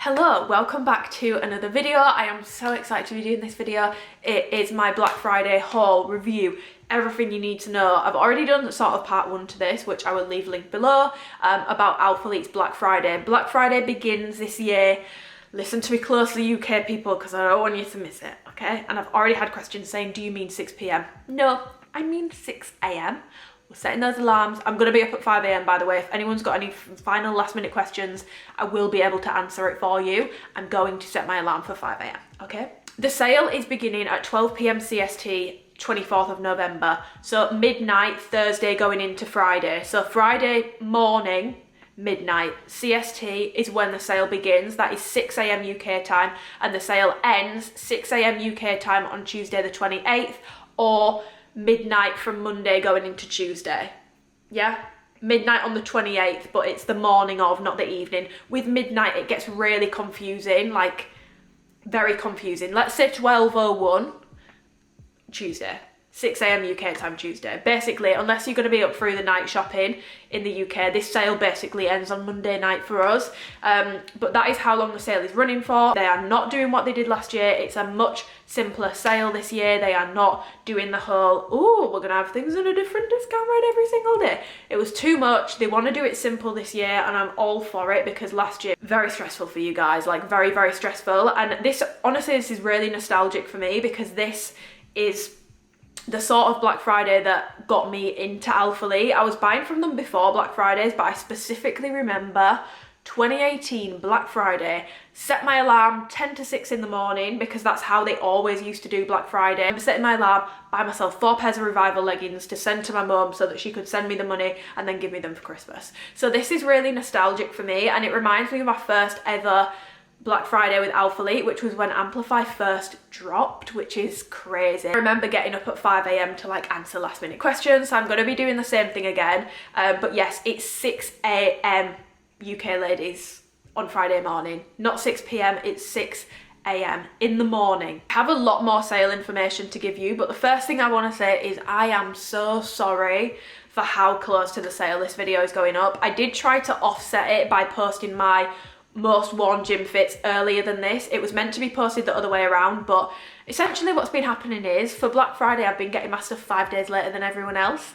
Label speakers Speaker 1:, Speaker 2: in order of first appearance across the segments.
Speaker 1: Hello, welcome back to another video. I am so excited to be doing this video. It is my Black Friday haul review, everything you need to know. I've already done sort of part one to this, which I will leave linked below, about ALPHALETE's Black Friday. Black Friday begins this year. Listen to me closely, UK people, because I don't want you to miss it, okay? And I've already had questions saying, do you mean 6 p.m? No, I mean 6 a.m. We're setting those alarms. I'm going to be up at 5 a.m. by the way. If anyone's got any final last minute questions, I will be able to answer it for you. I'm going to set my alarm for 5 a.m. okay? The sale is beginning at 12 p.m. CST, 24th of November. So midnight, Thursday going into Friday. So Friday morning, midnight CST is when the sale begins. That is 6 a.m. UK time, and the sale ends 6 a.m. UK time on Tuesday the 28th, or midnight from Monday going into Tuesday. Yeah, midnight on the 28th, but it's the morning of, not the evening. With midnight it gets really confusing, like very confusing. Let's say 12:01 Tuesday, 6 a.m. UK time Tuesday. Basically, unless you're going to be up through the night shopping in the UK, this sale basically ends on Monday night for us. But that is how long the sale is running for. They are not doing what they did last year. It's a much simpler sale this year. They are not doing the whole, oh, we're going to have things at a different discount rate every single day. It was too much. They want to do it simple this year, and I'm all for it, because last year, very stressful for you guys, like very, very stressful. And this, honestly, this is really nostalgic for me, because this is the sort of Black Friday that got me into ALPHALETE. I was buying from them before Black Fridays, but I specifically remember 2018 Black Friday, set my alarm 10 to 6 in the morning, because that's how they always used to do Black Friday. I'm setting my alarm, buy myself 4 pairs of Revival leggings to send to my mum so that she could send me the money and then give me them for Christmas. So this is really nostalgic for me, and it reminds me of my first ever Black Friday with ALPHALETE, which was when Amplify first dropped, which is crazy. I remember getting up at 5 a.m. to like answer last minute questions, so I'm going to be doing the same thing again. But yes, it's 6 a.m. UK ladies on Friday morning, not 6 p.m, it's 6 a.m. in the morning. I have a lot more sale information to give you, but the first thing I want to say is I am so sorry for how close to the sale this video is going up. I did try to offset it by posting my most worn gym fits earlier than this. It was meant to be posted the other way around, but essentially what's been happening is for Black Friday I've been getting my stuff 5 days later than everyone else.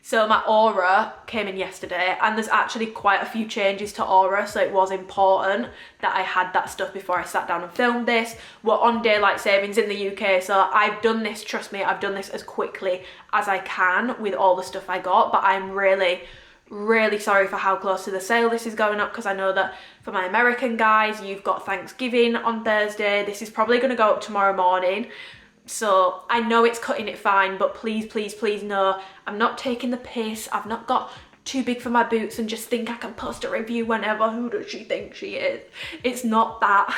Speaker 1: So my Aura came in yesterday, and there's actually quite a few changes to Aura, so it was important that I had that stuff before I sat down and filmed this. We're on daylight savings in the UK, so I've done this, trust me, I've done this as quickly as I can with all the stuff I got, but I'm really sorry for how close to the sale this is going up, because I know that for my American guys, you've got Thanksgiving on Thursday. This is probably going to go up tomorrow morning, so I know it's cutting it fine, but please, please, please know I'm not taking the piss. I've not got too big for my boots and just think I can post a review whenever. Who does she think she is? It's not that.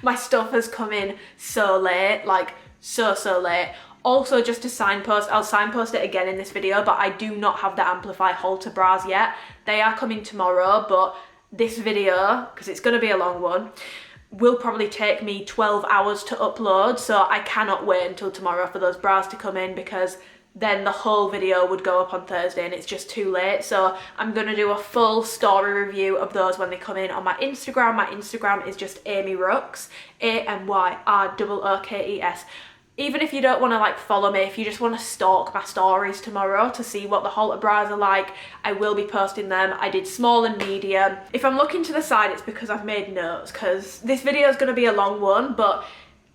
Speaker 1: My stuff has come in so late, like so late. Also, just to signpost, I'll signpost it again in this video, but I do not have the Amplify halter bras yet. They are coming tomorrow, but this video, because it's going to be a long one, will probably take me 12 hours to upload, so I cannot wait until tomorrow for those bras to come in, because then the whole video would go up on Thursday and it's just too late. So I'm going to do a full story review of those when they come in on my Instagram. My Instagram is just Amy Rooks, AMYROOKES. Even if you don't want to like follow me, if you just want to stalk my stories tomorrow to see what the halter bras are like, I will be posting them. I did small and medium. If I'm looking to the side, it's because I've made notes, because this video is going to be a long one, but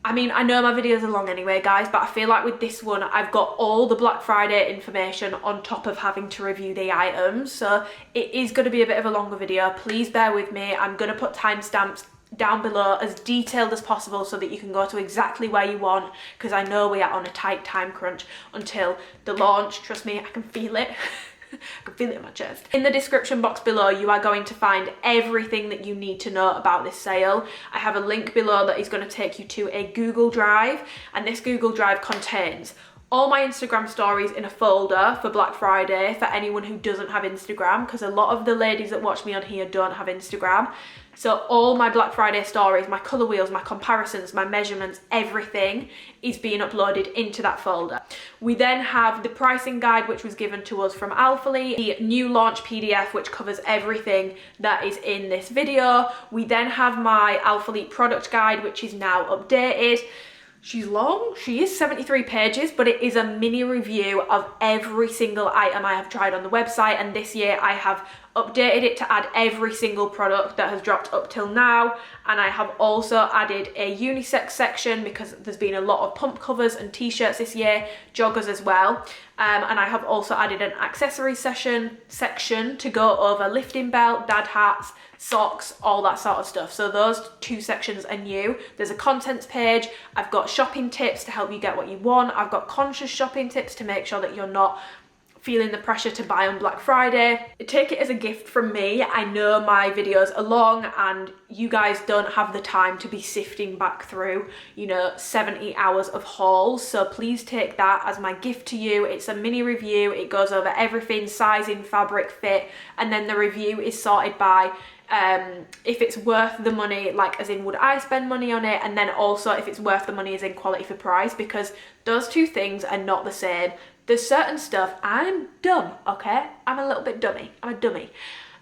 Speaker 1: I mean, I know my videos are long anyway, guys, but I feel like with this one, I've got all the Black Friday information on top of having to review the items, so it is going to be a bit of a longer video. Please bear with me. I'm going to put timestamps down below as detailed as possible so that you can go to exactly where you want, because I know we are on a tight time crunch until the launch. Trust me, I can feel it. I can feel it in my chest. In the description box below, you are going to find everything that you need to know about this sale. I have a link below that is going to take you to a Google Drive, and this Google Drive contains all my Instagram stories in a folder for Black Friday for anyone who doesn't have Instagram, because a lot of the ladies that watch me on here don't have Instagram. So all my Black Friday stories, my colour wheels, my comparisons, my measurements, everything is being uploaded into that folder. We then have the pricing guide, which was given to us from ALPHALETE, the new launch PDF, which covers everything that is in this video. We then have my ALPHALETE product guide, which is now updated. She's long, she is 73 pages, but it is a mini review of every single item I have tried on the website, and this year I have updated it to add every single product that has dropped up till now, and I have also added a unisex section because there's been a lot of pump covers and t-shirts this year, joggers as well, and I have also added an accessory section to go over lifting belt, dad hats, socks, all that sort of stuff. So those two sections are new. There's a contents page, I've got shopping tips to help you get what you want, I've got conscious shopping tips to make sure that you're not feeling the pressure to buy on Black Friday. Take it as a gift from me. I know my videos are long and you guys don't have the time to be sifting back through, you know, 70 hours of hauls. So please take that as my gift to you. It's a mini review. It goes over everything, sizing, fabric, fit, and then the review is sorted by if it's worth the money, like as in would I spend money on it, and then also if it's worth the money as in quality for price, because those two things are not the same. There's certain stuff, I'm dumb, okay? I'm a little bit dummy, I'm a dummy.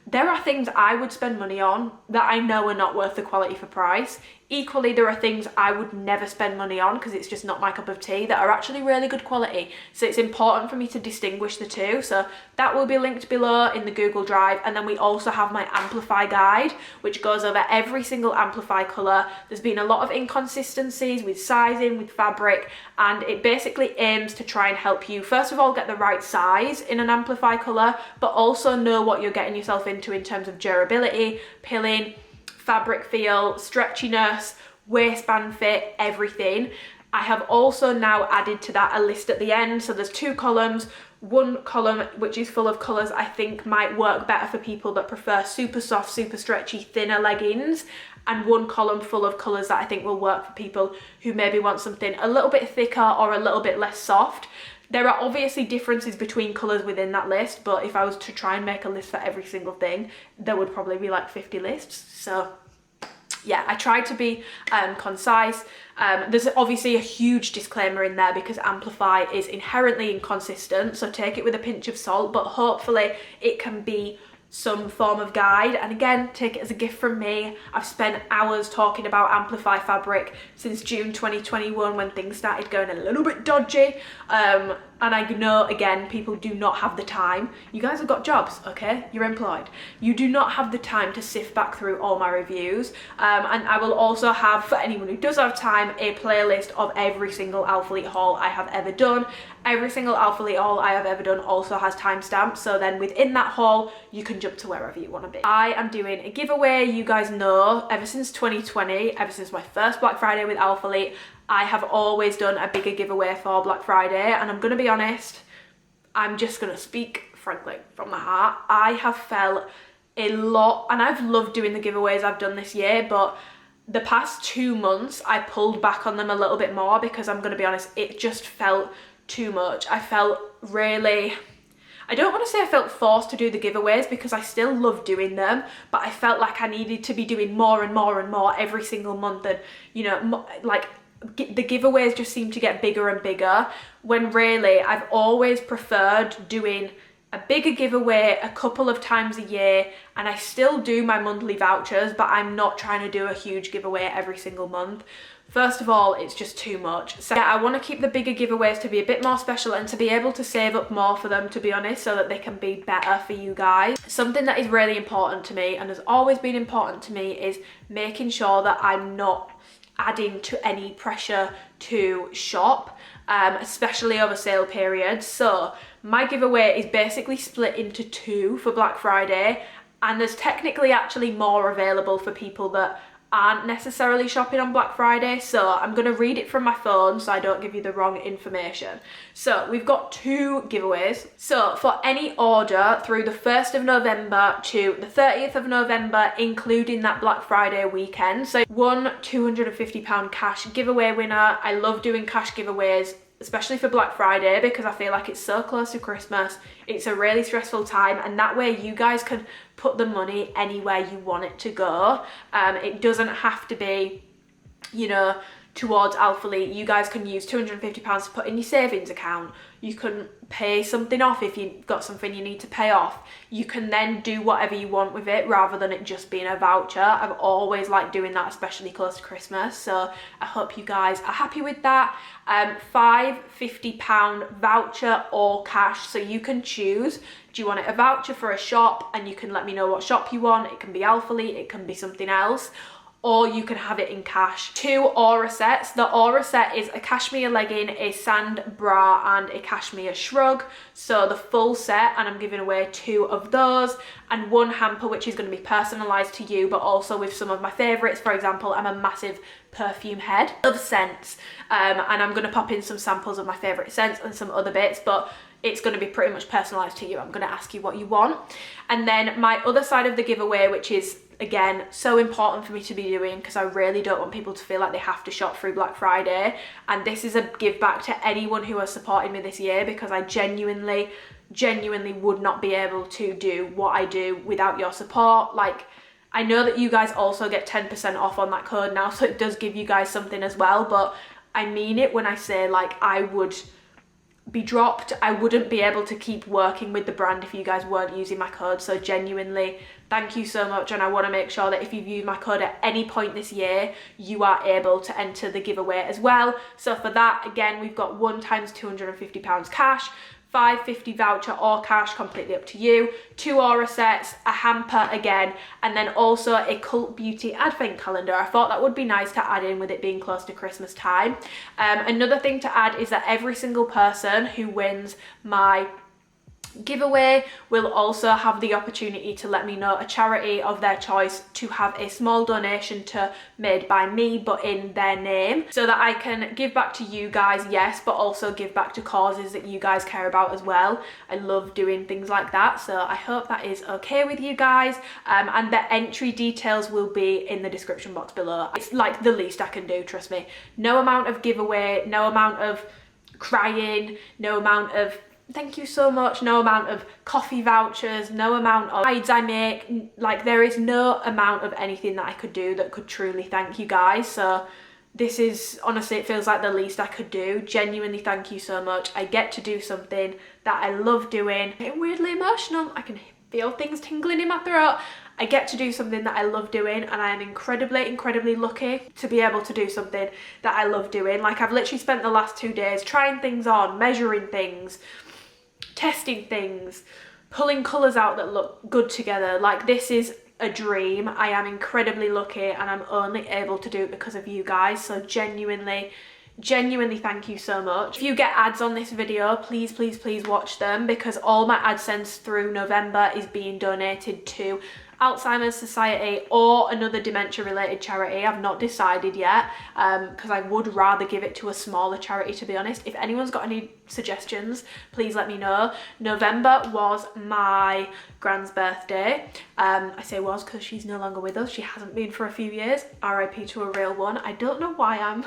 Speaker 1: There are things I would spend money on that I know are not worth the quality for price. Equally, there are things I would never spend money on because it's just not my cup of tea that are actually really good quality. So it's important for me to distinguish the two. So that will be linked below in the Google Drive. And then we also have my amplify guide, which goes over every single amplify colour. There's been a lot of inconsistencies with sizing, with fabric, and it basically aims to try and help you, first of all, get the right size in an amplify colour, but also know what you're getting yourself into in terms of durability, pilling, fabric feel, stretchiness, waistband fit, everything. I have also now added to that a list at the end. So there's two columns. One column which is full of colours I think might work better for people that prefer super soft, super stretchy, thinner leggings, and one column full of colours that I think will work for people who maybe want something a little bit thicker or a little bit less soft. There are obviously differences between colours within that list, but if I was to try and make a list for every single thing, there would probably be like 50 lists. So yeah, I tried to be concise. There's obviously a huge disclaimer in there because Amplify is inherently inconsistent, so take it with a pinch of salt, but hopefully it can be some form of guide. And again, take it as a gift from me. I've spent hours talking about Amplify fabric since June 2021 when things started going a little bit dodgy, and I know, again, people do not have the time. You guys have got jobs, okay? You're employed. You do not have the time to sift back through all my reviews. And I will also have, for anyone who does have time, a playlist of every single ALPHALETE haul I have ever done. Every single ALPHALETE haul I have ever done also has timestamps, so then within that haul, you can jump to wherever you want to be. I am doing a giveaway. You guys know, ever since 2020, ever since my first Black Friday with ALPHALETE, I have always done a bigger giveaway for Black Friday, and I'm going to be honest, I'm just going to speak frankly from my heart. I have felt a lot, and I've loved doing the giveaways I've done this year, but the past 2 months I pulled back on them a little bit more because I'm going to be honest, it just felt too much. I felt really, I don't want to say I felt forced to do the giveaways because I still love doing them, but I felt like I needed to be doing more and more and more every single month, and you know, like the giveaways just seem to get bigger and bigger, when really I've always preferred doing a bigger giveaway a couple of times a year, and I still do my monthly vouchers, but I'm not trying to do a huge giveaway every single month. First of all, it's just too much. So yeah, I want to keep the bigger giveaways to be a bit more special and to be able to save up more for them, to be honest, so that they can be better for you guys. Something that is really important to me and has always been important to me is making sure that I'm not adding to any pressure to shop, especially over sale periods. So my giveaway is basically split into two for Black Friday, and there's technically actually more available for people that aren't necessarily shopping on Black Friday, so I'm going to read it from my phone so I don't give you the wrong information. So we've got two giveaways. So for any order through the 1st of November to the 30th of November, including that Black Friday weekend, so one £250 cash giveaway winner. I love doing cash giveaways, especially for Black Friday, because I feel like it's so close to Christmas. It's a really stressful time, and that way you guys can put the money anywhere you want it to go. It doesn't have to be, you know, towards ALPHALETE. You guys can use £250 to put in your savings account. You can pay something off if you've got something you need to pay off. You can then do whatever you want with it rather than it just being a voucher. I've always liked doing that, especially close to Christmas, so I hope you guys are happy with that. £5 £50 voucher or cash, so you can choose. Do you want it a voucher for a shop, and you can let me know what shop you want? It can be ALPHALETE, it can be something else, or you can have it in cash. 2 aura sets. The aura set is a cashmere legging, a sand bra, and a cashmere shrug. So the full set, and I'm giving away 2 of those, and 1 hamper which is going to be personalised to you, but also with some of my favourites. For example, I'm a massive perfume head of scents, and I'm going to pop in some samples of my favourite scents and some other bits, but it's going to be pretty much personalised to you. I'm going to ask you what you want. And then my other side of the giveaway, which is, again, so important for me to be doing because I really don't want people to feel like they have to shop through Black Friday. And this is a give back to anyone who has supported me this year, because I genuinely would not be able to do what I do without your support. Like, I know that you guys also get 10% off on that code now, so it does give you guys something as well, but I mean it when I say, like, I would be dropped. I wouldn't be able to keep working with the brand if you guys weren't using my code. So genuinely, thank you so much, and I want to make sure that if you've used my code at any point this year, you are able to enter the giveaway as well. So for that, again, we've got 1 times £250 cash, £5.50 voucher or cash, completely up to you, 2 aura sets, a hamper again, and then also a Cult Beauty advent calendar. I thought that would be nice to add in with it being close to Christmas time. Another thing to add is that every single person who wins my giveaway will also have the opportunity to let me know a charity of their choice to have a small donation to Made by Me, but in their name, so that I can give back to you guys, yes, but also give back to causes that you guys care about as well. I love doing things like that, so I hope that is okay with you guys. And the entry details will be in the description box below. It's like the least I can do, trust me. No amount of giveaway, no amount of crying, no amount of thank you so much, no amount of coffee vouchers, no amount of rides I make, like there is no amount of anything that I could do that could truly thank you guys. So this is, honestly, it feels like the least I could do. Genuinely, thank you so much. I get to do something that I love doing. I'm getting weirdly emotional. I can feel things tingling in my throat. I get to do something that I love doing, and I am incredibly lucky to be able to do something that I love doing. Like, I've literally spent the last 2 days trying things on, measuring things, testing things, pulling colours out that look good together. Like, this is a dream. I am incredibly lucky, and I'm only able to do it because of you guys. So genuinely thank you so much. If you get ads on this video, please watch them, because all my AdSense through November is being donated to Alzheimer's Society or another dementia related charity. I've not decided yet, because I would rather give it to a smaller charity, to be honest. If anyone's got any suggestions, please let me know. November was my grand's birthday. I say was because she's no longer with us. She hasn't been for a few years. RIP to a real one. I don't know why I'm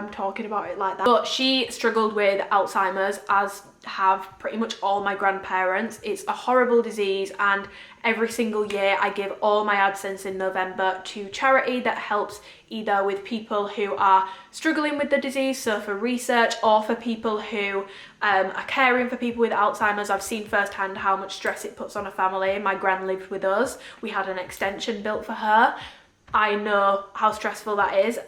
Speaker 1: talking about it like that, but she struggled with Alzheimer's, as have pretty much all my grandparents. It's a horrible disease, and every single year I give all my AdSense in November to charity that helps either with people who are struggling with the disease, so for research, or for people who are caring for people with Alzheimer's. I've seen firsthand how much stress it puts on a family. My gran lived with us. We had an extension built for her. I know how stressful that is.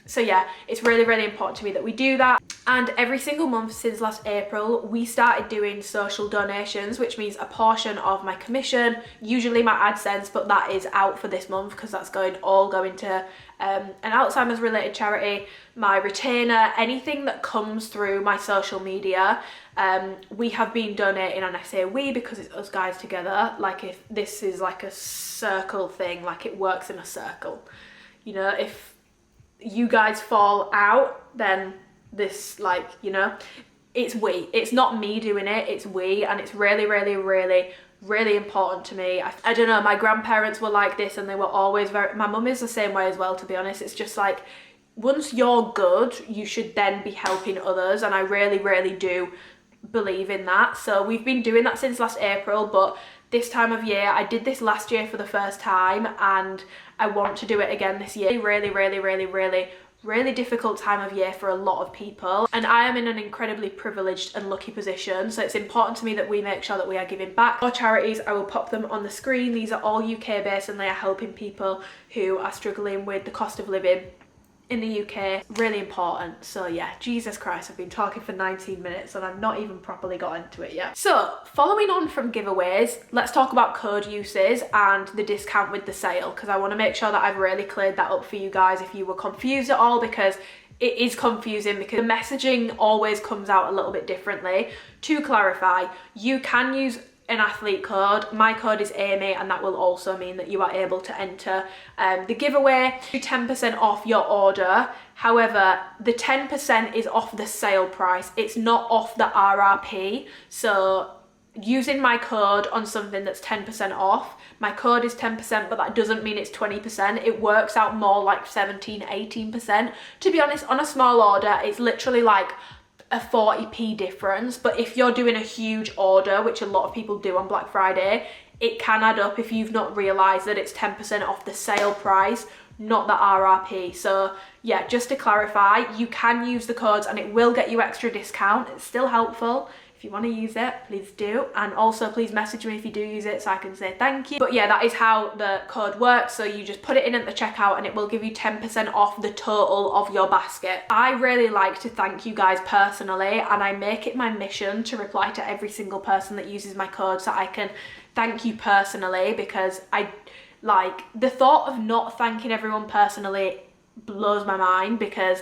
Speaker 1: So yeah, it's really important to me that we do that. And every single month since last April, we started doing social donations, which means a portion of my commission, usually my AdSense, but that is out for this month because that's all going to an Alzheimer's related charity, my retainer, anything that comes through my social media. We have been donating, and I say we because it's us guys together. Like, if this is like a circle thing, like it works in a circle, you know, if you guys fall out, then this, like, you know, it's we. It's not me doing it, it's we, and it's really important to me. I don't know, my grandparents were like this, and they were always my mum is the same way as well, to be honest. It's just like, once you're good, you should then be helping others, and I really do believe in that. So we've been doing that since last April, but this time of year, I did this last year for the first time and I want to do it again this year. Really difficult time of year for a lot of people, and I am in an incredibly privileged and lucky position, so it's important to me that we make sure that we are giving back. Our charities, I will pop them on the screen. These are all UK based and they are helping people who are struggling with the cost of living in the UK. Really important. So yeah, Jesus Christ, I've been talking for 19 minutes and I've not even properly got into it yet. So following on from giveaways, let's talk about code uses and the discount with the sale, because I want to make sure that I've really cleared that up for you guys if you were confused at all, because it is confusing because the messaging always comes out a little bit differently. To clarify, you can use an athlete code. My code is Amy, and that will also mean that you are able to enter the giveaway. 10% off your order. However, the 10% is off the sale price. It's not off the RRP. So using my code on something that's 10% off, my code is 10%, but that doesn't mean it's 20%. It works out more like 17, 18%. To be honest, on a small order, it's literally like a 40p difference, but if you're doing a huge order, which a lot of people do on Black Friday, it can add up if you've not realized that it's 10% off the sale price, not the RRP. So yeah, just to clarify, you can use the codes and it will get you extra discount. It's still helpful. If you want to use it, please do. And also please message me if you do use it so I can say thank you. But yeah, that is how the code works. So you just put it in at the checkout and it will give you 10% off the total of your basket. I really like to thank you guys personally, and I make it my mission to reply to every single person that uses my code so I can thank you personally, because I like the thought of not thanking everyone personally blows my mind, because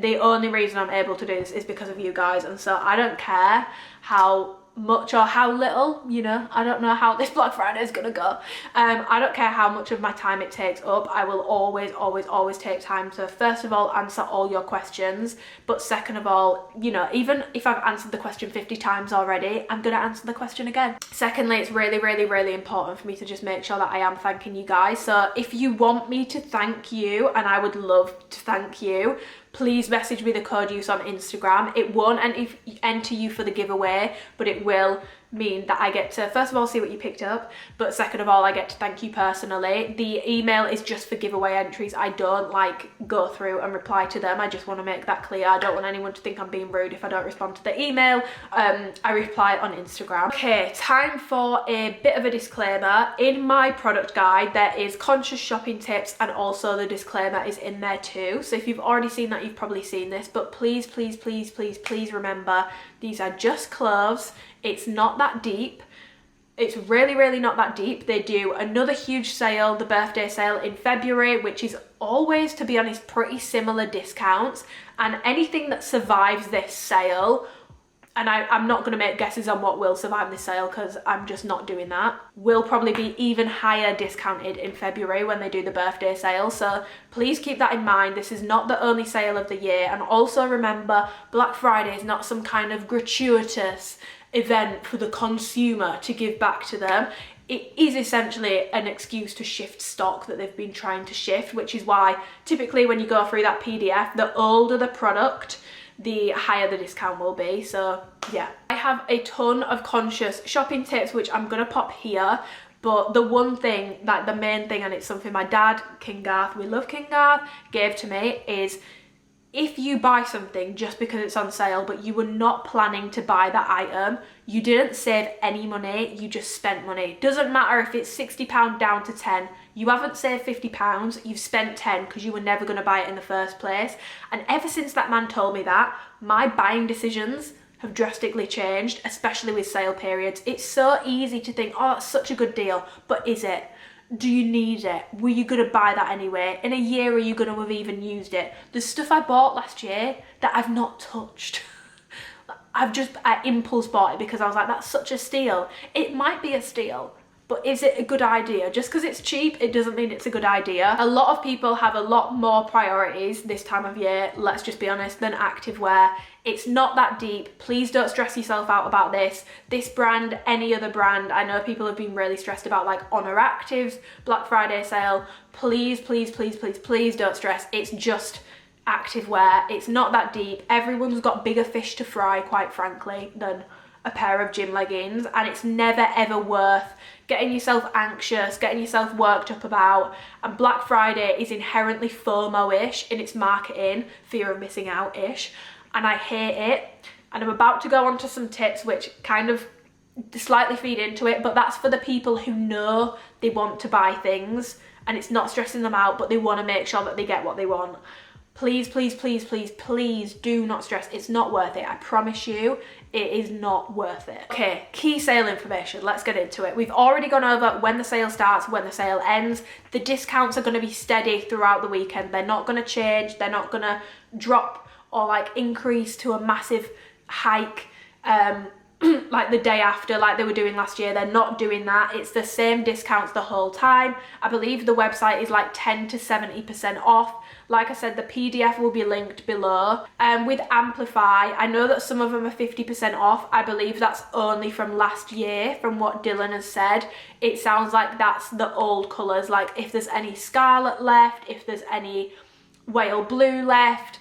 Speaker 1: the only reason I'm able to do this is because of you guys. And so I don't care how much or how little, you know, I don't know how this Black Friday is gonna go. I don't care how much of my time it takes up. I will always take time to, first of all, answer all your questions, but second of all, you know, even if I've answered the question 50 times already, I'm gonna answer the question again. Secondly, it's really important for me to just make sure that I am thanking you guys. So if you want me to thank you, and I would love to thank you, please message me the code use on Instagram. It won't enter you for the giveaway, but it will mean that I get to, first of all, see what you picked up, but second of all, I get to thank you personally. The email is just for giveaway entries. I don't like go through and reply to them. I just want to make that clear. I don't want anyone to think I'm being rude if I don't respond to the email. I reply on Instagram. Okay, time for a bit of a disclaimer. In my product guide, there is conscious shopping tips, and also the disclaimer is in there too. So if you've already seen that, you've probably seen this, but please remember, these are just clothes. It's not that deep. It's really not that deep. They do another huge sale, the birthday sale in February, which is always, to be honest, pretty similar discounts. And anything that survives this sale, and I'm not going to make guesses on what will survive this sale because I'm just not doing that, will probably be even higher discounted in February when they do the birthday sale. So please keep that in mind. This is not the only sale of the year. And also remember, Black Friday is not some kind of gratuitous event for the consumer to give back to them. It is essentially an excuse to shift stock that they've been trying to shift, which is why typically when you go through that PDF, the older the product, the higher the discount will be. So yeah, I have a ton of conscious shopping tips which I'm gonna pop here, but the one thing, like the main thing, and it's something my dad, King Garth, we love King Garth, gave to me, is if you buy something just because it's on sale but you were not planning to buy that item, you didn't save any money, you just spent money. It doesn't matter if it's £60 down to 10, you haven't saved £50, you've spent 10 because you were never going to buy it in the first place. And ever since that man told me that, my buying decisions have drastically changed, especially with sale periods. It's so easy to think, oh, it's such a good deal, but is it? Do you need it? Were you going to buy that anyway? In a year, are you going to have even used it? The stuff I bought last year that I've not touched. I impulse bought it because I was like, that's such a steal. It might be a steal, but is it a good idea? Just because it's cheap, it doesn't mean it's a good idea. A lot of people have a lot more priorities this time of year, let's just be honest, than activewear. It's not that deep. Please don't stress yourself out about this. This brand, any other brand, I know people have been really stressed about like Honor Active's Black Friday sale. Please don't stress. It's just activewear. It's not that deep. Everyone's got bigger fish to fry, quite frankly, than a pair of gym leggings, and it's never ever worth getting yourself anxious, getting yourself worked up about. And Black Friday is inherently FOMO-ish in its marketing, fear of missing out-ish, and I hate it. And I'm about to go on to some tips which kind of slightly feed into it, but that's for the people who know they want to buy things and it's not stressing them out, but they want to make sure that they get what they want. Please, please, please, please, please do not stress. It's not worth it. I promise you, it is not worth it. Okay, key sale information. Let's get into it. We've already gone over when the sale starts, when the sale ends. The discounts are going to be steady throughout the weekend. They're not going to change. They're not going to drop or like increase to a massive hike like the day after, like they were doing last year. They're not doing that. It's the same discounts the whole time. I believe the website is like 10 to 70% off. Like I said, the PDF will be linked below. With Amplify, I know that some of them are 50% off. I believe that's only from last year, from what Dylan has said. It sounds like that's the old colours, like if there's any scarlet left, if there's any whale blue left,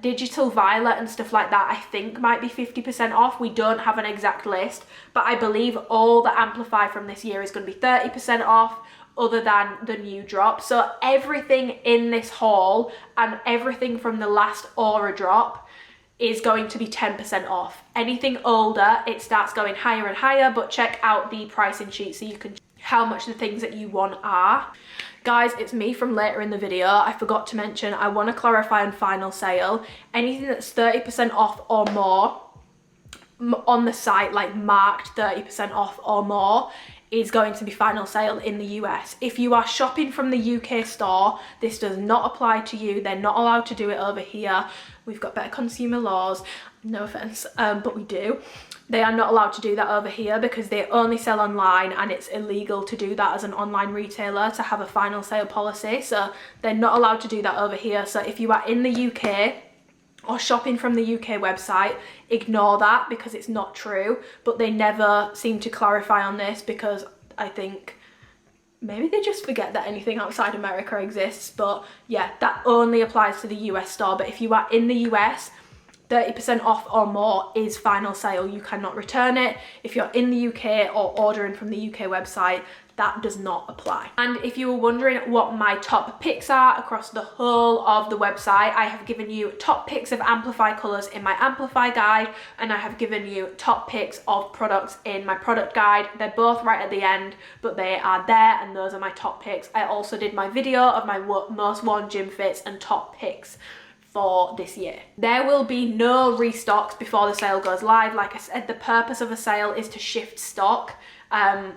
Speaker 1: digital violet and stuff like that, I think might be 50% off. We don't have an exact list, but I believe all the Amplify from this year is going to be 30% off, other than the new drop. So everything in this haul and everything from the last Aura drop is going to be 10% off. Anything older, it starts going higher and higher, but check out the pricing sheet so you can how much the things that you want are. Guys, it's me from later in the video. I forgot to mention, I want to clarify on final sale. Anything that's 30% off or more on the site, like marked 30% off or more, is going to be final sale in the US. If you are shopping from the UK store, this does not apply to you. They're not allowed to do it over here. We've got better consumer laws, no offense, but we do. They are not allowed to do that over here because they only sell online, and it's illegal to do that as an online retailer, to have a final sale policy. So they're not allowed to do that over here. So if you are in the UK or shopping from the UK website, ignore that because it's not true. But they never seem to clarify on this because I think maybe they just forget that anything outside America exists. But yeah, that only applies to the US store. But if you are in the US, 30% off or more is final sale. You cannot return it. If you're in the UK or ordering from the UK website, that does not apply. And if you were wondering what my top picks are across the whole of the website, I have given you top picks of Amplify colours in my Amplify guide, and I have given you top picks of products in my product guide. They're both right at the end, but they are there, and those are my top picks. I also did my video of my most worn gym fits and top picks for this year. There will be no restocks before the sale goes live. Like I said, the purpose of a sale is to shift stock,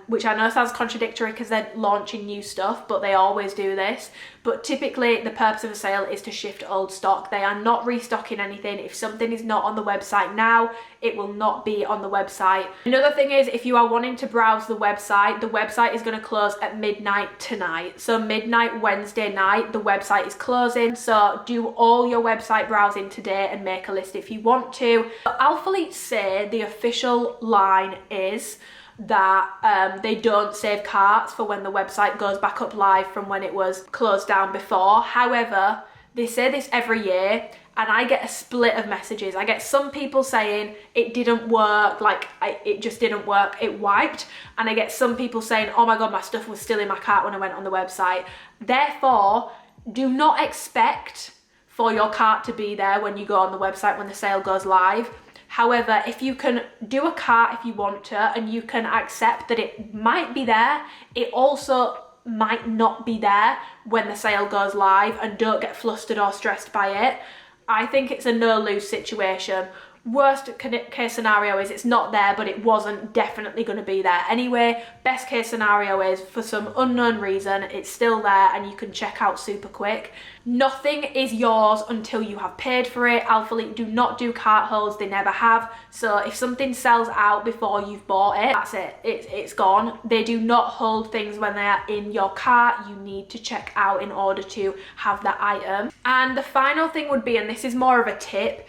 Speaker 1: which I know sounds contradictory because they're launching new stuff, but they always do this. But typically the purpose of a sale is to shift old stock. They are not restocking anything. If something is not on the website now, it will not be on the website. Another thing is, if you are wanting to browse the website is going to close at midnight tonight. So midnight Wednesday night, the website is closing. So do all your website browsing today and make a list if you want to. ALPHALETE say the official line is that they don't save carts for when the website goes back up live from when it was closed down before. However, they say this every year, and I get a split of messages. I get some people saying it didn't work, like it just didn't work, it wiped. And I get some people saying, oh my God, my stuff was still in my cart when I went on the website. Therefore, do not expect for your cart to be there when you go on the website when the sale goes live. However, if you can do a cart if you want to, and you can accept that it might be there, it also might not be there when the sale goes live, and don't get flustered or stressed by it. I think it's a no-lose situation. Worst case scenario is it's not there, but it wasn't definitely going to be there anyway. Best case scenario is for some unknown reason it's still there and you can check out super quick. Nothing is yours until you have paid for it. ALPHALETE do not do cart holds, they never have. So if something sells out before you've bought it, that's it, it's gone. They do not hold things when they are in your cart. You need to check out in order to have that item. And the final thing would be, and this is more of a tip,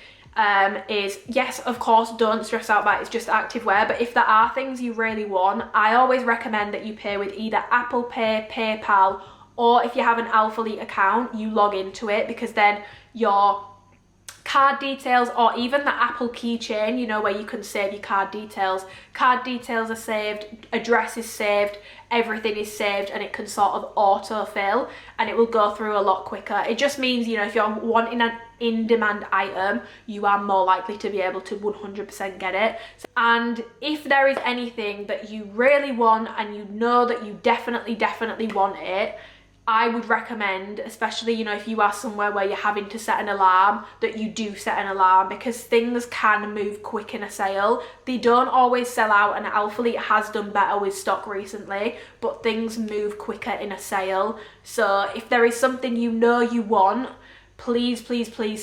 Speaker 1: is yes, of course, don't stress out about it, it's just activewear, but if there are things you really want, I always recommend that you pay with either Apple Pay, PayPal, or if you have an ALPHALETE account, you log into it, because then your card details, or even the Apple keychain, you know, where you can save your card details are saved, address is saved, everything is saved, and it can sort of autofill, and it will go through a lot quicker. It just means, you know, if you're wanting an in-demand item, you are more likely to be able to 100% get it. And if there is anything that you really want and you know that you definitely want it, I would recommend, especially, you know, if you are somewhere where you're having to set an alarm, that you do set an alarm, because things can move quick in a sale. They don't always sell out, and ALPHALETE has done better with stock recently, but things move quicker in a sale. So if there is something you know you want, please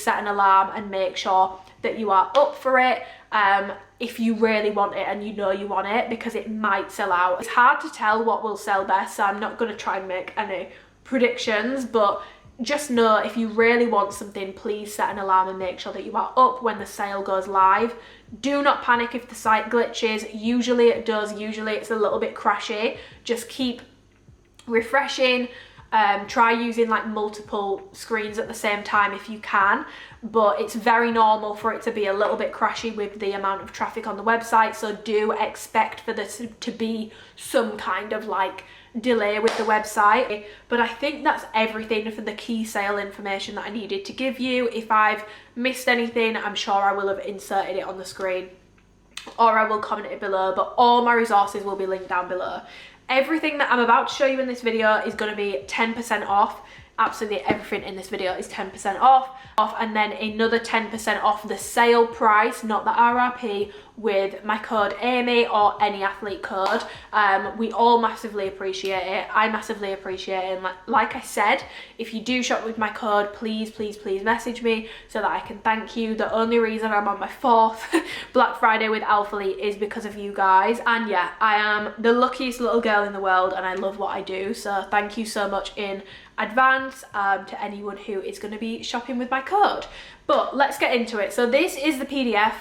Speaker 1: set an alarm and make sure that you are up for it. If you really want it and you know you want it, because it might sell out. It's hard to tell what will sell best, so I'm not going to try and make any predictions, but just know if you really want something, please set an alarm and make sure that you are up when the sale goes live. Do not panic if the site glitches. Usually it does, usually it's a little bit crashy. Just keep refreshing. Try using like multiple screens at the same time if you can, but it's very normal for it to be a little bit crashy with the amount of traffic on the website, so do expect for this to be some kind of like delay with the website. But I think that's everything for the key sale information that I needed to give you. If I've missed anything, I'm sure I will have inserted it on the screen, or I will comment it below, but all my resources will be linked down below. Everything that I'm about to show you in this video is going to be 10% off. Absolutely everything in this video is 10% off, and then another 10% off the sale price, not the RRP, with my code Amy or any athlete code. We all massively appreciate it. I massively appreciate it. And like I said, if you do shop with my code, please message me so that I can thank you. The only reason I'm on my 4th Black Friday with ALPHALETE is because of you guys. And yeah, I am the luckiest little girl in the world, and I love what I do. So thank you so much in advance to anyone who is going to be shopping with my code. But let's get into it. So this is the PDF.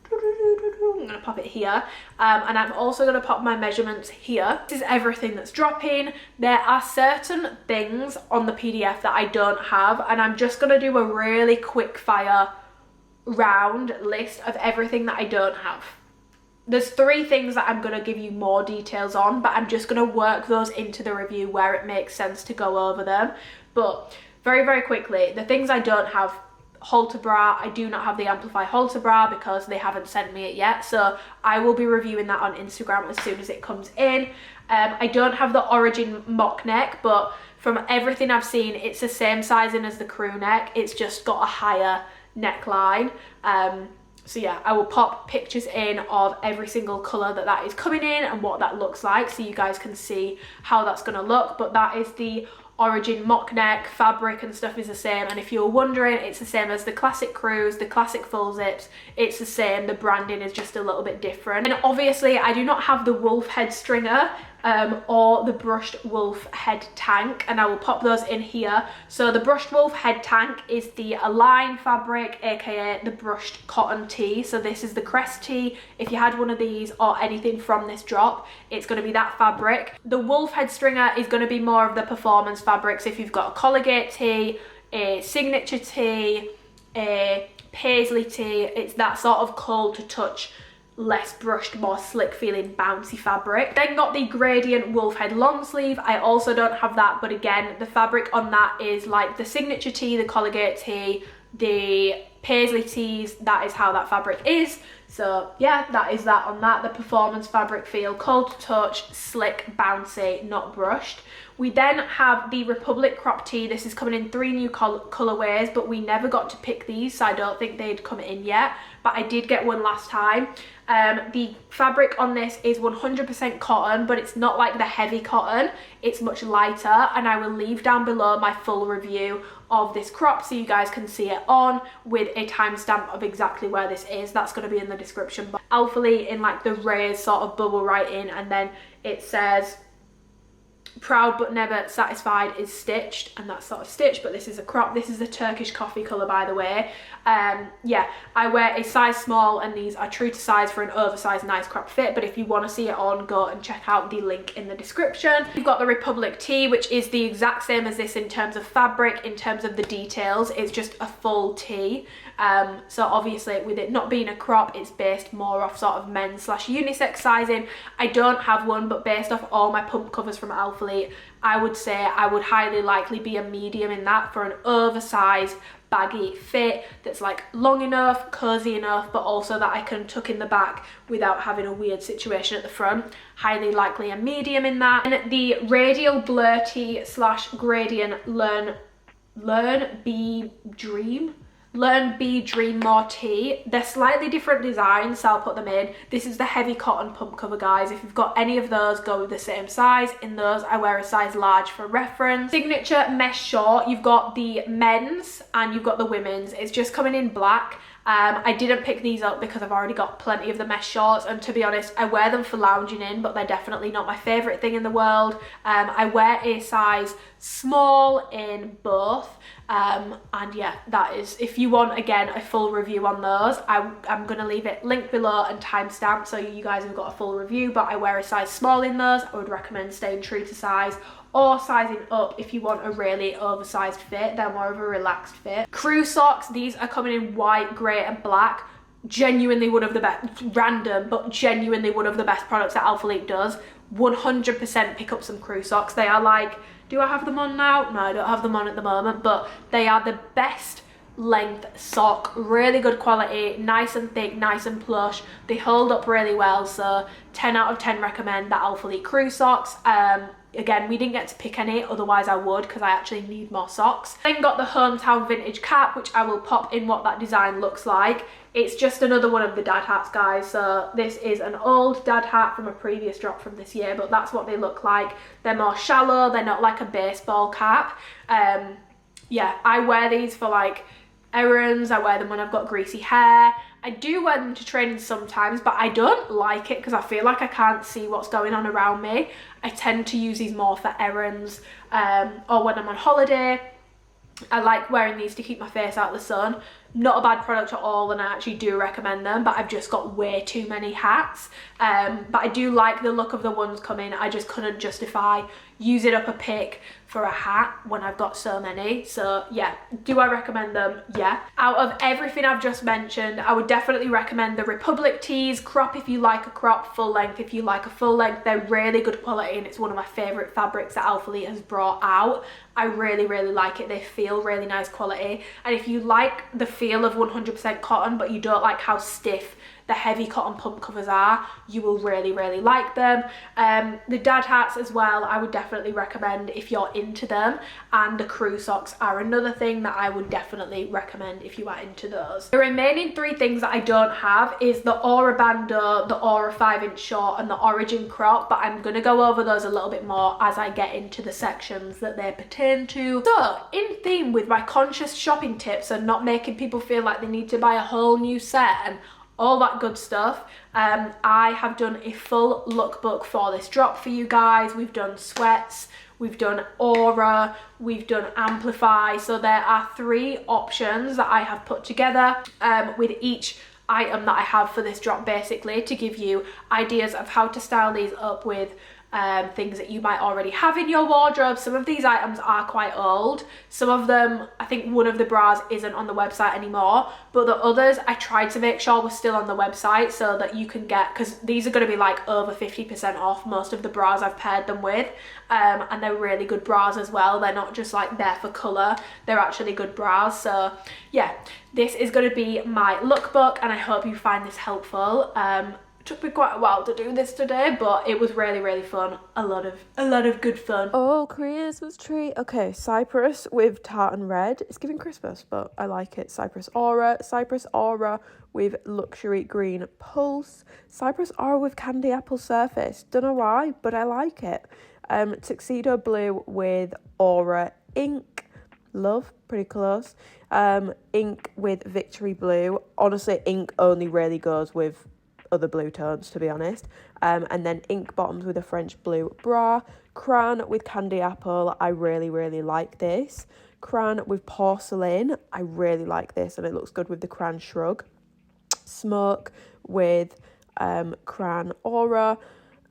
Speaker 1: I'm going to pop it here, and I'm also going to pop my measurements here. This is everything that's dropping. There are certain things on the PDF that I don't have, and I'm just going to do a really quick fire round list of everything that I don't have. There's 3 things that I'm going to give you more details on, but I'm just going to work those into the review where it makes sense to go over them. But very quickly, the things I don't have: halter bra. I do not have the Amplify halter bra because they haven't sent me it yet, so I will be reviewing that on Instagram as soon as it comes in. I don't have the Origin mock neck, but from everything I've seen, it's the same sizing as the crew neck. It's just got a higher neckline. So yeah, I will pop pictures in of every single colour that is coming in and what that looks like, so you guys can see how that's going to look. But that is the Origin mock neck. Fabric and stuff is the same, and if you're wondering, it's the same as the classic crews, the classic full zips. It's the same, the branding is just a little bit different. And obviously I do not have the wolf head stringer or the brushed wolf head tank, and I will pop those in here. So the brushed wolf head tank is the Align fabric, aka the brushed cotton tee. So this is the crest tee. If you had one of these or anything from this drop, it's going to be that fabric. The wolf head stringer is going to be more of the performance fabrics. If you've got a colligate tee, a signature tee, a paisley tee, it's that sort of cold to touch, less brushed, more slick feeling bouncy fabric. Then got the gradient wolf head long sleeve. I also don't have that, but again, the fabric on that is like the signature tee, the colligate tee, the paisley tees. That is how that fabric is. So yeah, that is that on that. The performance fabric feel, cold to touch, slick, bouncy, not brushed. We then have the Republic crop tee. This is coming in 3 new colorways, but we never got to pick these, so I don't think they'd come in yet, but I did get one last time. The fabric on this is 100% cotton, but it's not like the heavy cotton, it's much lighter, and I will leave down below my full review of this crop so you guys can see it on with a timestamp of exactly where this is. That's going to be in the description. But ALPHALETE in like the raised sort of bubble writing, and then it says Proud but never satisfied is stitched, and that's sort of stitched, but this is a crop. This is a Turkish coffee colour, by the way. Yeah, I wear a size small, and these are true to size for an oversized nice crop fit, but if you want to see it on, go and check out the link in the description. You've got the Republic tee, which is the exact same as this in terms of fabric, in terms of the details. It's just a full tee. So obviously with it not being a crop, it's based more off sort of men's / unisex sizing. I don't have one, but based off all my pump covers from ALPHALETE, I would say I would highly likely be a medium in that for an oversized baggy fit that's like long enough, cozy enough, but also that I can tuck in the back without having a weird situation at the front. Highly likely a medium in that. And the Radial Blur Tee / Gradient Learn Be Dream More Tee. They're slightly different designs, so I'll put them in. This is the heavy cotton pump cover, guys. If you've got any of those, go with the same size. In those, I wear a size large for reference. Signature mesh short. You've got the men's and you've got the women's. It's just coming in black. I didn't pick these up because I've already got plenty of the mesh shorts, and to be honest, I wear them for lounging in, but they're definitely not my favourite thing in the world. I wear a size small in both, and yeah, that is, if you want again a full review on those, I'm gonna leave it linked below and timestamp so you guys have got a full review, but I wear a size small in those. I would recommend staying true to size or sizing up if you want a really oversized fit. They're more of a relaxed fit. Crew socks, these are coming in white, grey and black. Genuinely one of the best, random, but genuinely one of the best products that ALPHALETE does. 100% pick up some crew socks. They are like, do I have them on now? No, I don't have them on at the moment, but they are the best length sock. Really good quality, nice and thick, nice and plush. They hold up really well, so 10 out of 10 recommend the ALPHALETE crew socks. Again, we didn't get to pick any, otherwise I would, because I actually need more socks. Then got the Hometown Vintage cap, which I will pop in what that design looks like. It's just another one of the dad hats, guys. So this is an old dad hat from a previous drop from this year, but that's what they look like. They're more shallow, they're not like a baseball cap. Yeah, I wear these for like errands. I wear them when I've got greasy hair. I do wear them to training sometimes, but I don't like it because I feel like I can't see what's going on around me. I tend to use these more for errands or when I'm on holiday. I like wearing these to keep my face out of the sun. Not a bad product at all, and I actually do recommend them, but I've just got way too many hats. But I do like the look of the ones coming. I just couldn't justify using up a pick for a hat when I've got so many. So yeah, do I recommend them? Yeah. Out of everything I've just mentioned, I would definitely recommend the Republic tees. Crop if you like a crop, full length if you like a full length. They're really good quality, and it's one of my favourite fabrics that ALPHALETE has brought out. I really, really like it. They feel really nice quality, and if you like the feel of 100% cotton but you don't like how stiff the heavy cotton pump covers are, you will really, really like them. The dad hats as well, I would definitely recommend if you're into them, and the crew socks are another thing that I would definitely recommend if you are into those. The remaining three things that I don't have is the Aura Bandeau, the Aura 5-inch short and the Origin crop, but I'm gonna go over those a little bit more as I get into the sections that they pertain to. So in theme with my conscious shopping tips and not making people feel like they need to buy a whole new set and all that good stuff, I have done a full lookbook for this drop for you guys. We've done sweats, we've done Aura, we've done Amplify. So there are 3 options that I have put together with each item that I have for this drop, basically to give you ideas of how to style these up with things that you might already have in your wardrobe. Some of these items are quite old. Some of them, I think one of the bras isn't on the website anymore, but the others I tried to make sure were still on the website so that you can get, because these are going to be like over 50% off most of the bras I've paired them with, and they're really good bras as well. They're not just like there for colour, they're actually good bras. So yeah, this is going to be my lookbook, and I hope you find this helpful. Took me quite a while to do this today, but it was really, really fun. A lot of good fun. Oh, Christmas tree. Okay, Cypress with tartan red. It's giving Christmas, but I like it. Cypress Aura with luxury green pulse. Cypress Aura with candy apple surface. Don't know why, but I like it. Tuxedo blue with Aura ink. Love, pretty close. Ink with victory blue. Honestly, ink only really goes with other blue tones, to be honest. And then ink bottoms with a French blue bra. Crayon with candy apple. I really, really like this. Crayon with porcelain. I really like this, and it looks good with the crayon shrug. Smoke with crayon aura.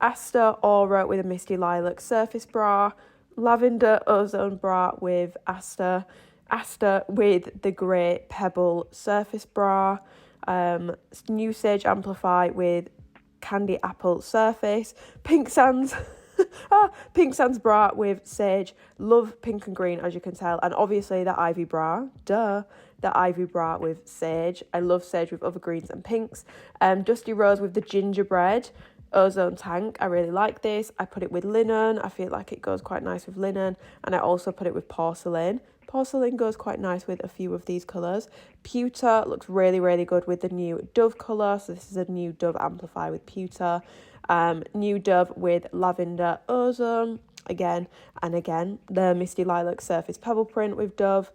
Speaker 1: Aster aura with a misty lilac surface bra. Lavender ozone bra with Aster. Aster with the grey pebble surface bra. New Sage Amplify with candy apple surface. Pink Sands Pink Sands bra with sage. Love pink and green, as you can tell. And obviously the ivy bra, the ivy bra with sage. I love sage with other greens and pinks. Dusty Rose with the gingerbread ozone tank. I really like this. I put it with linen. I feel like it goes quite nice with linen. And I also put it with porcelain. Porcelain goes quite nice with a few of these colours. Pewter looks really, really good with the new Dove colour. So this is a new Dove Amplify with pewter. New Dove with lavender ozone. Again and again. The Misty Lilac Surface Pebble print with Dove.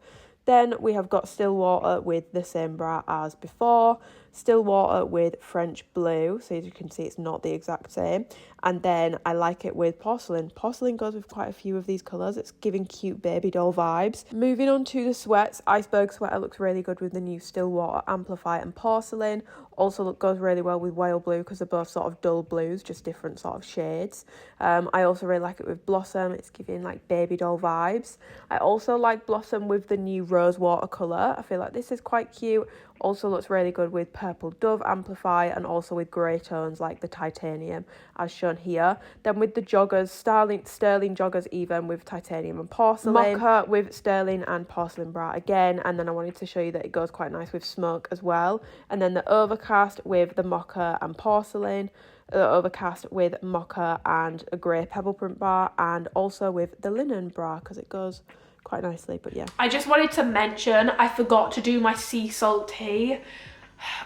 Speaker 1: Then we have got Stillwater with the same bra as before. Stillwater with French blue. So as you can see, it's not the exact same. And then I like it with porcelain. Porcelain goes with quite a few of these colours. It's giving cute baby doll vibes. Moving on to the sweats. Iceberg sweater looks really good with the new Stillwater Amplify and porcelain. Also goes really well with whale blue because they're both sort of dull blues, just different sort of shades. I also really like it with Blossom. It's giving like baby doll vibes. I also like Blossom with the new rose watercolour. I feel like this is quite cute. Also looks really good with purple Dove Amplify and also with grey tones like the titanium as shown here. Then with the joggers, sterling joggers even with titanium and porcelain. Mocha with sterling and porcelain bra again. And then I wanted to show you that it goes quite nice with smoke as well. And then the overcast with the mocha and porcelain. The overcast with mocha and a grey pebble print bra. And also with the linen bra because it goes quite nicely, but yeah. I just wanted to mention I forgot to do my sea salt tea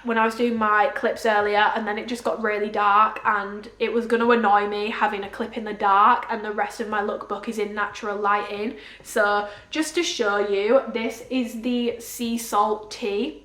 Speaker 1: when I was doing my clips earlier, and then it just got really dark and it was going to annoy me having a clip in the dark and the rest of my lookbook is in natural lighting. So just to show you, this is the sea salt tea,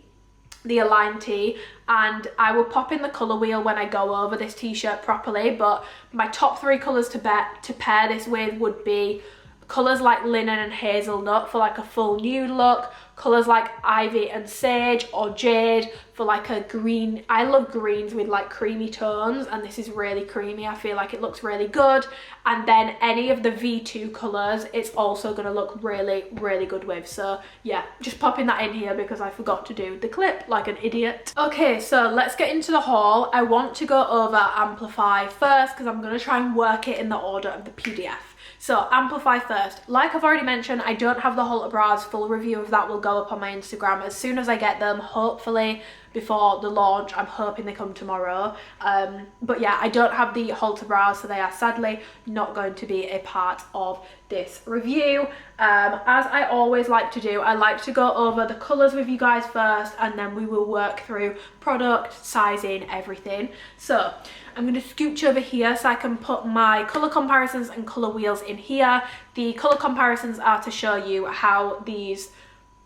Speaker 1: the Align tea, and I will pop in the colour wheel when I go over this t-shirt properly, but my top 3 colours to pair this with would be colours like linen and hazelnut for like a full nude look, colours like ivy and sage or jade for like a green. I love greens with like creamy tones, and this is really creamy. I feel like it looks really good. And then any of the V2 colours it's also going to look really, really good with. So yeah, just popping that in here because I forgot to do the clip like an idiot. Okay, so let's get into the haul. I want to go over Amplify first because I'm going to try and work it in the order of the PDF. So Amplify first. Like I've already mentioned, I don't have the halter bras. Full review of that will go up on my Instagram as soon as I get them, hopefully before the launch. I'm hoping they come tomorrow. But yeah, I don't have the halter bras, so they are sadly not going to be a part of this review. As I always like to do, I like to go over the colours with you guys first, and then we will work through product, sizing, everything. So I'm going to scooch over here so I can put my colour comparisons and colour wheels in here. The colour comparisons are to show you how these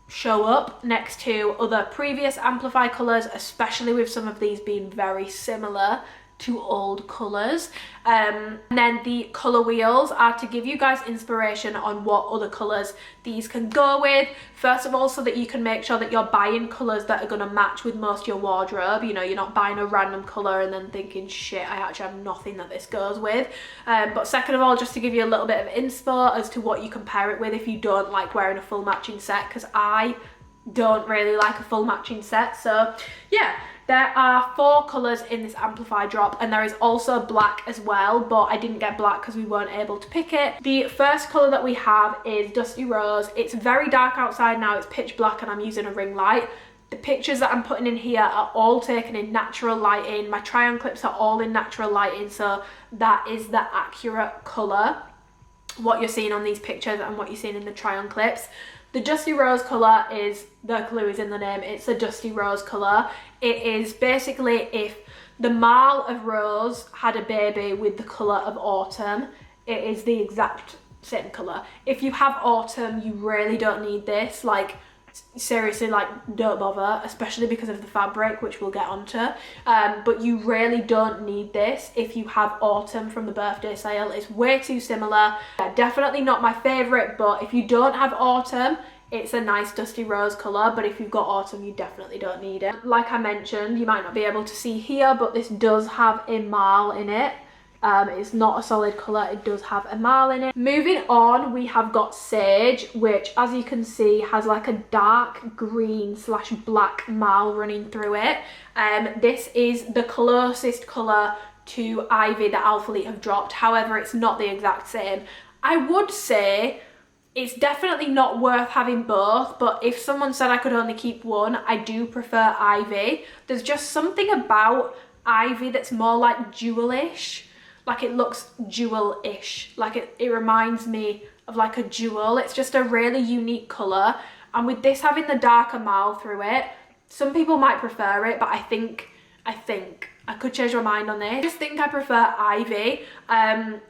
Speaker 1: show up next to other previous Amplify colours, especially with some of these being very similar to old colours. And then the colour wheels are to give you guys inspiration on what other colours these can go with. First of all, so that you can make sure that you're buying colours that are going to match with most of your wardrobe. You know, you're not buying a random colour and then thinking, shit, I actually have nothing that this goes with. But second of all, just to give you a little bit of inspo as to what you can pair it with if you don't like wearing a full matching set, because I don't really like a full matching set. So yeah, there are 4 colours in this Amplify drop, and there is also black as well, but I didn't get black because we weren't able to pick it. The first colour that we have is Dusty Rose. It's very dark outside now, it's pitch black, and I'm using a ring light. The pictures that I'm putting in here are all taken in natural lighting. My try-on clips are all in natural lighting, so that is the accurate colour, what you're seeing on these pictures and what you're seeing in the try-on clips. The Dusty Rose colour is, the clue is in the name, it's a Dusty Rose colour. It is basically if the Marl of Rose had a baby with the colour of Autumn, it is the exact same colour. If you have Autumn, you really don't need this. Like, seriously, like, don't bother, especially because of the fabric, which we'll get onto. But you really don't need this if you have autumn from the birthday sale. It's way too similar. Definitely not my favorite, but if you don't have autumn, it's a nice dusty rose color. But if you've got autumn, you definitely don't need it. Like I mentioned, you might not be able to see here, but this does have a marl in it. It's not a solid colour, it does have a marl in it. Moving on, we have got Sage, which, as you can see, has like a dark green / black marl running through it. This is the closest colour to Ivy that ALPHALETE have dropped. However, it's not the exact same. I would say it's definitely not worth having both, but if someone said I could only keep one, I do prefer Ivy. There's just something about Ivy that's more like jewelish. Like, it looks jewel-ish. Like, it reminds me of like a jewel. It's just a really unique colour. And with this having the darker marl through it, some people might prefer it, but I think I could change my mind on this. I just think I prefer Ivy.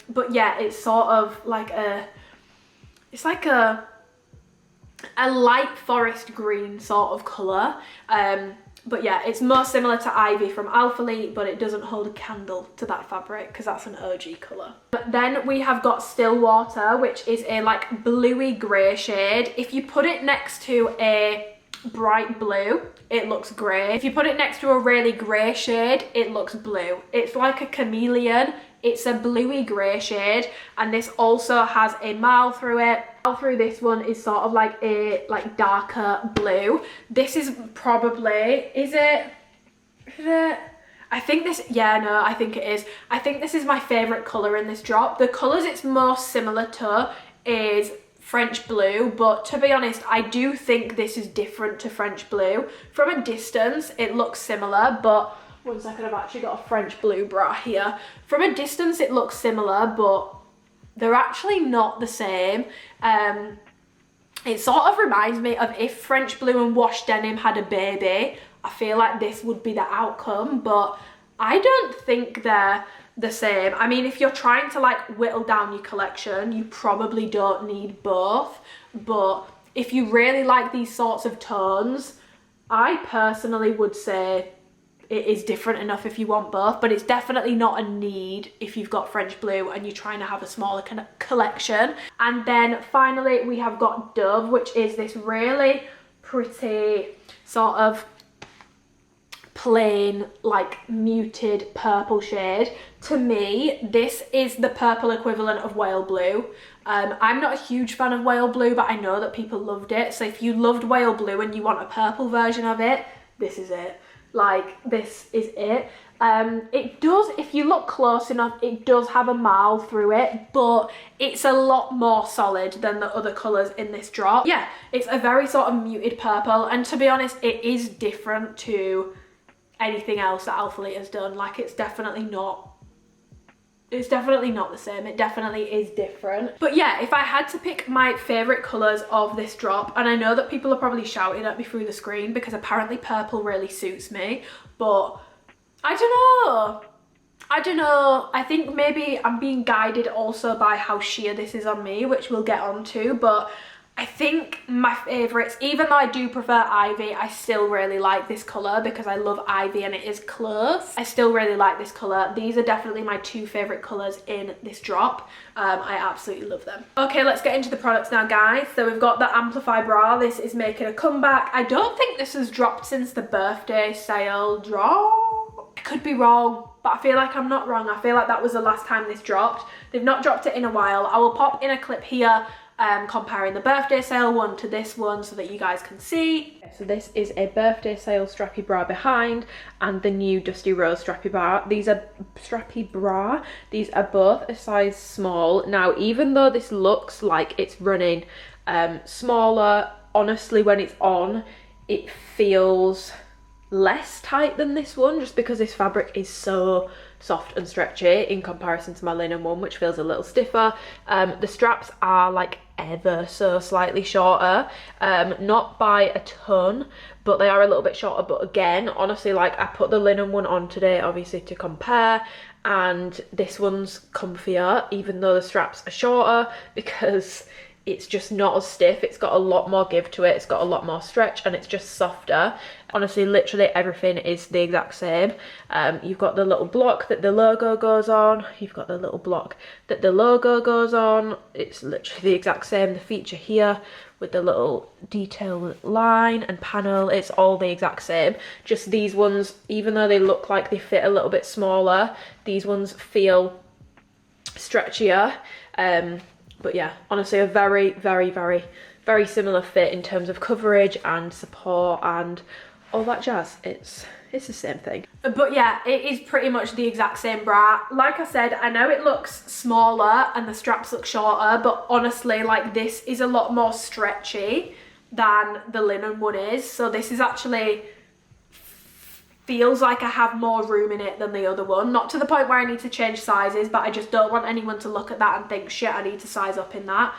Speaker 1: But yeah, it's sort of like it's like a light forest green sort of colour. But yeah, it's more similar to Ivy from ALPHALETE, but it doesn't hold a candle to that fabric because that's an OG colour. But then we have got Stillwater, which is a like bluey grey shade. If you put it next to a bright blue, it looks grey. If you put it next to a really grey shade, it looks blue. It's like a chameleon. It's a bluey grey shade, and this also has a marl through it. Through this one is sort of like a darker blue. This is probably, is it? I think this, yeah, no, I think it is. I think this is my favourite colour in this drop. The colours it's most similar to is French blue, but to be honest, I do think this is different to French blue. From a distance, it looks similar, but one second, I've actually got a French blue bra here. From a distance, it looks similar, but they're actually not the same. It sort of reminds me of if French blue and wash denim had a baby. I feel like this would be the outcome, but I don't think they're the same. I mean, if you're trying to like whittle down your collection, you probably don't need both. But if you really like these sorts of tones, I personally would say it is different enough if you want both, but it's definitely not a need if you've got French blue and you're trying to have a smaller collection. And then finally we have got Dove, which is this really pretty sort of plain like muted purple shade. To me, this is the purple equivalent of whale blue. I'm not a huge fan of whale blue, but I know that people loved it. So if you loved whale blue and you want a purple version of it, this is it. Like, this is it. It does, if you look close enough, it does have a marl through it, but it's a lot more solid than the other colours in this drop. Yeah, it's a very sort of muted purple, and to be honest, it is different to anything else that ALPHALETE has done. Like, it's definitely not the same. It definitely is different. But yeah, if I had to pick my favourite colours of this drop, and I know that people are probably shouting at me through the screen because apparently purple really suits me, but I don't know. I think maybe I'm being guided also by how sheer this is on me, which we'll get onto, but I think my favourites, even though I do prefer Ivy, I still really like this colour because I love Ivy and it is close. I still really like this colour. These are definitely my two favourite colours in this drop. I absolutely love them. Okay, let's get into the products now, guys. So we've got the Amplify bra. This is making a comeback. I don't think this has dropped since the birthday sale drop. I could be wrong, but I feel like I'm not wrong. I feel like that was the last time this dropped. They've not dropped it in a while. I will pop in a clip here comparing the birthday sale one to this one so that you guys can see. So this is a birthday sale strappy bra behind and the new Dusty Rose strappy bra. These are strappy bra. These are both a size small. Now, even though this looks like it's running smaller, honestly, when it's on, it feels less tight than this one just because this fabric is so soft and stretchy in comparison to my linen one, which feels a little stiffer. The straps are like ever so slightly shorter, not by a ton, but they are a little bit shorter. But again, honestly, like, I put the linen one on today obviously to compare, and this one's comfier even though the straps are shorter because it's just not as stiff. It's got a lot more give to it, it's got a lot more stretch, and it's just softer. Honestly, literally everything is the exact same. You've got the little block that the logo goes on, you've got the little block that the logo goes on. It's literally the exact same. The feature here with the little detail line and panel, it's all the exact same. Just these ones, even though they look like they fit a little bit smaller, these ones feel stretchier. But yeah, honestly, a very, very, very, very similar fit in terms of coverage and support and all that jazz. It's the same thing. But yeah, it is pretty much the exact same bra. Like I said, I know it looks smaller and the straps look shorter, but honestly, like, this is a lot more stretchy than the linen one is. So this is actually feels like I have more room in it than the other one. Not to the point where I need to change sizes, but I just don't want anyone to look at that and think, shit, I need to size up in that,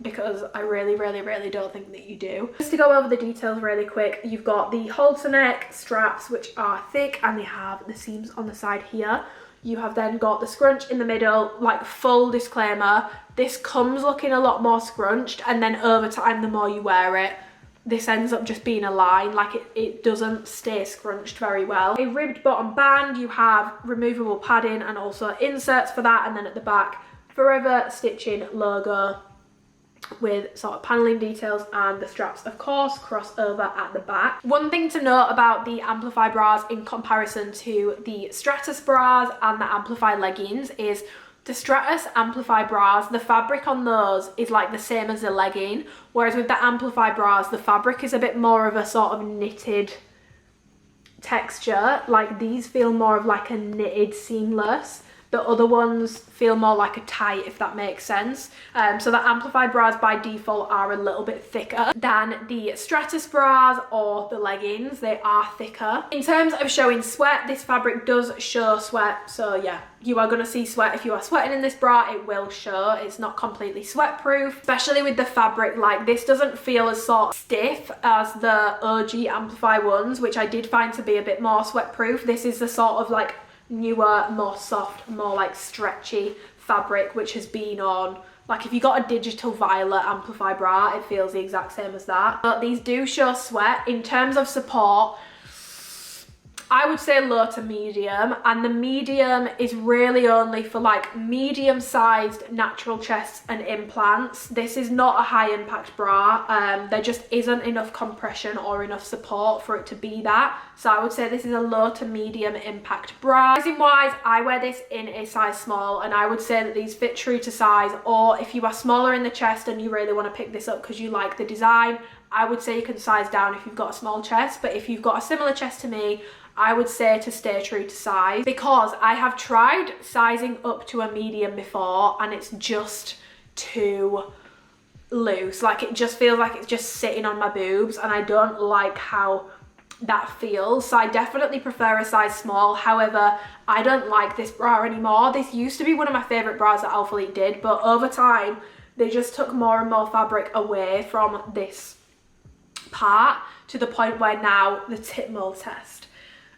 Speaker 1: because I really, really, really don't think that you do. Just to go over the details really quick, you've got the halter neck straps, which are thick, and they have the seams on the side here. You have then got the scrunch in the middle. Like, full disclaimer, this comes looking a lot more scrunched, and then over time, the more you wear it, this ends up just being a line. Like, it doesn't stay scrunched very well. A ribbed bottom band, you have removable padding and also inserts for that, and then at the back, Forever Stitching logo with sort of paneling details, and the straps, of course, cross over at the back. One thing to note about the Amplify bras in comparison to the Stratus bras and the Amplify leggings is the Stratus Amplify bras, the fabric on those is like the same as the legging, whereas with the Amplify bras, the fabric is a bit more of a sort of knitted texture. Like, these feel more of like a knitted seamless. The other ones feel more like a tight, if that makes sense. So the Amplify bras by default are a little bit thicker than the Stratus bras or the leggings. They are thicker. In terms of showing sweat, this fabric does show sweat. So yeah, you are gonna see sweat. If you are sweating in this bra, it will show. It's not completely sweat proof, especially with the fabric. Like, this doesn't feel as sort of stiff as the OG Amplify ones, which I did find to be a bit more sweat proof. This is the sort of like newer, more soft, more like stretchy fabric, which has been on, like, if you got a digital violet Amplify bra, it feels the exact same as that. But these do show sweat. In terms of support, I would say low to medium, and the medium is really only for like medium-sized natural chests and implants. This is not a high impact bra. There just isn't enough compression or enough support for it to be that. So I would say this is a low to medium impact bra. Sizing wise, I wear this in a size small, and I would say that these fit true to size. Or if you are smaller in the chest and you really want to pick this up because you like the design, I would say you can size down if you've got a small chest. But if you've got a similar chest to me, I would say to stay true to size, because I have tried sizing up to a medium before and it's just too loose. Like, it just feels like it's just sitting on my boobs, and I don't like how that feels. So I definitely prefer a size small. However, I don't like this bra anymore. This used to be one of my favorite bras that ALPHALETE did, but over time they just took more and more fabric away from this part, to the point where now the tip mole test,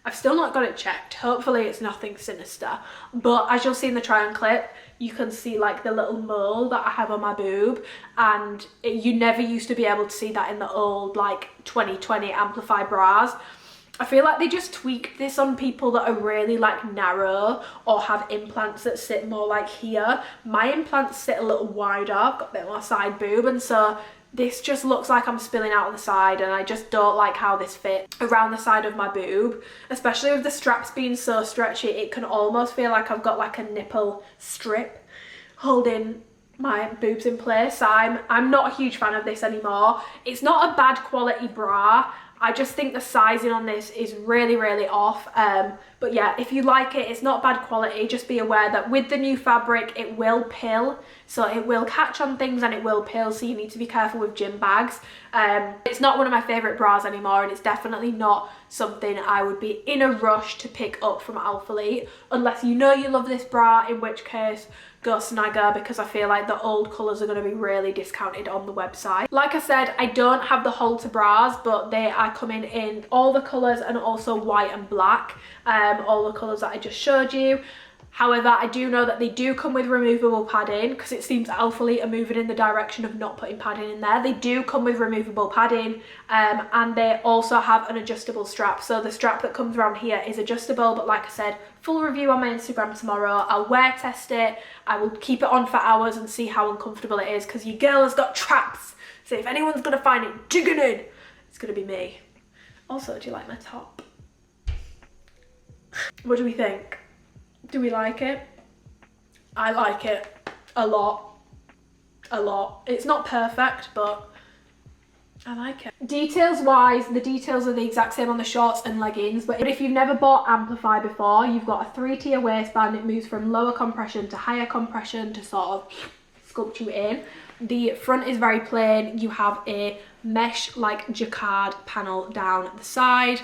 Speaker 1: I've still not got it checked. Hopefully it's nothing sinister. But as you'll see in the try on clip, you can see like the little mole that I have on my boob, and you never used to be able to see that in the old like 2020 Amplify bras. I feel like they just tweaked this on people that are really like narrow or have implants that sit more like here. My implants sit a little wider, I've got a bit more side boob, and so this just looks like I'm spilling out on the side, and I just don't like how this fits around the side of my boob. Especially with the straps being so stretchy, it can almost feel like I've got like a nipple strip holding my boobs in place. So I'm not a huge fan of this anymore. It's not a bad quality bra. I just think the sizing on this is really, really off. But yeah, if you like it, it's not bad quality. Just be aware that with the new fabric, it will pill. So it will catch on things and it will pill. So you need to be careful with gym bags. It's not one of my favorite bras anymore, and it's definitely not something I would be in a rush to pick up from ALPHALETE, unless you know you love this bra, in which case go snag her, because I feel like the old colours are going to be really discounted on the website. Like I said, I don't have the halter bras, but they are coming in all the colours and also white and black, all the colours that I just showed you. However, I do know that they do come with removable padding, because it seems ALPHALETE are moving in the direction of not putting padding in there. They do come with removable padding, and they also have an adjustable strap. So the strap that comes around here is adjustable, but like I said, full review on my Instagram tomorrow. I'll wear test it. I will keep it on for hours and see how uncomfortable it is, because your girl has got traps. So if anyone's gonna find it digging in, it's gonna be me. Also, do you like my top? What do we think? Do we like it? I like it a lot. A lot. It's not perfect, but I like it. Details wise, the details are the exact same on the shorts and leggings, but if you've never bought Amplify before, you've got a 3-tier waistband. It moves from lower compression to higher compression to sort of sculpt you in. The front is very plain. You have a mesh like jacquard panel down the side,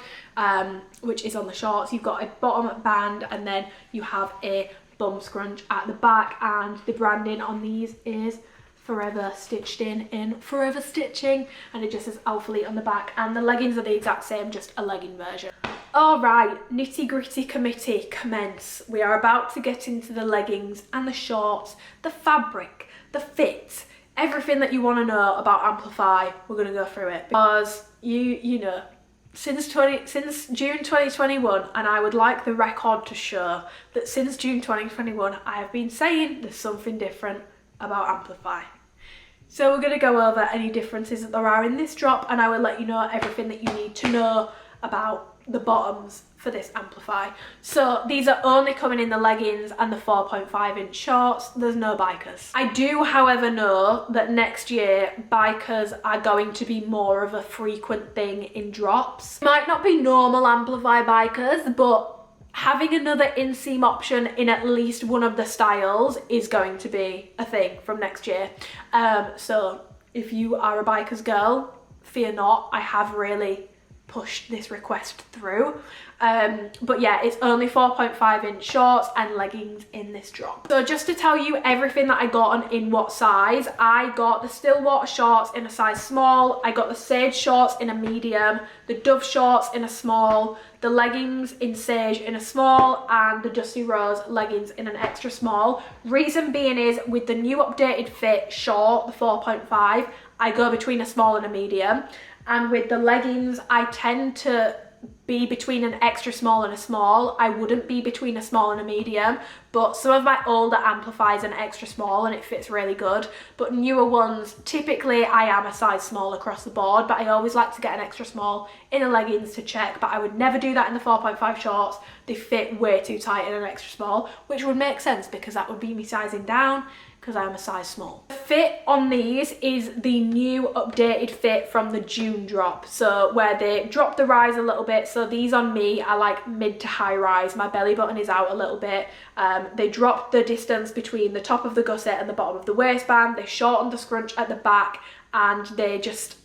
Speaker 1: which is on the shorts. You've got a bottom band, and then you have a bum scrunch at the back, and the branding on these is forever stitched in forever stitching, and it just says ALPHALETE on the back, and the leggings are the exact same, just a legging version. All right, nitty gritty committee commence. We are about to get into the leggings and the shorts, the fabric, the fit, everything that you want to know about Amplify. We're going to go through it, because you know, since June 2021, and I would like the record to show that since June 2021 I have been saying there's something different about Amplify. So we're going to go over any differences that there are in this drop, and I will let you know everything that you need to know about the bottoms for this Amplify. So these are only coming in the leggings and the 4.5-inch shorts. There's no bikers. I do, however, know that next year bikers are going to be more of a frequent thing in drops. Might not be normal Amplify bikers, but having another inseam option in at least one of the styles is going to be a thing from next year. So if you are a biker's girl, fear not, I have really pushed this request through. But yeah, it's only 4.5-inch shorts and leggings in this drop. So just to tell you everything that I got on in what size, I got the Stillwater shorts in a size small, I got the Sage shorts in a medium, the Dove shorts in a small, the leggings in Sage in a small, and the Dusty Rose leggings in an extra small. Reason being is, with the new updated fit short, the 4.5, I go between a small and a medium. And with the leggings, I tend to be between an extra small and a small. I wouldn't be between a small and a medium, but some of my older Amplifies an extra small and it fits really good. But newer ones, typically I am a size small across the board, but I always like to get an extra small in the leggings to check. But I would never do that in the 4.5 shorts. They fit way too tight in an extra small, which would make sense because that would be me sizing down, because I'm a size small. The fit on these is the new updated fit from the June drop. So where they dropped the rise a little bit. So these on me are like mid to high rise. My belly button is out a little bit. They dropped the distance between the top of the gusset and the bottom of the waistband. They shortened the scrunch at the back, and they just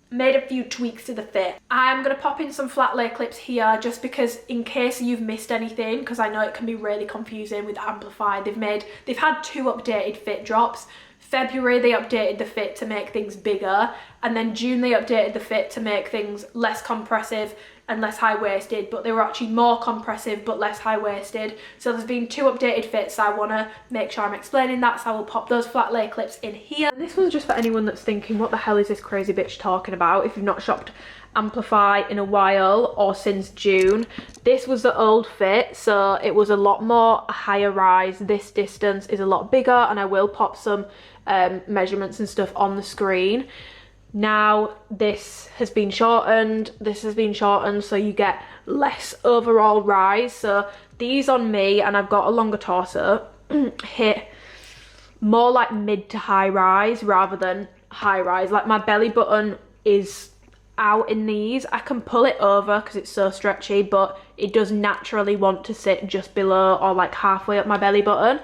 Speaker 1: made a few tweaks to the fit. I'm gonna pop in some flat lay clips here just because, in case you've missed anything, because I know it can be really confusing with Amplify. They've had 2 updated fit drops. February they updated the fit to make things bigger, and then June they updated the fit to make things less compressive and less high-waisted, but they were actually more compressive but less high-waisted. So there's been 2 updated fits, so I want to make sure I'm explaining that, so I will pop those flat lay clips in here. And this was just for anyone that's thinking, what the hell is this crazy bitch talking about? If you've not shopped Amplify in a while or since June, this was the old fit, so it was a lot more higher rise. This distance is a lot bigger, and I will pop some measurements and stuff on the screen. Now this has been shortened, this has been shortened, so you get less overall rise. So these on me, and I've got a longer torso, hit more like mid to high rise rather than high rise. Like my belly button is out in these. I can pull it over because it's so stretchy, but it does naturally want to sit just below or like halfway up my belly button.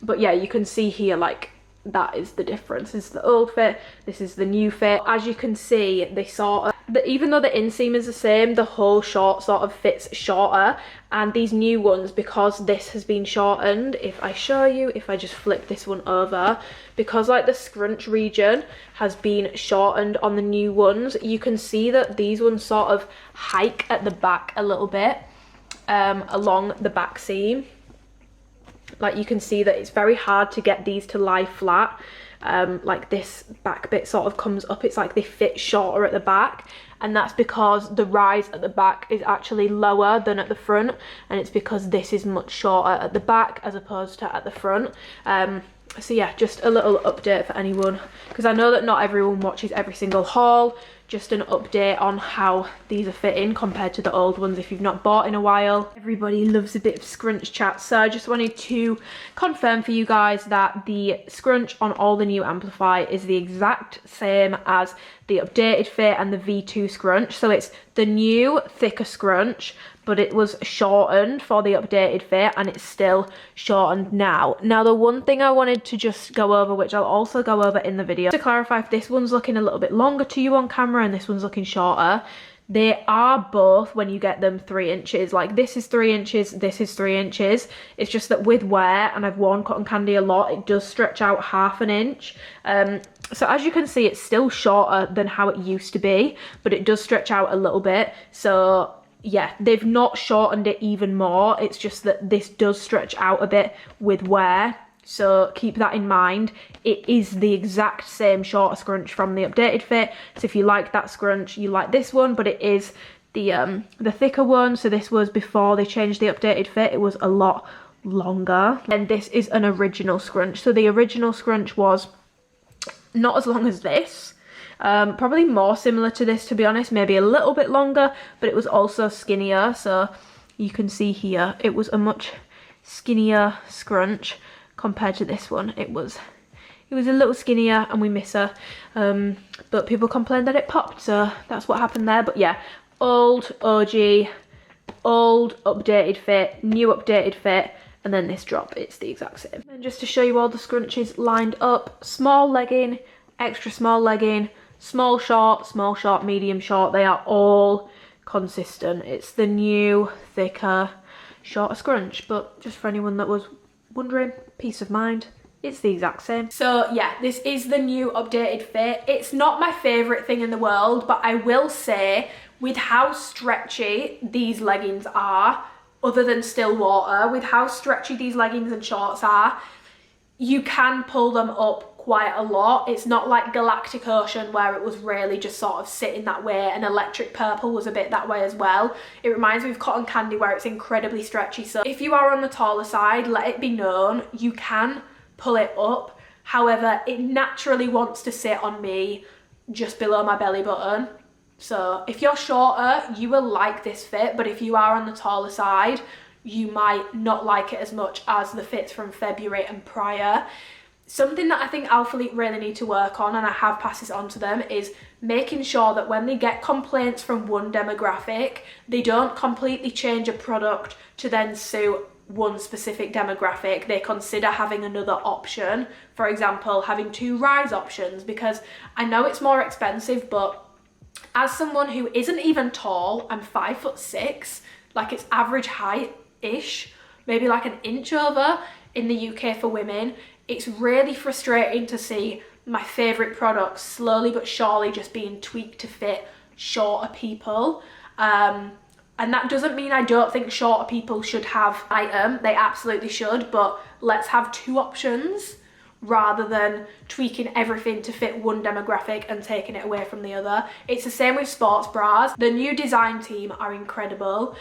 Speaker 1: But yeah, you can see here, like, that is the difference. This is the old fit, this is the new fit. As you can see, they sort of, even though the inseam is the same, the whole short sort of fits shorter. And these new ones, because this has been shortened, if I show you, if I just flip this one over, because like the scrunch region has been shortened on the new ones, you can see that these ones sort of hike at the back a little bit, along the back seam. Like you can see that it's very hard to get these to lie flat. Like this back bit sort of comes up, it's like they fit shorter at the back, and that's because the rise at the back is actually lower than at the front, and it's because this is much shorter at the back as opposed to at the front. So yeah, just a little update for anyone, because I know that not everyone watches every single haul. Just an update on how these are fitting compared to the old ones if you've not bought in a while. Everybody loves a bit of scrunch chat, so I just wanted to confirm for you guys that the scrunch on all the new Amplify is the exact same as the updated fit and the V2 scrunch. So it's the new thicker scrunch, but it was shortened for the updated fit, and it's still shortened now. Now, the one thing I wanted to just go over, which I'll also go over in the video, to clarify if this one's looking a little bit longer to you on camera and this one's looking shorter, they are both, when you get them, 3 inches. Like this is 3 inches, this is 3 inches. It's just that with wear, and I've worn cotton candy a lot, it does stretch out ½ an inch. So as you can see, it's still shorter than how it used to be, but it does stretch out a little bit. So yeah, they've not shortened it even more. It's just that this does stretch out a bit with wear. So keep that in mind. It is the exact same shorter scrunch from the updated fit. So if you like that scrunch, you like this one, but it is the thicker one. So this was before they changed the updated fit. It was a lot longer. And this is an original scrunch. So the original scrunch was not as long as this. Probably more similar to this, to be honest, maybe a little bit longer, but it was also skinnier. So you can see here, it was a much skinnier scrunch compared to this one. It was a little skinnier, and we miss her, but people complained that it popped, so that's what happened there. But yeah, old OG, old updated fit, new updated fit, and then this drop, it's the exact same. And just to show you all the scrunches lined up: small legging, extra small legging, small short, medium short. They are all consistent. It's the new thicker shorter scrunch, but just for anyone that was wondering, peace of mind, it's the exact same. So yeah, this is the new updated fit. It's not my favorite thing in the world, but I will say, with how stretchy these leggings are, other than still water, with how stretchy these leggings and shorts are, you can pull them up quite a lot. It's not like Galactic Ocean, where it was really just sort of sitting that way, and Electric Purple was a bit that way as well. It reminds me of Cotton Candy, where it's incredibly stretchy. So if you are on the taller side, let it be known, you can pull it up. However, it naturally wants to sit on me just below my belly button. So if you're shorter, you will like this fit, but if you are on the taller side, you might not like it as much as the fits from February and prior. Something that I think ALPHALETE really need to work on, and I have passed this on to them, is making sure that when they get complaints from one demographic, they don't completely change a product to then suit one specific demographic. They consider having another option, for example, having 2 rise options, because I know it's more expensive, but as someone who isn't even tall, I'm 5'6", like it's average height-ish, maybe like an inch over in the UK for women. It's really frustrating to see my favourite products slowly but surely just being tweaked to fit shorter people. And that doesn't mean I don't think shorter people should have item. They absolutely should, but let's have 2 options rather than tweaking everything to fit one demographic and taking it away from the other. It's the same with sports bras. The new design team are incredible,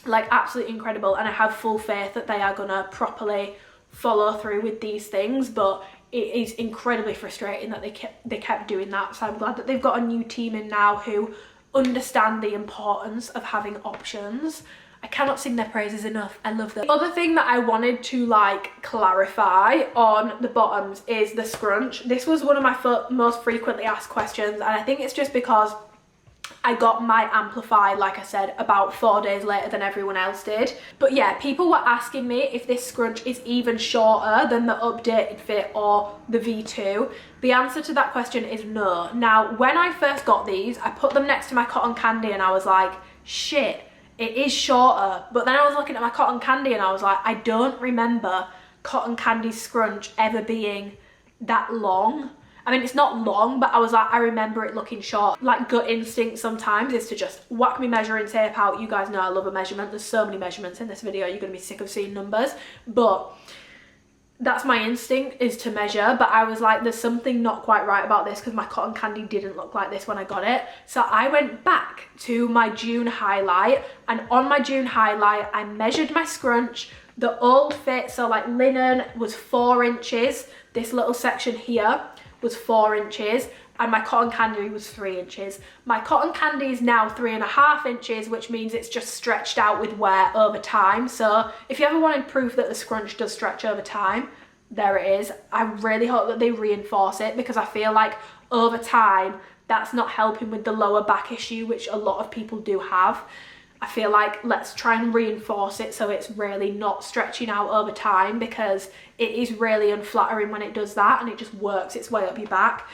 Speaker 1: like absolutely incredible, and I have full faith that they are gonna properly follow through with these things, but it is incredibly frustrating that they kept doing that. So I'm glad that they've got a new team in now who understand the importance of having options. I cannot sing their praises enough. I love them. The other thing that I wanted to like clarify on the bottoms is the scrunch. This was one of my most frequently asked questions, and I think it's just because I got my Amplify, like I said, about 4 days later than everyone else did. But yeah, people were asking me if this scrunch is even shorter than the updated fit or the V2. The answer to that question is no. Now, when I first got these, I put them next to my Cotton Candy and I was like, shit, it is shorter. But then I was looking at my Cotton Candy and I was like, I don't remember Cotton Candy's scrunch ever being that long. I mean, it's not long, but I was like, I remember it looking short. Like, gut instinct sometimes is to just whack me measuring tape out. You guys know I love a measurement. There's so many measurements in this video, you're gonna be sick of seeing numbers, but that's my instinct, is to measure. But I was like, there's something not quite right about this, because my cotton candy didn't look like this when I got it. So I went back to my June highlight, and on my June highlight I measured my scrunch. The old fit, so like linen, was 4 inches. This little section here was 4 inches, and my cotton candy was 3 inches. My cotton candy is now 3.5 inches, which means it's just stretched out with wear over time. So if you ever wanted proof that the scrunch does stretch over time, there it is. I really hope that they reinforce it, because I feel like over time that's not helping with the lower back issue, which a lot of people do have. I feel like let's try and reinforce it so it's really not stretching out over time, because it is really unflattering when it does that, and it just works its way up your back.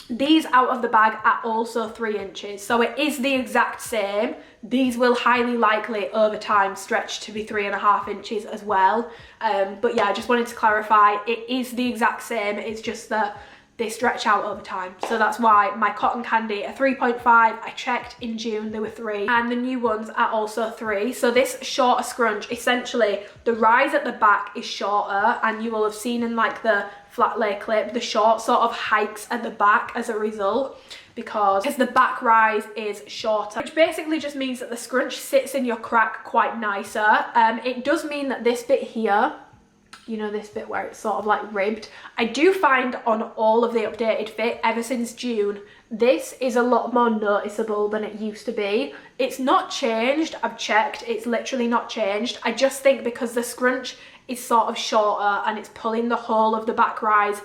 Speaker 1: These out of the bag are also 3 inches, so it is the exact same. These will highly likely over time stretch to be 3.5 inches as well. But yeah, I just wanted to clarify, it is the exact same. It's just that they stretch out over time. So that's why my cotton candy are 3.5. I checked in June, they were 3, and the new ones are also 3. So this shorter scrunch, essentially the rise at the back is shorter, and you will have seen in like the flat lay clip, the short sort of hikes at the back as a result, because the back rise is shorter, which basically just means that the scrunch sits in your crack quite nicer. It does mean that this bit here, you know, this bit where it's sort of like ribbed, I do find on all of the updated fit ever since June, this is a lot more noticeable than it used to be. It's not changed, I've checked, it's literally not changed. I just think because the scrunch is sort of shorter and it's pulling the whole of the back rise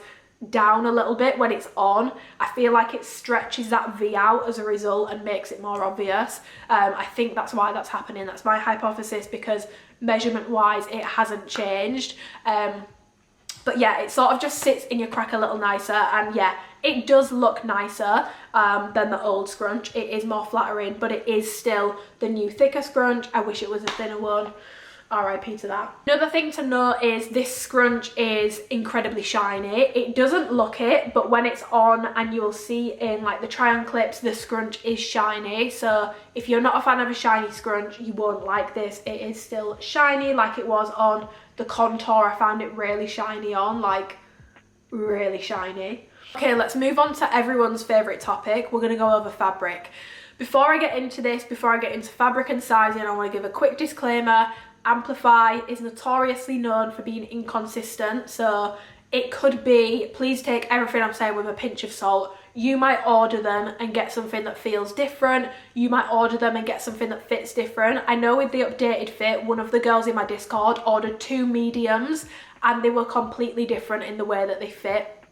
Speaker 1: down a little bit when it's on, I feel like it stretches that V out as a result and makes it more obvious. I think that's why that's happening. That's my hypothesis, because measurement wise it hasn't changed. But yeah, it sort of just sits in your crack a little nicer, and yeah, it does look nicer than the old scrunch. It is more flattering, but it is still the new thicker scrunch. I wish it was a thinner one. RIP to that. Another thing to note is this scrunch is incredibly shiny. It doesn't look it, but when it's on, and you will see in like the try on clips, the scrunch is shiny. So if you're not a fan of a shiny scrunch, you won't like this. It is still shiny like it was on the contour. I found it really shiny on, like really shiny. Okay, let's move on to everyone's favorite topic. We're gonna go over fabric. Before I get into this, before I get into fabric and sizing, I want to give a quick disclaimer. Amplify is notoriously known for being inconsistent, so it could be, please take everything I'm saying with a pinch of salt. You might order them and get something that feels different. You might order them and get something that fits different. I know with the updated fit, one of the girls in my Discord ordered 2 mediums and they were completely different in the way that they fit.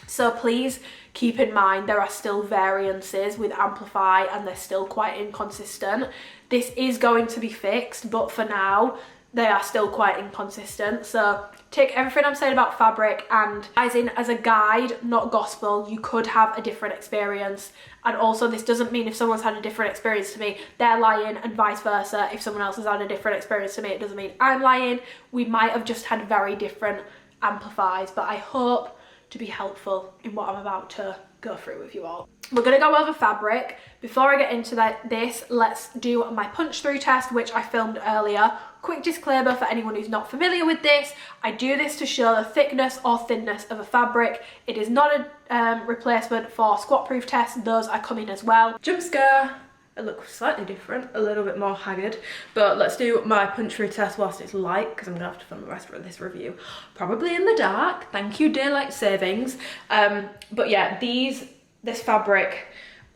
Speaker 1: So please keep in mind there are still variances with Amplify and they're still quite inconsistent. This is going to be fixed, but for now they are still quite inconsistent. So take everything I'm saying about fabric and sizing as a guide, not gospel. You could have a different experience, and also this doesn't mean if someone's had a different experience to me they're lying, and vice versa. If someone else has had a different experience to me, it doesn't mean I'm lying. We might have just had very different amplifies, but I hope to be helpful in what I'm about to go through with you all. We're going to go over fabric. Before I get into this, let's do my punch through test, which I filmed earlier. Quick disclaimer for anyone who's not familiar with this, I do this to show the thickness or thinness of a fabric. It is not a replacement for squat proof tests, those are coming as well. Jump scare. It looks slightly different, a little bit more haggard, but let's do my punch through test whilst it's light, because I'm gonna have to film the rest of this review probably in the dark. Thank you, daylight savings. But yeah, this fabric,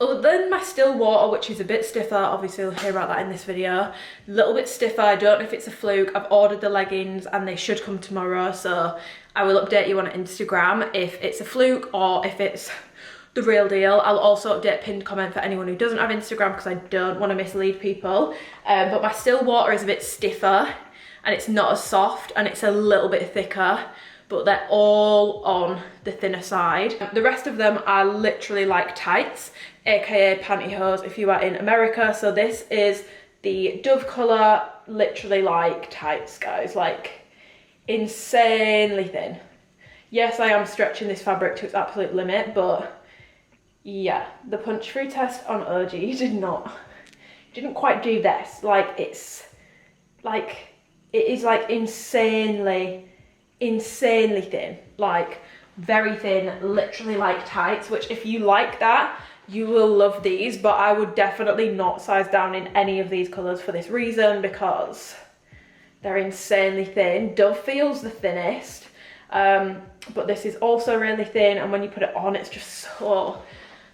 Speaker 1: other than my still water, which is a bit stiffer, obviously you'll hear about that in this video, a little bit stiffer. I don't know if it's a fluke. I've ordered the leggings and they should come tomorrow, so I will update you on Instagram if it's a fluke or if it's the real deal. I'll also update pinned comment for anyone who doesn't have Instagram, because I don't want to mislead people. But my still water is a bit stiffer and it's not as soft, and it's a little bit thicker, but they're all on the thinner side. The rest of them are literally like tights, aka pantyhose if you are in America. So this is the Dove colour, literally like tights, guys, like insanely thin. Yes, I am stretching this fabric to its absolute limit, but yeah, the punch through test on OG didn't quite do this. Like, it is like insanely thin, like very thin, literally like tights, which if you like that, you will love these, but I would definitely not size down in any of these colors for this reason, because they're insanely thin. Dove feels the thinnest, but this is also really thin, and when you put it on, it's just so,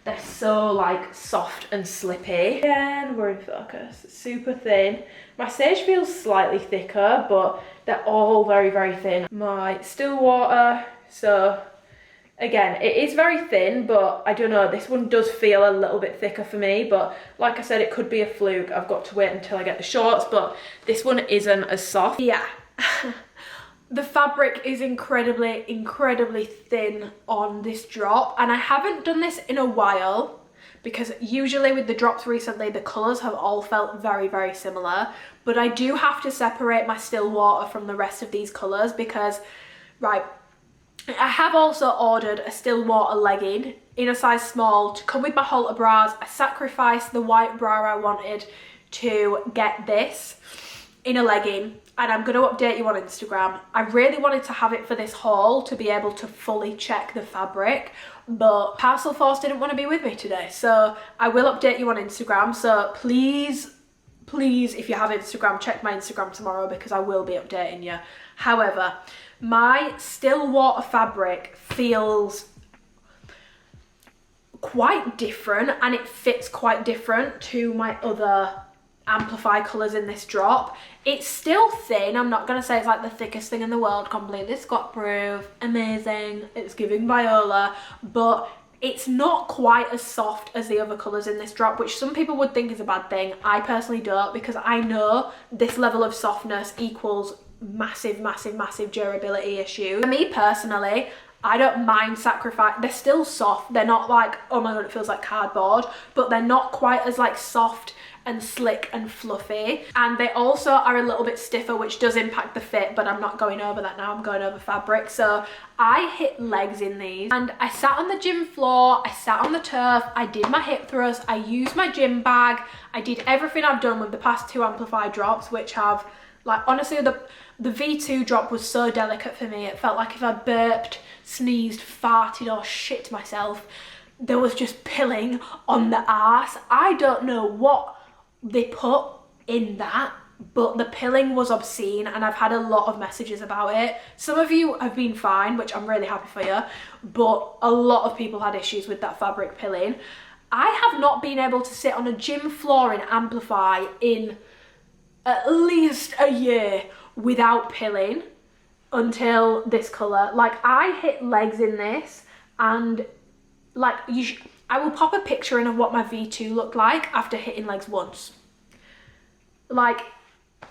Speaker 1: they're so like soft and slippy. Again, we're in focus. Super thin. My sage feels slightly thicker, but they're all very thin. My still water, so again, it is very thin, but I don't know, this one does feel a little bit thicker for me, but like I said, it could be a fluke. I've got to wait until I get the shorts, but this one isn't as soft. Yeah. The fabric is incredibly thin on this drop, and I haven't done this in a while because usually with the drops recently, the colours have all felt very similar, but I do have to separate my still water from the rest of these colours because, right, I have also ordered a still water legging in a size small to come with my halter bras. I sacrificed the white bra I wanted to get this in a legging, and I'm going to update you on Instagram. I really wanted to have it for this haul to be able to fully check the fabric, but Parcel Force didn't want to be with me today, so I will update you on Instagram. So please, if you have Instagram, check my Instagram tomorrow because I will be updating you. However, my still water fabric feels quite different, and it fits quite different to my other amplify colours in this drop. It's still thin. I'm not going to say it's like the thickest thing in the world, completely scot proof, amazing, it's giving Viola, but it's not quite as soft as the other colours in this drop, which some people would think is a bad thing. I personally don't, because I know this level of softness equals massive durability issues. For me personally, I don't mind sacrifice. They're still soft. They're not like, oh my god, it feels like cardboard, but they're not quite as like soft and slick and fluffy, and they also are a little bit stiffer, which does impact the fit, but I'm not going over that now. I'm going over fabric. So I hit legs in these, and I sat on the gym floor, I sat on the turf, I did my hip thrust, I used my gym bag, I did everything I've done with the past two amplify drops, which have, like, honestly, the V2 drop was so delicate for me. It felt like if I burped, sneezed, farted or shit myself, there was just pilling on the arse. I don't know what they put in that, but the pilling was obscene, and I've had a lot of messages about it. Some of you have been fine, which I'm really happy for you, but a lot of people had issues with that fabric pilling. I have not been able to sit on a gym floor in amplify in at least a year without pilling until this colour. Like, I hit legs in this, and like, I will pop a picture in of what my V2 looked like after hitting legs once. Like,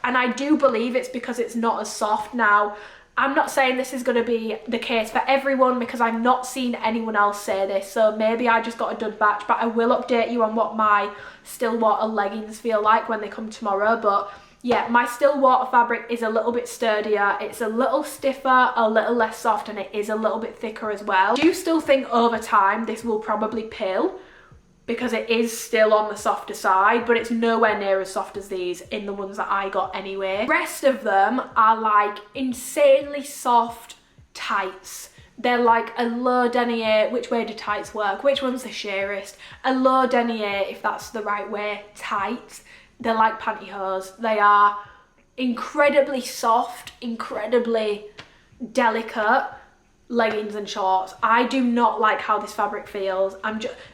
Speaker 1: and I do believe it's because it's not as soft. Now, I'm not saying this is going to be the case for everyone because I've not seen anyone else say this, so maybe I just got a dud batch, but I will update you on what my still water leggings feel like when they come tomorrow. But yeah, my still water fabric is a little bit sturdier, it's a little stiffer, a little less soft, and it is a little bit thicker as well. I do still think over time this will probably pill because it is still on the softer side, but it's nowhere near as soft as these in the ones that I got anyway. The rest of them are like insanely soft tights. They're like a low denier. Which way do tights work? Which one's the sheerest? A low denier, if that's the right way, tights. They're like pantyhose. They are incredibly soft, incredibly delicate leggings and shorts. I do not like how this fabric feels.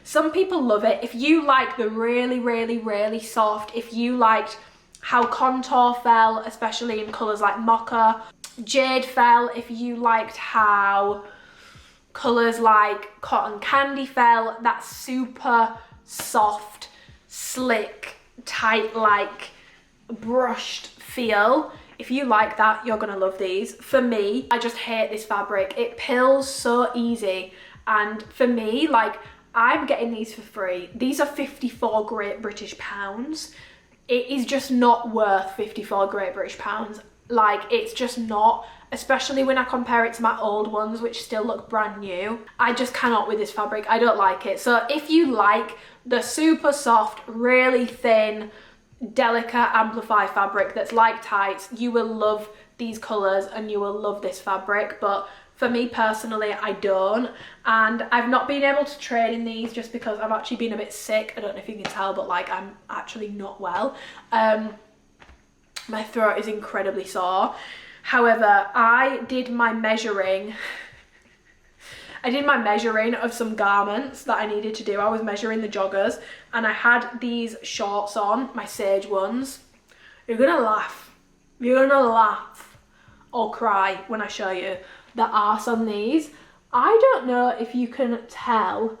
Speaker 1: Some people love it. If you like the really soft, if you liked how contour fell, especially in colours like mocha, jade fell, if you liked how colours like cotton candy fell, that super soft, slick, tight, like brushed feel, if you like that, you're gonna love these. For me, I just hate this fabric. It pills so easy, and for me, like, I'm getting these for free. These are 54 Great British pounds. It is just not worth 54 Great British pounds. Like, it's just not, especially when I compare it to my old ones, which still look brand new. I just cannot with this fabric. I don't like it. So if you like the super soft, really thin, delicate amplify fabric that's like tights, you will love these colors and you will love this fabric. But for me personally, I don't, and I've not been able to trade in these just because I've actually been a bit sick. I don't know if you can tell, but like, I'm actually not well. My throat is incredibly sore. However, I did my measuring of some garments that I needed to do. I was measuring the joggers and I had these shorts on, my Sage ones. You're gonna laugh. You're gonna laugh or cry when I show you the arse on these. I don't know if you can tell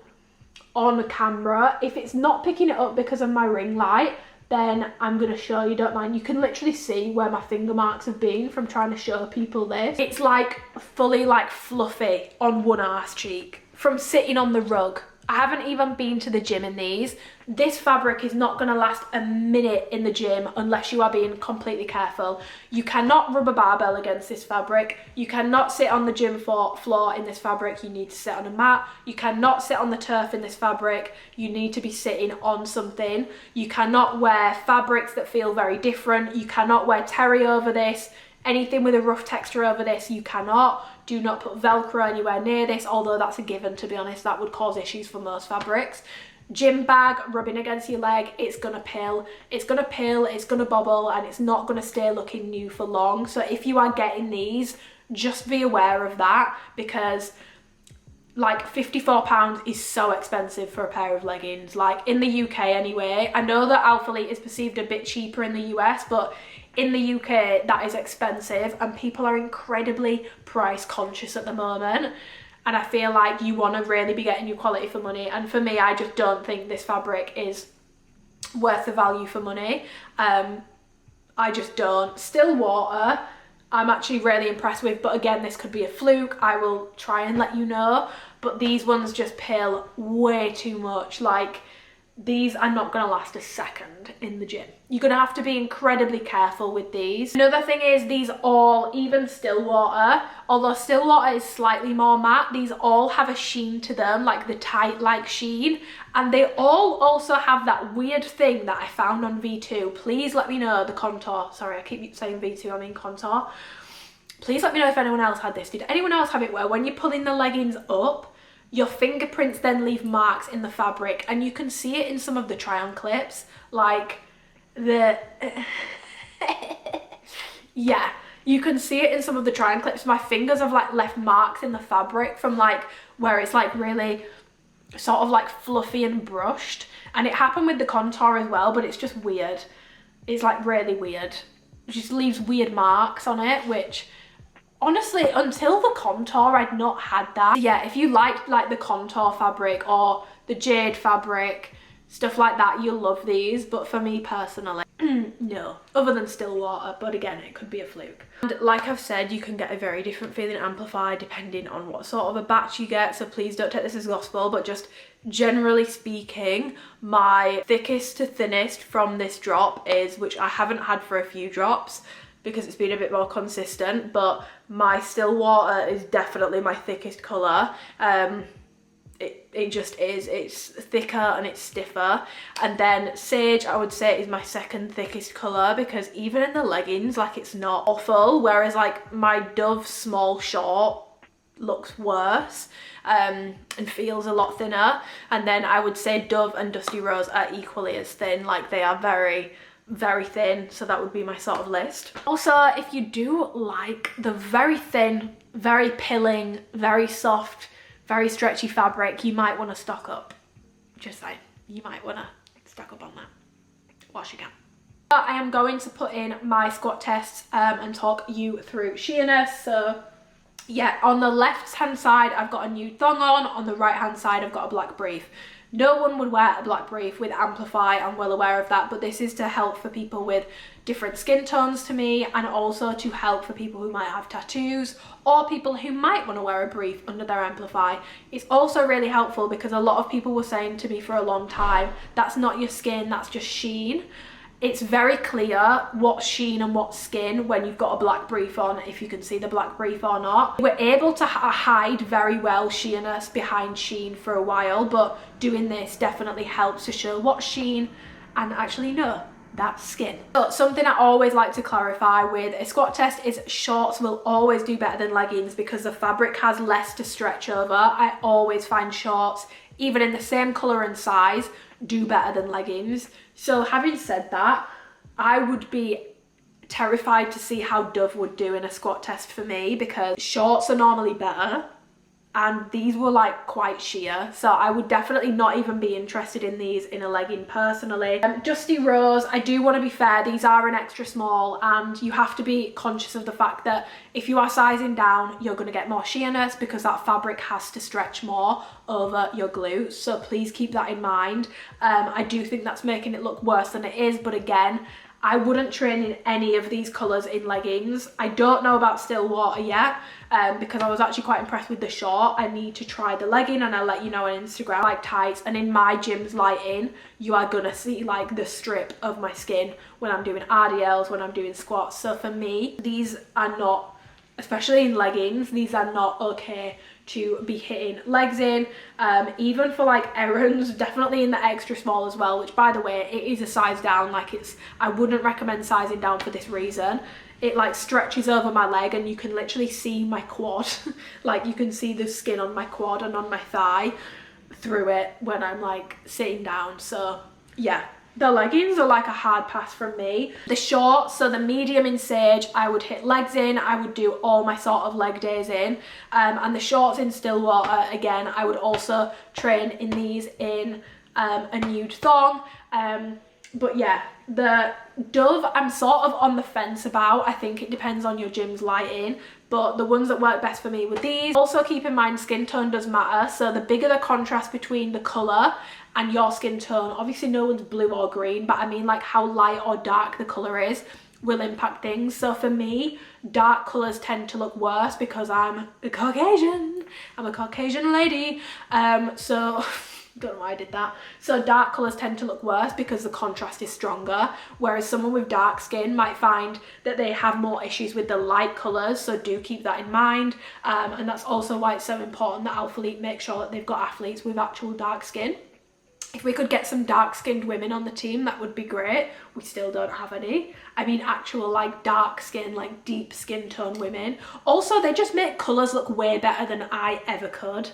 Speaker 1: on camera. If it's not picking it up because of my ring light, then I'm gonna show you, don't mind. You can literally see where my finger marks have been from trying to show people this. It's like fully like fluffy on one arse cheek from sitting on the rug. I haven't even been to the gym in these. This fabric is not gonna last a minute in the gym unless you are being completely careful. You cannot rub a barbell against this fabric. You cannot sit on the gym floor in this fabric. You need to sit on a mat. You cannot sit on the turf in this fabric. You need to be sitting on something. You cannot wear fabrics that feel very different. You cannot wear terry over this. Anything with a rough texture over this, you cannot. Do not put Velcro anywhere near this, although that's a given, to be honest. That would cause issues for most fabrics. Gym bag rubbing against your leg, it's gonna pill, it's gonna bobble, and it's not gonna stay looking new for long. So if you are getting these, just be aware of that, because like £54 is so expensive for a pair of leggings, like in the UK anyway. I know that ALPHALETE is perceived a bit cheaper in the US, but in the UK that is expensive, and people are incredibly price conscious at the moment, and I feel like you want to really be getting your quality for money. And for me, I just don't think this fabric is worth the value for money. I just don't. Still water, I'm actually really impressed with, but again, this could be a fluke. I will try and let you know, but these ones just pill way too much. Like, these are not going to last a second in the gym. You're going to have to be incredibly careful with these. Another thing is, these all, even Stillwater, although Stillwater is slightly more matte, these all have a sheen to them, like the tight like sheen, and they all also have that weird thing that I found on V2. Please let me know the contour. Sorry, I keep saying V2, I mean contour. Please let me know if anyone else had this. Did anyone else have it where when you're pulling the leggings up, your fingerprints then leave marks in the fabric, and you can see it in some of the try-on clips, like the yeah, you can see it in some of the try-on clips. My fingers have like left marks in the fabric from like where it's like really sort of like fluffy and brushed, and it happened with the contour as well, but it's just weird. It's like really weird. It just leaves weird marks on it, which honestly, until the contour, I'd not had that. Yeah, if you like the contour fabric or the jade fabric, stuff like that, you'll love these. But for me personally, no, other than Stillwater, but again, it could be a fluke. And like I've said, you can get a very different feeling amplify depending on what sort of a batch you get, so please don't take this as gospel, but just generally speaking, my thickest to thinnest from this drop is, which I haven't had for a few drops because it's been a bit more consistent, but my Stillwater is definitely my thickest colour. It just is. It's thicker and it's stiffer. And then Sage, I would say, is my second thickest colour, because even in the leggings, like, it's not awful, whereas like my Dove small short looks worse and feels a lot thinner. And then I would say Dove and Dusty Rose are equally as thin, like they are very, very thin, so that would be my sort of list. Also, if you do like the very thin, very pilling, very soft, very stretchy fabric, you might want to stock up. Just saying, you might want to stock up on that whilst you can. I am going to put in my squat tests and talk you through sheerness. So yeah, on the left hand side I've got a nude thong on the right hand side I've got a black brief. No one would wear a black brief with amplify, I'm well aware of that, but this is to help for people with different skin tones to me, and also to help for people who might have tattoos or people who might want to wear a brief under their amplify. It's also really helpful because a lot of people were saying to me for a long time, that's not your skin, that's just sheen. It's very clear what's sheen and what's skin when you've got a black brief on, if you can see the black brief or not. We're able to hide very well sheerness behind sheen for a while, but doing this definitely helps to show what's sheen and actually no, that's skin. So something I always like to clarify with a squat test is shorts will always do better than leggings because the fabric has less to stretch over. I always find shorts, even in the same colour and size, do better than leggings. So having said that, I would be terrified to see how Dove would do in a squat test for me, because shorts are normally better and these were like quite sheer, so I would definitely not even be interested in these in a legging personally. Dusty Rose, I do want to be fair, these are an extra small and you have to be conscious of the fact that if you are sizing down, you're going to get more sheerness because that fabric has to stretch more over your glutes, so please keep that in mind. I do think that's making it look worse than it is, but again, I wouldn't train in any of these colours in leggings. I don't know about Stillwater yet, because I was actually quite impressed with the short. I need to try the legging and I'll let you know on Instagram. Like tights, and in my gym's lighting, you are gonna see like the strip of my skin when I'm doing RDLs, when I'm doing squats. So for me, these are not, especially in leggings, these are not okay to be hitting legs in. Even for like errands, definitely in the extra small as well, which by the way, it is a size down. Like I wouldn't recommend sizing down for this reason. It like stretches over my leg and you can literally see my quad. Like you can see the skin on my quad and on my thigh through it when I'm like sitting down. So yeah, the leggings are like a hard pass from me. The shorts, so the medium in Sage, I would hit legs in. I would do all my sort of leg days in. And the shorts in Stillwater, again, I would also train in these in a nude thong. But yeah, the Dove, I'm sort of on the fence about. I think it depends on your gym's lighting, but the ones that work best for me were these. Also keep in mind skin tone does matter, so the bigger the contrast between the colour and your skin tone, obviously no one's blue or green, but I mean like how light or dark the colour is will impact things. So for me, dark colours tend to look worse because I'm a Caucasian. I'm a Caucasian lady. So don't know why I did that. So dark colours tend to look worse because the contrast is stronger, whereas someone with dark skin might find that they have more issues with the light colours, so do keep that in mind. And that's also why it's so important that ALPHALETE make sure that they've got athletes with actual dark skin. If we could get some dark-skinned women on the team, that would be great. We still don't have any. I mean actual like dark skin, like deep skin tone women. Also, they just make colours look way better than I ever could.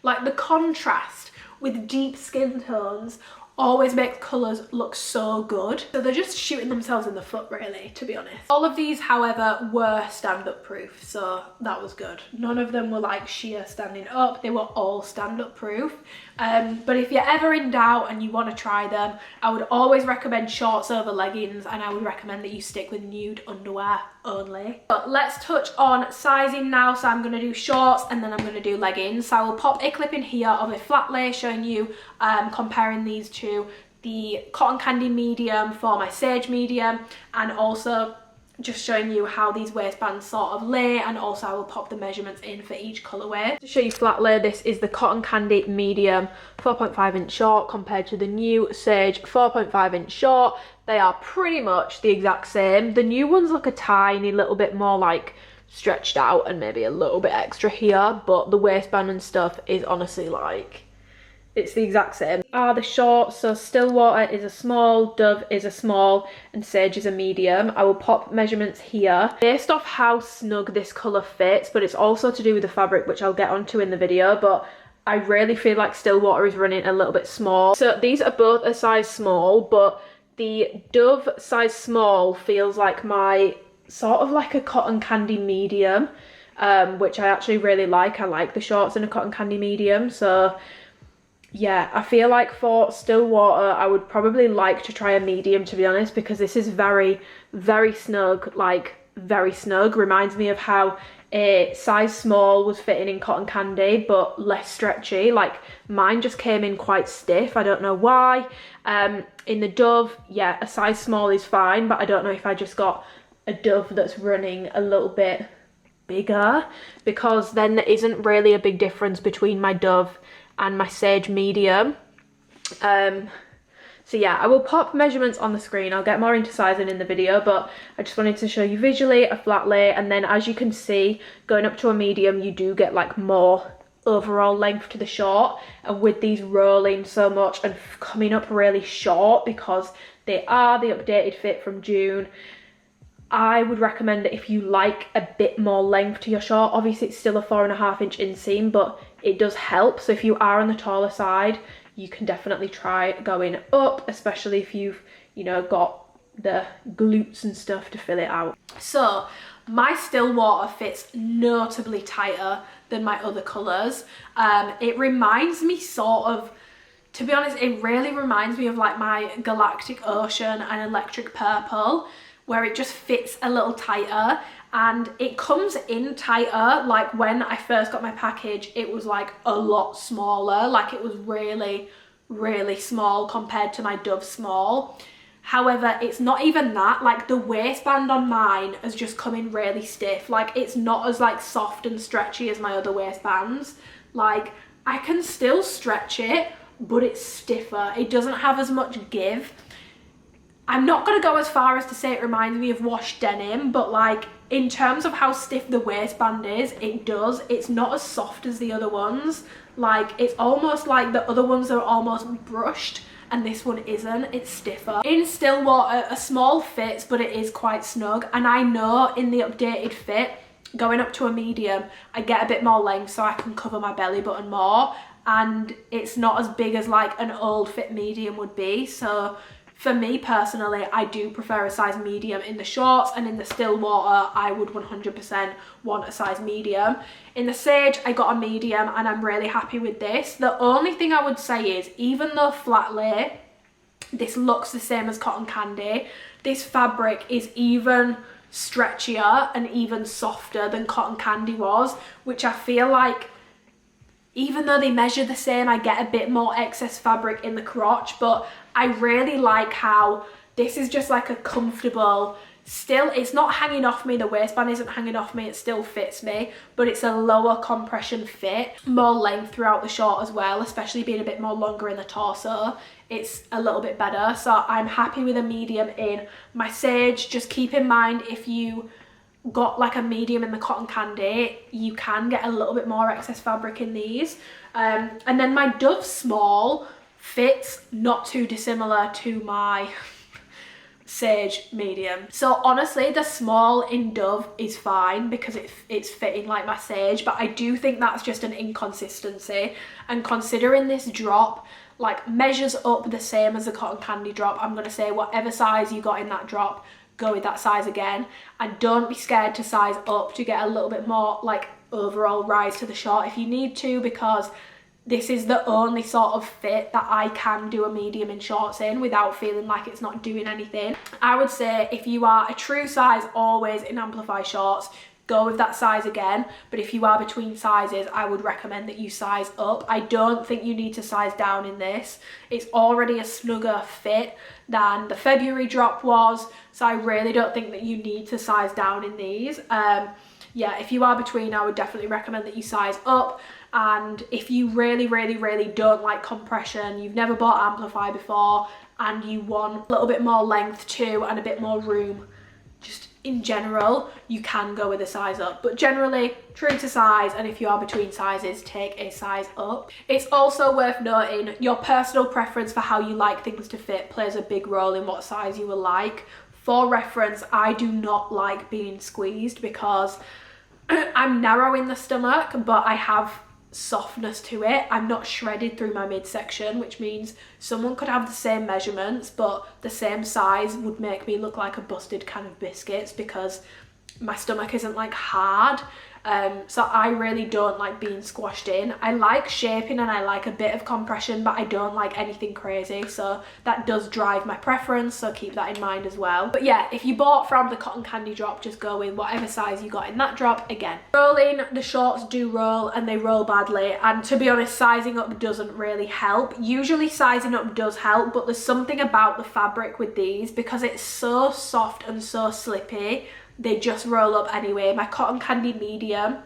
Speaker 1: Like the contrast with deep skin tones always makes colours look so good. So they're just shooting themselves in the foot really, to be honest. All of these, however, were stand-up proof, so that was good. None of them were like sheer standing up, they were all stand-up proof. But if you're ever in doubt and you want to try them, I would always recommend shorts over leggings, and I would recommend that you stick with nude underwear only. But let's touch on sizing now. So I'm going to do shorts and then I'm going to do leggings. So I will pop a clip in here of a flat lay showing you comparing these to the cotton candy medium for my Sage medium, and also just showing you how these waistbands sort of lay, and also I will pop the measurements in for each colourway. To show you flat lay, this is the cotton candy medium 4.5 inch short compared to the new Sage 4.5 inch short. They are pretty much the exact same. The new ones look a tiny little bit more like stretched out and maybe a little bit extra here, but the waistband and stuff is honestly like, it's the exact same. The shorts, so Stillwater is a small, Dove is a small, and Sage is a medium. I will pop measurements here based off how snug this colour fits, but it's also to do with the fabric, which I'll get onto in the video, but I really feel like Stillwater is running a little bit small. So these are both a size small, but the Dove size small feels like my sort of like a cotton candy medium, which I actually really like. I like the shorts in a cotton candy medium, so yeah, I feel like for Stillwater, I would probably like to try a medium, to be honest, because this is very, very snug, like very snug. Reminds me of how a size small was fitting in cotton candy, but less stretchy. Like mine just came in quite stiff. I don't know why. In the Dove, yeah, a size small is fine, but I don't know if I just got a Dove that's running a little bit bigger, because then there isn't really a big difference between my Dove and my Sage medium. So yeah, I will pop measurements on the screen. I'll get more into sizing in the video, but I just wanted to show you visually a flat lay. And then as you can see, going up to a medium, you do get like more overall length to the short. And with these rolling so much and coming up really short, because they are the updated fit from June, I would recommend that if you like a bit more length to your short, obviously it's still a 4.5 inch inseam, but it does help. So if you are on the taller side, you can definitely try going up, especially if you've, you know, got the glutes and stuff to fill it out. So my still water fits notably tighter than my other colours. It reminds me sort of, to be honest, it really reminds me of like my Galactic Ocean and Electric Purple, where it just fits a little tighter, and it comes in tighter. Like when I first got my package, it was like a lot smaller, like it was really, really small compared to my Dove Small. However, it's not even that. Like the waistband on mine has just come in really stiff. Like it's not as like soft and stretchy as my other waistbands. Like I can still stretch it, but it's stiffer. It doesn't have as much give. I'm not going to go as far as to say it reminds me of wash denim, but like in terms of how stiff the waistband is, it does. It's not as soft as the other ones. Like it's almost like the other ones are almost brushed and this one isn't. It's stiffer. In Stillwater, a small fits, but it is quite snug. And I know in the updated fit, going up to a medium, I get a bit more length so I can cover my belly button more. And it's not as big as like an old fit medium would be. So for me personally, I do prefer a size medium in the shorts, and in the Stillwater, I would 100% want a size medium. In the Sage, I got a medium and I'm really happy with this. The only thing I would say is, even though flat lay, this looks the same as Cotton Candy, this fabric is even stretchier and even softer than Cotton Candy was, which I feel like, even though they measure the same, I get a bit more excess fabric in the crotch, but I really like how this is just like a comfortable, still, it's not hanging off me, the waistband isn't hanging off me, it still fits me, but it's a lower compression fit, more length throughout the short as well, especially being a bit more longer in the torso. It's a little bit better, so I'm happy with a medium in my Sage. Just keep in mind, if you got like a medium in the Cotton Candy, you can get a little bit more excess fabric in these. And then my Dove Small fits not too dissimilar to my Sage medium. So honestly, the small in Dove is fine because it's fitting like my Sage, but I do think that's just an inconsistency. And considering this drop like measures up the same as the Cotton Candy drop, I'm gonna say whatever size you got in that drop, go with that size again, and don't be scared to size up to get a little bit more like overall rise to the short if you need to, because this is the only sort of fit that I can do a medium in shorts in without feeling like it's not doing anything. I would say if you are a true size always in Amplify shorts, go with that size again, but if you are between sizes, I would recommend that you size up. I don't think you need to size down in this. It's already a snugger fit than the February drop was, so I really don't think that you need to size down in these. Yeah, if you are between, I would definitely recommend that you size up. And if you really, really, really don't like compression, you've never bought Amplify before, and you want a little bit more length too and a bit more room, just in general, you can go with a size up. But generally, true to size, and if you are between sizes, take a size up. It's also worth noting, your personal preference for how you like things to fit plays a big role in what size you will like. For reference, I do not like being squeezed because I'm narrow in the stomach, but I have softness to it. I'm not shredded through my midsection, which means someone could have the same measurements but the same size would make me look like a busted can of biscuits because my stomach isn't like hard. So I really don't like being squashed in. I like shaping and I like a bit of compression, but I don't like anything crazy, so that does drive my preference, so keep that in mind as well. But yeah, if you bought from the Cotton Candy drop, just go with whatever size you got in that drop. Again, rolling, the shorts do roll and they roll badly, and to be honest, sizing up doesn't really help. Usually sizing up does help, but there's something about the fabric with these, because it's so soft and so slippy, they just roll up anyway. My Cotton Candy medium,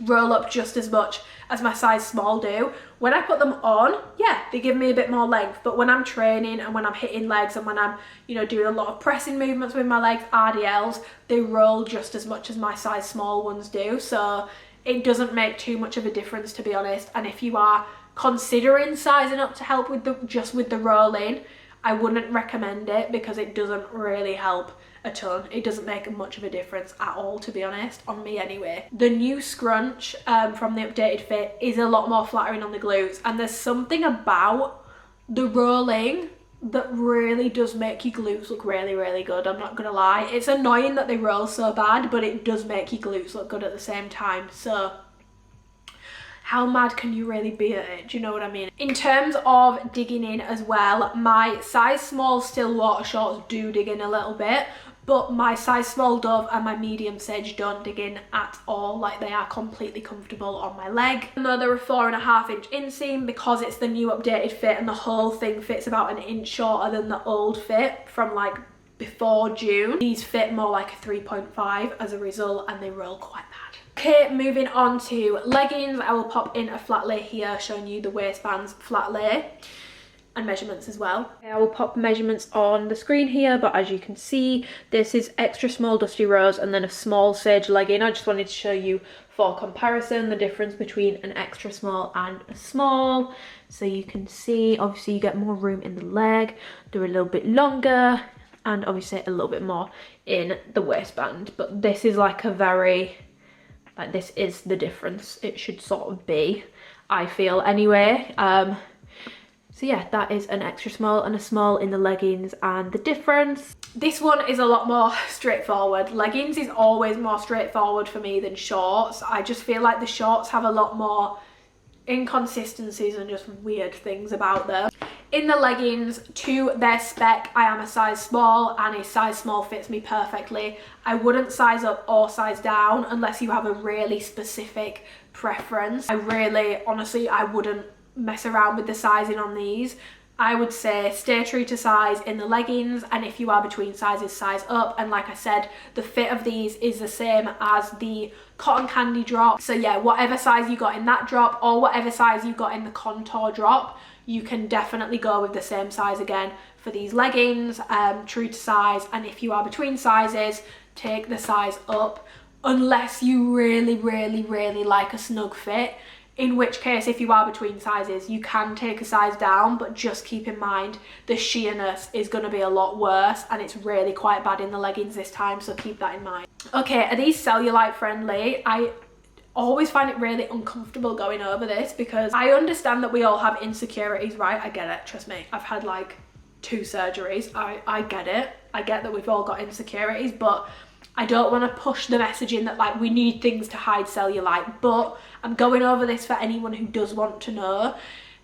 Speaker 1: roll up just as much as my size small do. When I put them on, yeah, they give me a bit more length, but when I'm training and when I'm hitting legs and when I'm, you know, doing a lot of pressing movements with my legs, RDLs, they roll just as much as my size small ones do. So it doesn't make too much of a difference, to be honest. And if you are considering sizing up to help with the rolling, I wouldn't recommend it because it doesn't really help a ton. It doesn't make much of a difference at all, to be honest, on me anyway. The new scrunch from the updated fit is a lot more flattering on the glutes, and there's something about the rolling that really does make your glutes look really, really good. I'm not gonna lie. It's annoying that they roll so bad, but it does make your glutes look good at the same time. So how mad can you really be at it? Do you know what I mean? In terms of digging in as well, my size small still water shorts do dig in a little bit, but my size small Dove and my medium Sage don't dig in at all. Like, they are completely comfortable on my leg. Even though they're a 4.5 inch inseam, because it's the new updated fit and the whole thing fits about an inch shorter than the old fit from like before June, these fit more like a 3.5 as a result, and they roll quite bad. Okay, moving on to leggings. I will pop in a flat lay here showing you the waistband's flat lay and measurements as well. I will pop measurements on the screen here, but as you can see, this is extra small Dusty Rose and then a small Sage legging. I just wanted to show you for comparison the difference between an extra small and a small. So you can see, obviously you get more room in the leg, they're a little bit longer, and obviously a little bit more in the waistband. But this is like a very, like, this is the difference it should sort of be, I feel anyway. So yeah, that is an extra small and a small in the leggings, and the difference. This one is a lot more straightforward. Leggings is always more straightforward for me than shorts. I just feel like the shorts have a lot more inconsistencies and just weird things about them. In the leggings, to their spec, I am a size small, and a size small fits me perfectly. I wouldn't size up or size down unless you have a really specific preference. Honestly, I wouldn't mess around with the sizing on these. I would say stay true to size in the leggings, and if you are between sizes, size up. And like I said, the fit of these is the same as the cotton candy drop. So yeah, whatever size you got in that drop or whatever size you got in the contour drop, you can definitely go with the same size again for these leggings, true to size. And if you are between sizes, take the size up, unless you really, really, really like a snug fit, in which case, if you are between sizes, you can take a size down, but just keep in mind the sheerness is going to be a lot worse, and it's really quite bad in the leggings this time, so keep that in mind. Okay, are these cellulite friendly? I always find it really uncomfortable going over this, because I understand that we all have insecurities, right? I get it, trust me. I've had like 2 surgeries. I get it. I get that we've all got insecurities, but I don't want to push the messaging that like we need things to hide cellulite. But I'm going over this for anyone who does want to know.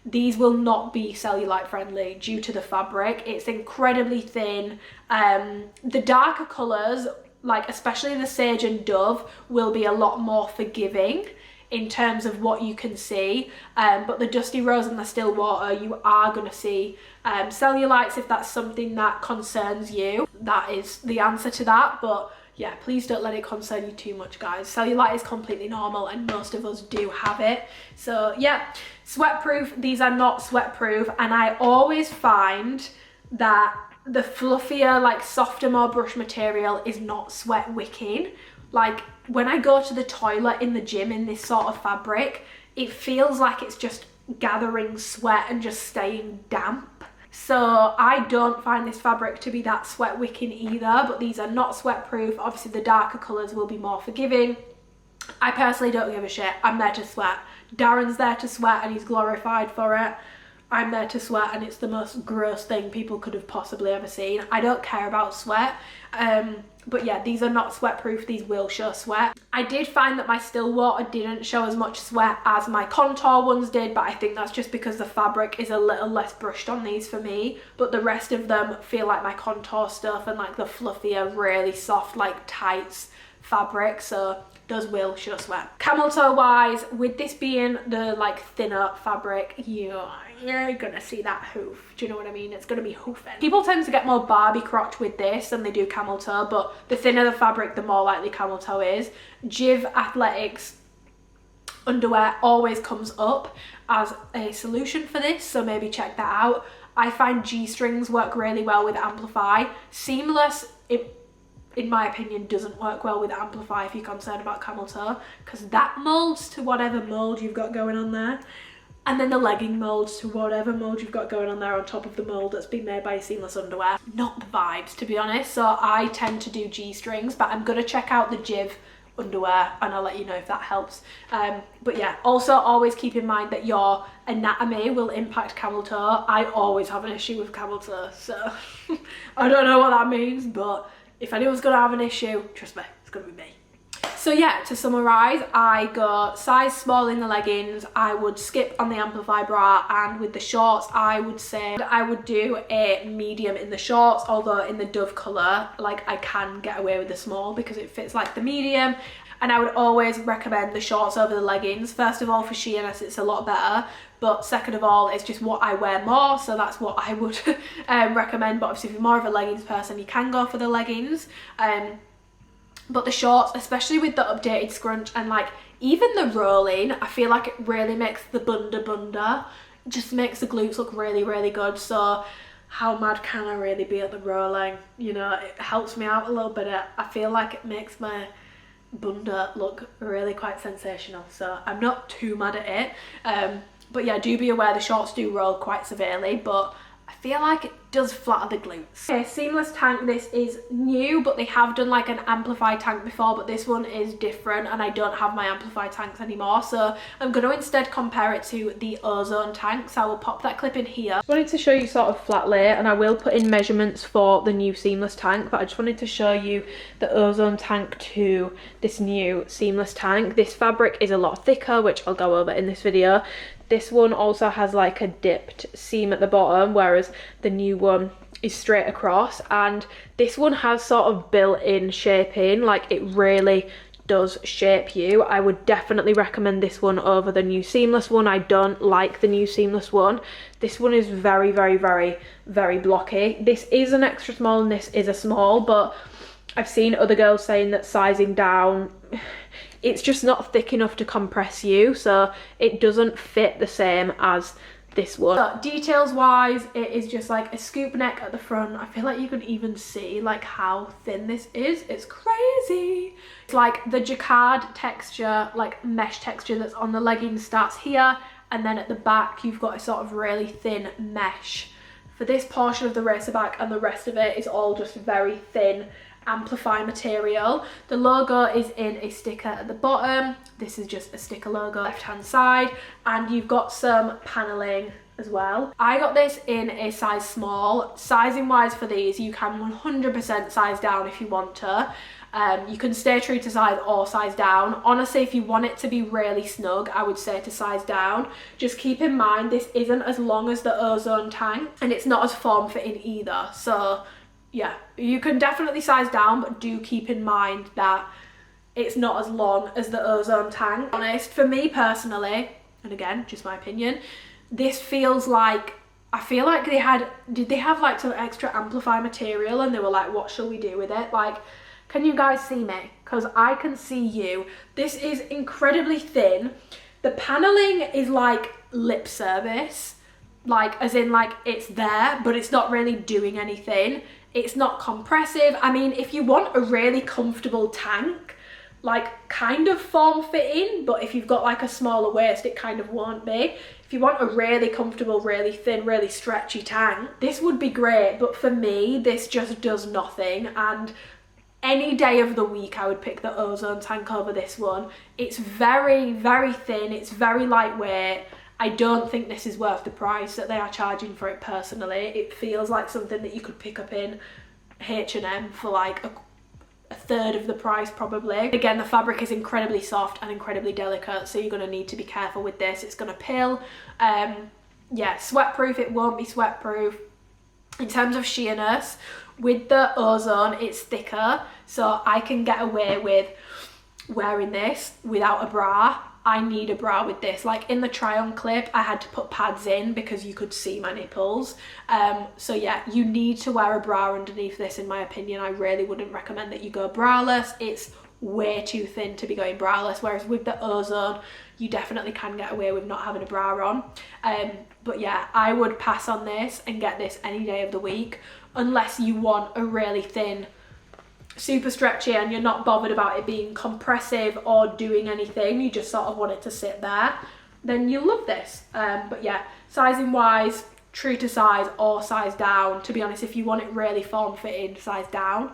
Speaker 1: These will not be cellulite friendly due to the fabric. It's incredibly thin. The darker colours, like especially the Sage and Dove, will be a lot more forgiving in terms of what you can see, but the Dusty Rose and the Still Water, you are going to see cellulites if that's something that concerns you. That is the answer to that. But yeah, please don't let it concern you too much, guys. Cellulite is completely normal and most of us do have it. So yeah, sweat proof. These are not sweat proof, and I always find that the fluffier, like softer, more brush material is not sweat wicking. Like when I go to the toilet in the gym in this sort of fabric, it feels like it's just gathering sweat and just staying damp. So I don't find this fabric to be that sweat wicking either, but these are not sweat proof. Obviously the darker colours will be more forgiving. I personally don't give a shit. I'm there to sweat. Darren's there to sweat and he's glorified for it. I'm there to sweat and it's the most gross thing people could have possibly ever seen. I don't care about sweat. But yeah, these are not sweat proof. These will show sweat. I did find that my Still Water didn't show as much sweat as my contour ones did, but I think that's just because the fabric is a little less brushed on these for me. But the rest of them feel like my contour stuff and like the fluffier, really soft, like tights fabric. So those will show sweat. Camel toe wise, with this being the like thinner fabric, you're gonna see that hoof. Do you know what I mean? It's gonna be hoofing. People tend to get more Barbie crotch with this than they do camel toe, but the thinner the fabric, the more likely camel toe is. Jiv Athletics underwear always comes up as a solution for this, so maybe check that out. I find G-strings work really well with Amplify. Seamless, in my opinion, doesn't work well with Amplify if you're concerned about camel toe, because that molds to whatever mold you've got going on there. And then the legging molds to whatever mold you've got going on there on top of the mold that's been made by your seamless underwear. Not the vibes, to be honest. So I tend to do G-strings, but I'm gonna check out the Jiv underwear and I'll let you know if that helps. But yeah, also always keep in mind that your anatomy will impact camel toe. I always have an issue with camel toe, so I don't know what that means, but if anyone's gonna have an issue, trust me, it's gonna be me. So yeah, to summarise, I go size small in the leggings, I would skip on the Amplify bra, and with the shorts I would say I would do a medium in the shorts, although in the Dove colour, like, I can get away with the small because it fits like the medium. And I would always recommend the shorts over the leggings. First of all, for sheerness it's a lot better, but second of all, it's just what I wear more, so that's what I would recommend. But obviously if you're more of a leggings person, you can go for the leggings. But the shorts, especially with the updated scrunch and like even the rolling, I feel like it really makes the bunda, just makes the glutes look really, really good. So how mad can I really be at the rolling? You know, it helps me out a little bit. I feel like it makes my bunda look really quite sensational, so I'm not too mad at it. But yeah, do be aware the shorts do roll quite severely, but I feel like it does flatter the glutes. Okay, seamless tank, this is new, but they have done like an Amplify tank before, but this one is different and I don't have my Amplify tanks anymore, so I'm going to instead compare it to the Ozone tank, so I will pop that clip in here. I wanted to show you sort of flat lay, and I will put in measurements for the new seamless tank, but I just wanted to show you the Ozone tank to this new seamless tank. This fabric is a lot thicker, which I'll go over in this video. This one also has like a dipped seam at the bottom, whereas the new one is straight across, and this one has sort of built-in shaping, like it really does shape you. I would definitely recommend this one over the new seamless one. I don't like the new seamless one. This one is very, very, very, very blocky. This is an extra small and this is a small, but I've seen other girls saying that sizing down, it's just not thick enough to compress you, so it doesn't fit the same as this one. So details wise, it is just like a scoop neck at the front. I feel like you can even see like how thin this is. It's crazy. It's like the jacquard texture, like mesh texture that's on the leggings starts here, and then at the back you've got a sort of really thin mesh for this portion of the racer back, and the rest of it is all just very thin Amplify material. The logo is in a sticker at the bottom. This is just a sticker logo left hand side, and you've got some paneling as well. I got this in a size small. Sizing wise for these, you can 100% size down if you want to. You can stay true to size or size down. Honestly, if you want it to be really snug, I would say to size down. Just keep in mind this isn't as long as the Ozone tank, and it's not as form fitting either, so yeah, you can definitely size down, but do keep in mind that it's not as long as the Ozone tank. Honest, for me personally, and again, just my opinion, this feels like, I feel like did they have like some extra Amplify material and they were like, what shall we do with it? Like, can you guys see me? Because I can see you. This is incredibly thin. The paneling is like lip service, like as in like it's there, but it's not really doing anything. It's not compressive. I mean, if you want a really comfortable tank, like kind of form fitting, but if you've got like a smaller waist, it kind of won't be. If you want a really comfortable, really thin, really stretchy tank, this would be great. But for me, this just does nothing. And any day of the week, I would pick the Ozone tank over this one. It's very, very thin. It's very lightweight. I don't think this is worth the price that they are charging for it personally. It feels like something that you could pick up in H&M for like a third of the price probably. Again, the fabric is incredibly soft and incredibly delicate, so you're going to need to be careful with this. It's going to pill. Yeah, sweat proof, it won't be sweat proof. In terms of sheerness, with the Ozone, it's thicker, so I can get away with wearing this without a bra. I need a bra with this. Like in the try on clip, I had to put pads in because you could see my nipples. So yeah, you need to wear a bra underneath this in my opinion. I really wouldn't recommend that you go braless. It's way too thin to be going braless, whereas with the Ozone, you definitely can get away with not having a bra on. But yeah, I would pass on this and get this any day of the week, unless you want a really thin, super stretchy, and you're not bothered about it being compressive or doing anything, you just sort of want it to sit there, then you'll love this. But yeah, sizing wise, true to size or size down. To be honest, if you want it really form fitting, size down.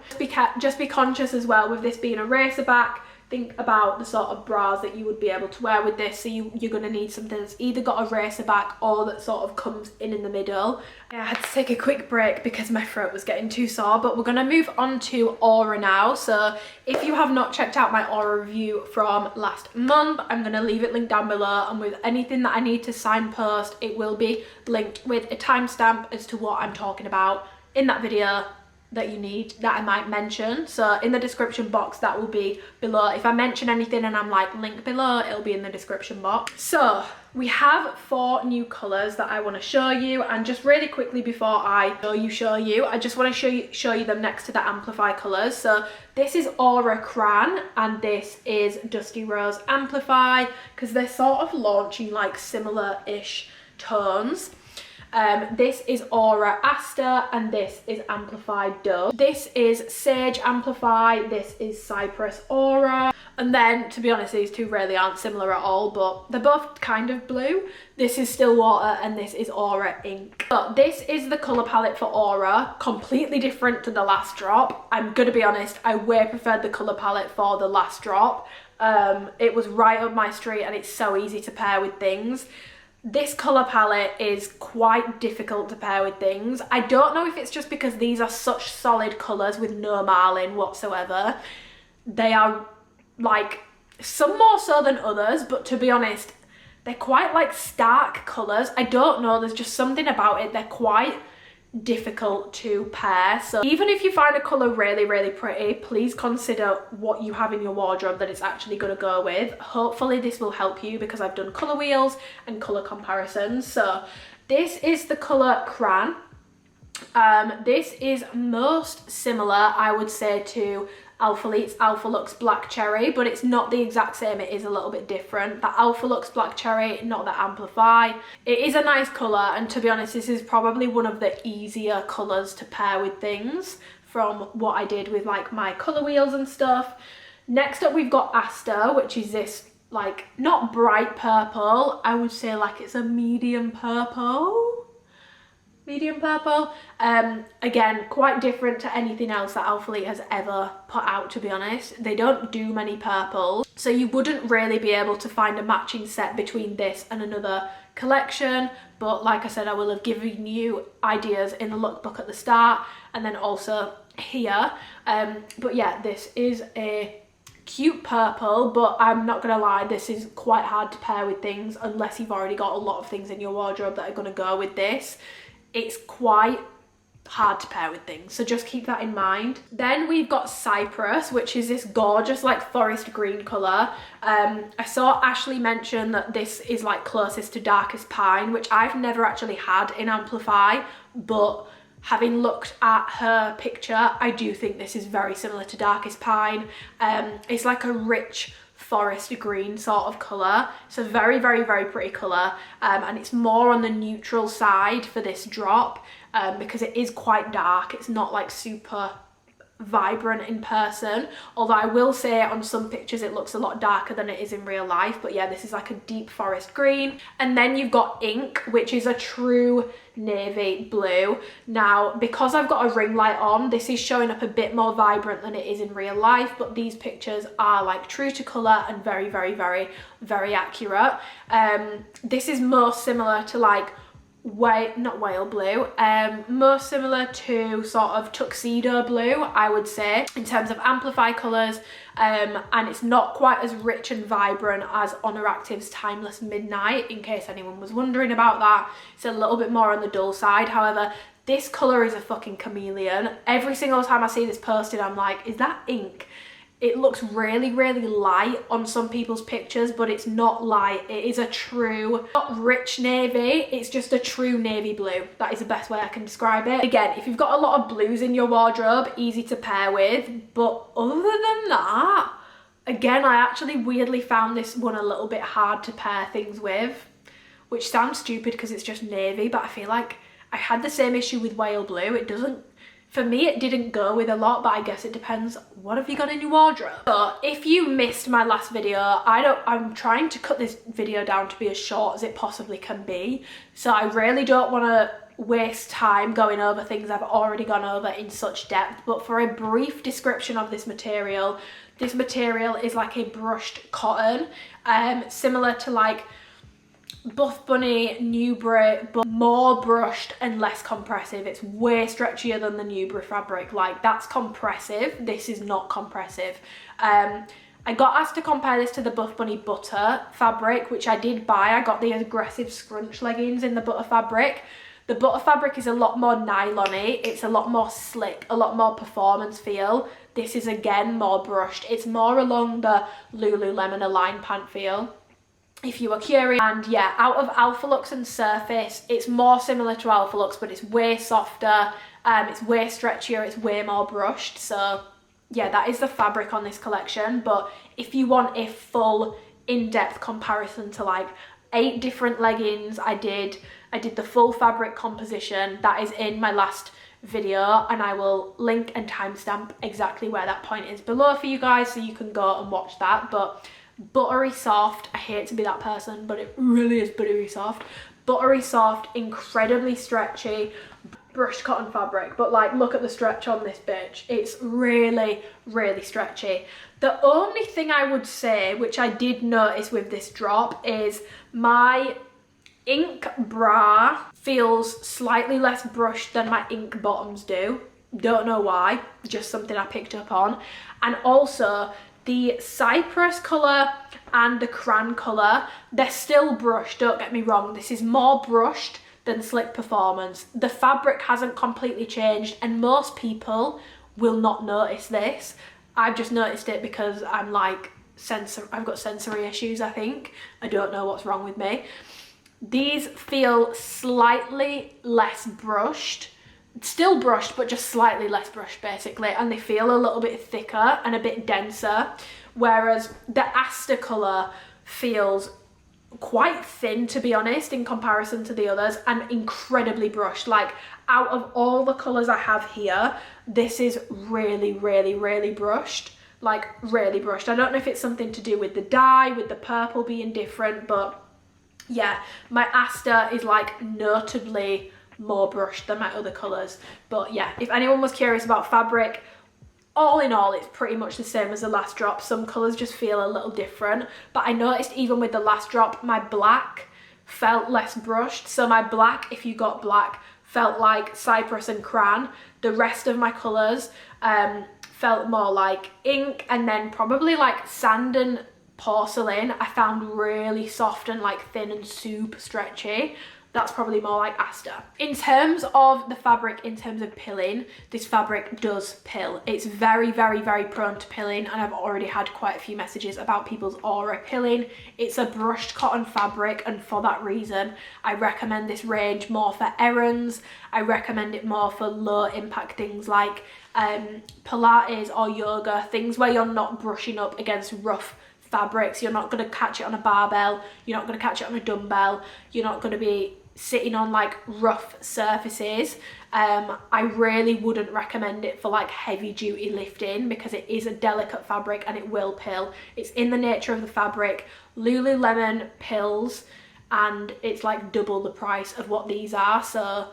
Speaker 1: Just be conscious as well with this being a racer back. Think about the sort of bras that you would be able to wear with this. So you're going to need something that's either got a racer back or that sort of comes in the middle. I had to take a quick break because my throat was getting too sore, but we're going to move on to Aura now. So if you have not checked out my Aura review from last month, I'm going to leave it linked down below, and with anything that I need to signpost, it will be linked with a timestamp as to what I'm talking about in that video that you need, that I might mention. So in the description box, that will be below. If I mention anything and I'm like link below, it'll be in the description box. So we have 4 new colours that I want to show you, and just really quickly before I show you, I just want to show you them next to the Amplify colours. So this is Aura Cran and this is Dusty Rose Amplify, because they're sort of launching like similar-ish tones. This is Aura Aster and this is Amplify Dove. This is Sage Amplify, this is Cypress Aura. And then, to be honest, these two really aren't similar at all, but they're both kind of blue. This is Stillwater and this is Aura Ink. So this is the colour palette for Aura, completely different to the last drop. I'm gonna be honest, I way preferred the colour palette for the last drop. It was right up my street and it's so easy to pair with things. This colour palette is quite difficult to pair with things. I don't know if it's just because these are such solid colours with no marlin whatsoever. They are like, some more so than others, but to be honest, they're quite like stark colours. I don't know, there's just something about it. They're quite difficult to pair. So even if you find a colour really, really pretty, please consider what you have in your wardrobe that it's actually going to go with. Hopefully this will help you, because I've done colour wheels and colour comparisons. So this is the colour Cran. This is most similar, I would say, to ALPHALETE's Alpha Luxe Black Cherry, but it's not the exact same, it is a little bit different. The Alpha Luxe Black Cherry, not the Amplify. It is a nice colour, and to be honest, this is probably one of the easier colours to pair with things from what I did with like my colour wheels and stuff. Next up we've got Aster, which is this like, not bright purple, I would say like it's a medium purple. Again, quite different to anything else that ALPHALETE has ever put out, to be honest. They don't do many purples, so you wouldn't really be able to find a matching set between this and another collection, but like I said, I will have given you ideas in the lookbook at the start and then also here. But yeah, this is a cute purple, but I'm not gonna lie, this is quite hard to pair with things unless you've already got a lot of things in your wardrobe that are gonna go with this. It's quite hard to pair with things, so just keep that in mind. Then we've got Cypress, which is this gorgeous like forest green colour. I saw Ashley mention that this is like closest to Darkest Pine, which I've never actually had in Amplify, but having looked at her picture, I do think this is very similar to Darkest Pine. It's like a rich forest green sort of colour. It's a very, very, very pretty colour, and it's more on the neutral side for this drop, because it is quite dark. It's not like super vibrant in person, although I will say on some pictures it looks a lot darker than it is in real life. But yeah, this is like a deep forest green. And then you've got Ink, which is a true navy blue. Now, because I've got a ring light on, this is showing up a bit more vibrant than it is in real life, but these pictures are like true to colour and very, very, very, very accurate. This is most similar to like not whale blue, most similar to sort of tuxedo blue, I would say, in terms of Amplify colours, and it's not quite as rich and vibrant as Honor Active's Timeless Midnight, in case anyone was wondering about that. It's a little bit more on the dull side. However, this colour is a fucking chameleon. Every single time I see this posted, I'm like, is that ink? It looks really, really light on some people's pictures, but it's not light. It is a true, not rich navy, it's just a true navy blue. That is the best way I can describe it. Again, if you've got a lot of blues in your wardrobe, easy to pair with, but other than that, Again, I actually weirdly found this one a little bit hard to pair things with, which sounds stupid because it's just navy, but I feel like I had the same issue with whale blue. It doesn't, for me, it didn't go with a lot, but I guess it depends. What have you got in your wardrobe? So if you missed my last video, I'm trying to cut this video down to be as short as it possibly can be. So I really don't want to waste time going over things I've already gone over in such depth. But for a brief description of this material is like a brushed cotton, similar to like Buff Bunny, Newbury, but more brushed and less compressive. It's way stretchier than the Newbury fabric. Like, that's compressive. This is not compressive. I got asked to compare this to the Buff Bunny Butter fabric, which I did buy. I got the aggressive scrunch leggings in the Butter fabric. The Butter fabric is a lot more nylon-y. It's a lot more slick, a lot more performance feel. This is, again, more brushed. It's more along the Lululemon Align pant feel, if you were curious. And yeah, out of ALPHALETE and Surface, it's more similar to ALPHALETE, but it's way softer, it's way stretchier, it's way more brushed. So yeah, that is the fabric on this collection. But if you want a full in-depth comparison to like 8 different leggings, I did the full fabric composition. That is in my last video, and I will link and timestamp exactly where that point is below for you guys, so you can go and watch that. But buttery soft, I hate to be that person, but it really is buttery soft. Buttery soft, incredibly stretchy, brushed cotton fabric. But like, look at the stretch on this bitch. It's really, really stretchy. The only thing I would say, which I did notice with this drop, is my ink bra feels slightly less brushed than my ink bottoms do. Don't know why, just something I picked up on. And also, the cypress colour and the cran colour, they're still brushed, don't get me wrong. This is more brushed than Slick Performance. The fabric hasn't completely changed, and most people will not notice this. I've just noticed it because I'm like, I've got sensory issues, I think. I don't know what's wrong with me. These feel slightly less brushed. Still brushed, but just slightly less brushed basically, and they feel a little bit thicker and a bit denser, whereas the Aster colour feels quite thin, to be honest, in comparison to the others, and incredibly brushed. Like, out of all the colours I have here, this is really, really, really brushed. Like, really brushed. I don't know if it's something to do with the dye, with the purple being different, but yeah, my Aster is like notably more brushed than my other colours. But yeah, if anyone was curious about fabric, all in all, it's pretty much the same as the last drop. Some colours just feel a little different, but I noticed even with the last drop, my black felt less brushed. So my black, if you got black, felt like cypress and cran. The rest of my colours felt more like ink, and then probably like sand and porcelain I found really soft and like thin and super stretchy. That's probably more like Aster. In terms of the fabric, in terms of pilling, this fabric does pill. It's very, very, very prone to pilling, and I've already had quite a few messages about people's aura pilling. It's a brushed cotton fabric, and for that reason, I recommend this range more for errands. I recommend it more for low impact things like Pilates or yoga, things where you're not brushing up against rough fabrics. You're not going to catch it on a barbell, you're not going to catch it on a dumbbell, you're not going to be sitting on like rough surfaces. I really wouldn't recommend it for like heavy duty lifting, because it is a delicate fabric and it will pill. It's in the nature of the fabric. Lululemon pills, and it's like double the price of what these are. So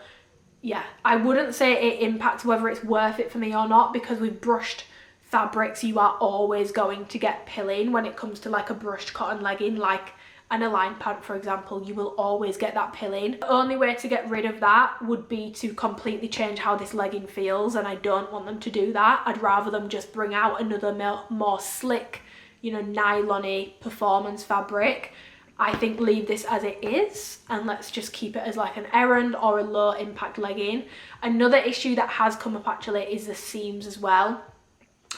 Speaker 1: yeah, I wouldn't say it impacts whether it's worth it for me or not, because with brushed fabrics you are always going to get pilling. When it comes to like a brushed cotton legging, like an Align pant for example, you will always get that pilling. The only way to get rid of that would be to completely change how this legging feels, and I don't want them to do that. I'd rather them just bring out another more slick, you know, nylon-y performance fabric. I think leave this as it is, and let's just keep it as like an errand or a low impact legging. Another issue that has come up actually is the seams as well.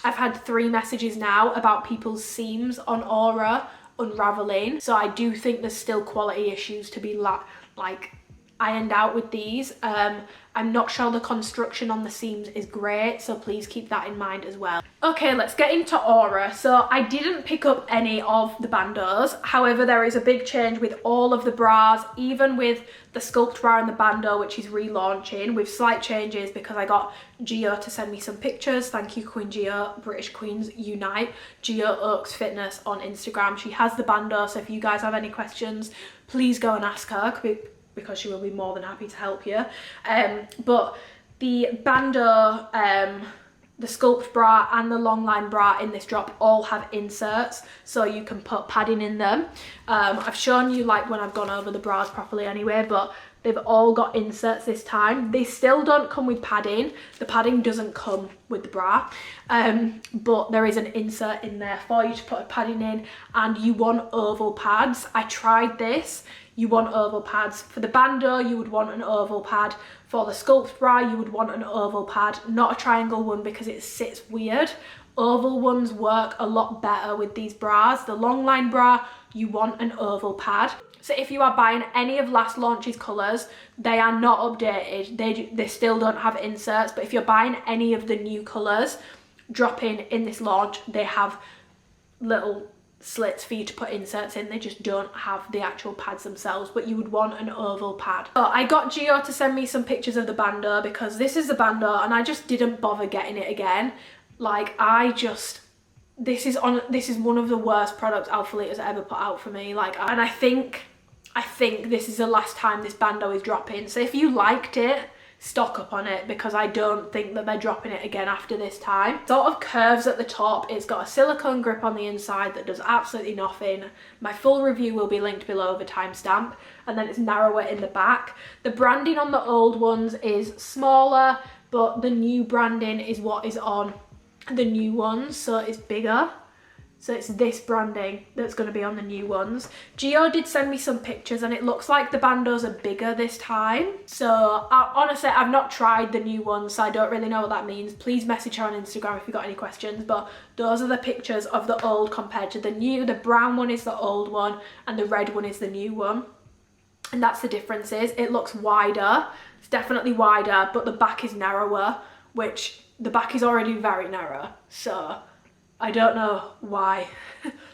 Speaker 1: I've had 3 messages now about people's seams on Aura unraveling, so I do think there's still quality issues to be like ironed out with these. I'm not sure the construction on the seams is great, so please keep that in mind as well. Okay, let's get into Aura. So I didn't pick up any of the bandeaus. However, there is a big change with all of the bras, even with the sculpt bra and the bandeau, which is relaunching with slight changes because I got Gio to send me some pictures. Thank you, Queen Gio. British Queens Unite. Gio Oaks Fitness on Instagram. She has the bandeau, so if you guys have any questions, please go and ask her, because she will be more than happy to help you. But the bandeau, the sculpt bra and the long line bra in this drop all have inserts, so you can put padding in them. I've shown you like when I've gone over the bras properly anyway, but they've all got inserts this time. They still don't come with padding. The padding doesn't come with the bra, but there is an insert in there for you to put a padding in, and you want oval pads. I tried this. You want oval pads. For the bandeau, you would want an oval pad. For the sculpt bra, you would want an oval pad, not a triangle one because it sits weird. Oval ones work a lot better with these bras. The long line bra, you want an oval pad. So if you are buying any of last launch's colours, they are not updated. They still don't have inserts, but if you're buying any of the new colours dropping in this launch, they have little slits for you to put inserts in. They just don't have the actual pads themselves, but you would want an oval pad. So I got Gio to send me some pictures of the bandeau because this is the bandeau and I just didn't bother getting it again. Like this is one of the worst products ALPHALETE has ever put out for me. Like, and I think this is the last time this bandeau is dropping. So if you liked it, stock up on it, because I don't think that they're dropping it again after this time. Sort of curves at the top. It's got a silicone grip on the inside that does absolutely nothing. My full review will be linked below with a timestamp, and then it's narrower in the back. The branding on the old ones is smaller, but the new branding is what is on the new ones, so it's bigger. So it's this branding that's going to be on the new ones. Gio did send me some pictures and it looks like the bandeaus are bigger this time. So honestly, I've not tried the new ones, so I don't really know what that means. Please message her on Instagram if you've got any questions. But those are the pictures of the old compared to the new. The brown one is the old one and the red one is the new one. And that's the differences. It looks wider. It's definitely wider, but the back is narrower, which the back is already very narrow. So I don't know why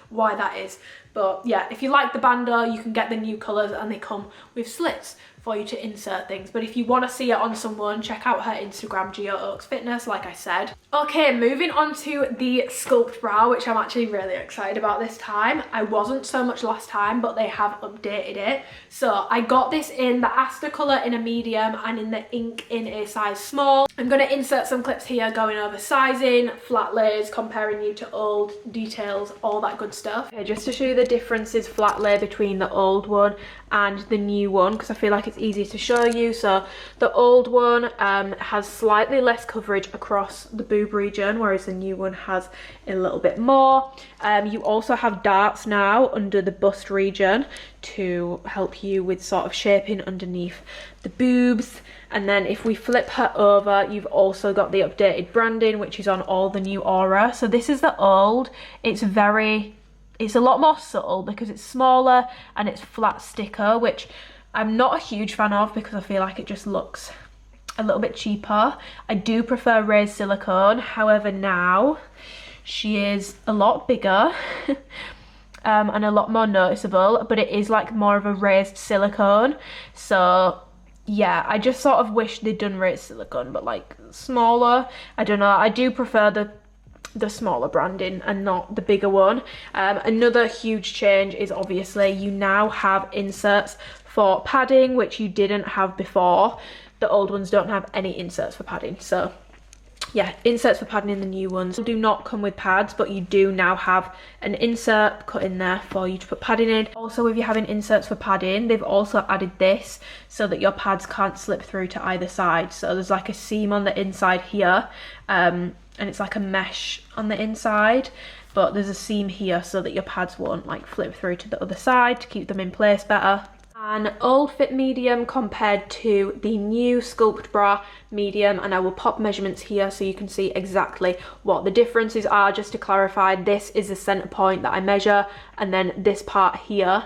Speaker 1: that is, but yeah, if you like the bandeau, you can get the new colours and they come with slits for you to insert things. But if you want to see it on someone, check out her Instagram, Gio Oaks Fitness, like I said. Okay, moving on to the sculpt bra, which I'm actually really excited about this time. I wasn't so much last time, but they have updated it. So I got this in the Aster colour in a medium and in the ink in a size small. I'm going to insert some clips here going over sizing, flat lays, comparing you to old, details, all that good stuff. Okay, just to show you the differences flat lay between the old one and the new one, because I feel like it's easier to show you. So the old one has slightly less coverage across the boob region, whereas the new one has a little bit more. You also have darts now under the bust region to help you with sort of shaping underneath the boobs. And then if we flip her over, you've also got the updated branding, which is on all the new Aura. So this is the old. It's a lot more subtle because it's smaller and it's flat sticker, which I'm not a huge fan of because I feel like it just looks a little bit cheaper. I do prefer raised silicone. However, now she is a lot bigger and a lot more noticeable, but it is like more of a raised silicone. So yeah, I just sort of wish they'd done raised silicone, but like smaller. I don't know. I do prefer the smaller branding and not the bigger one. Another huge change is obviously you now have inserts for padding, which you didn't have before. The old ones don't have any inserts for padding. So yeah, inserts for padding in the new ones do not come with pads, but you do now have an insert cut in there for you to put padding in. Also, if you're having inserts for padding, they've also added this so that your pads can't slip through to either side. So there's like a seam on the inside here, and it's like a mesh on the inside, but there's a seam here so that your pads won't like flip through to the other side to keep them in place better. An old fit medium compared to the new sculpt bra medium, and I will pop measurements here so you can see exactly what the differences are. Just to clarify, this is the center point that I measure, and then this part here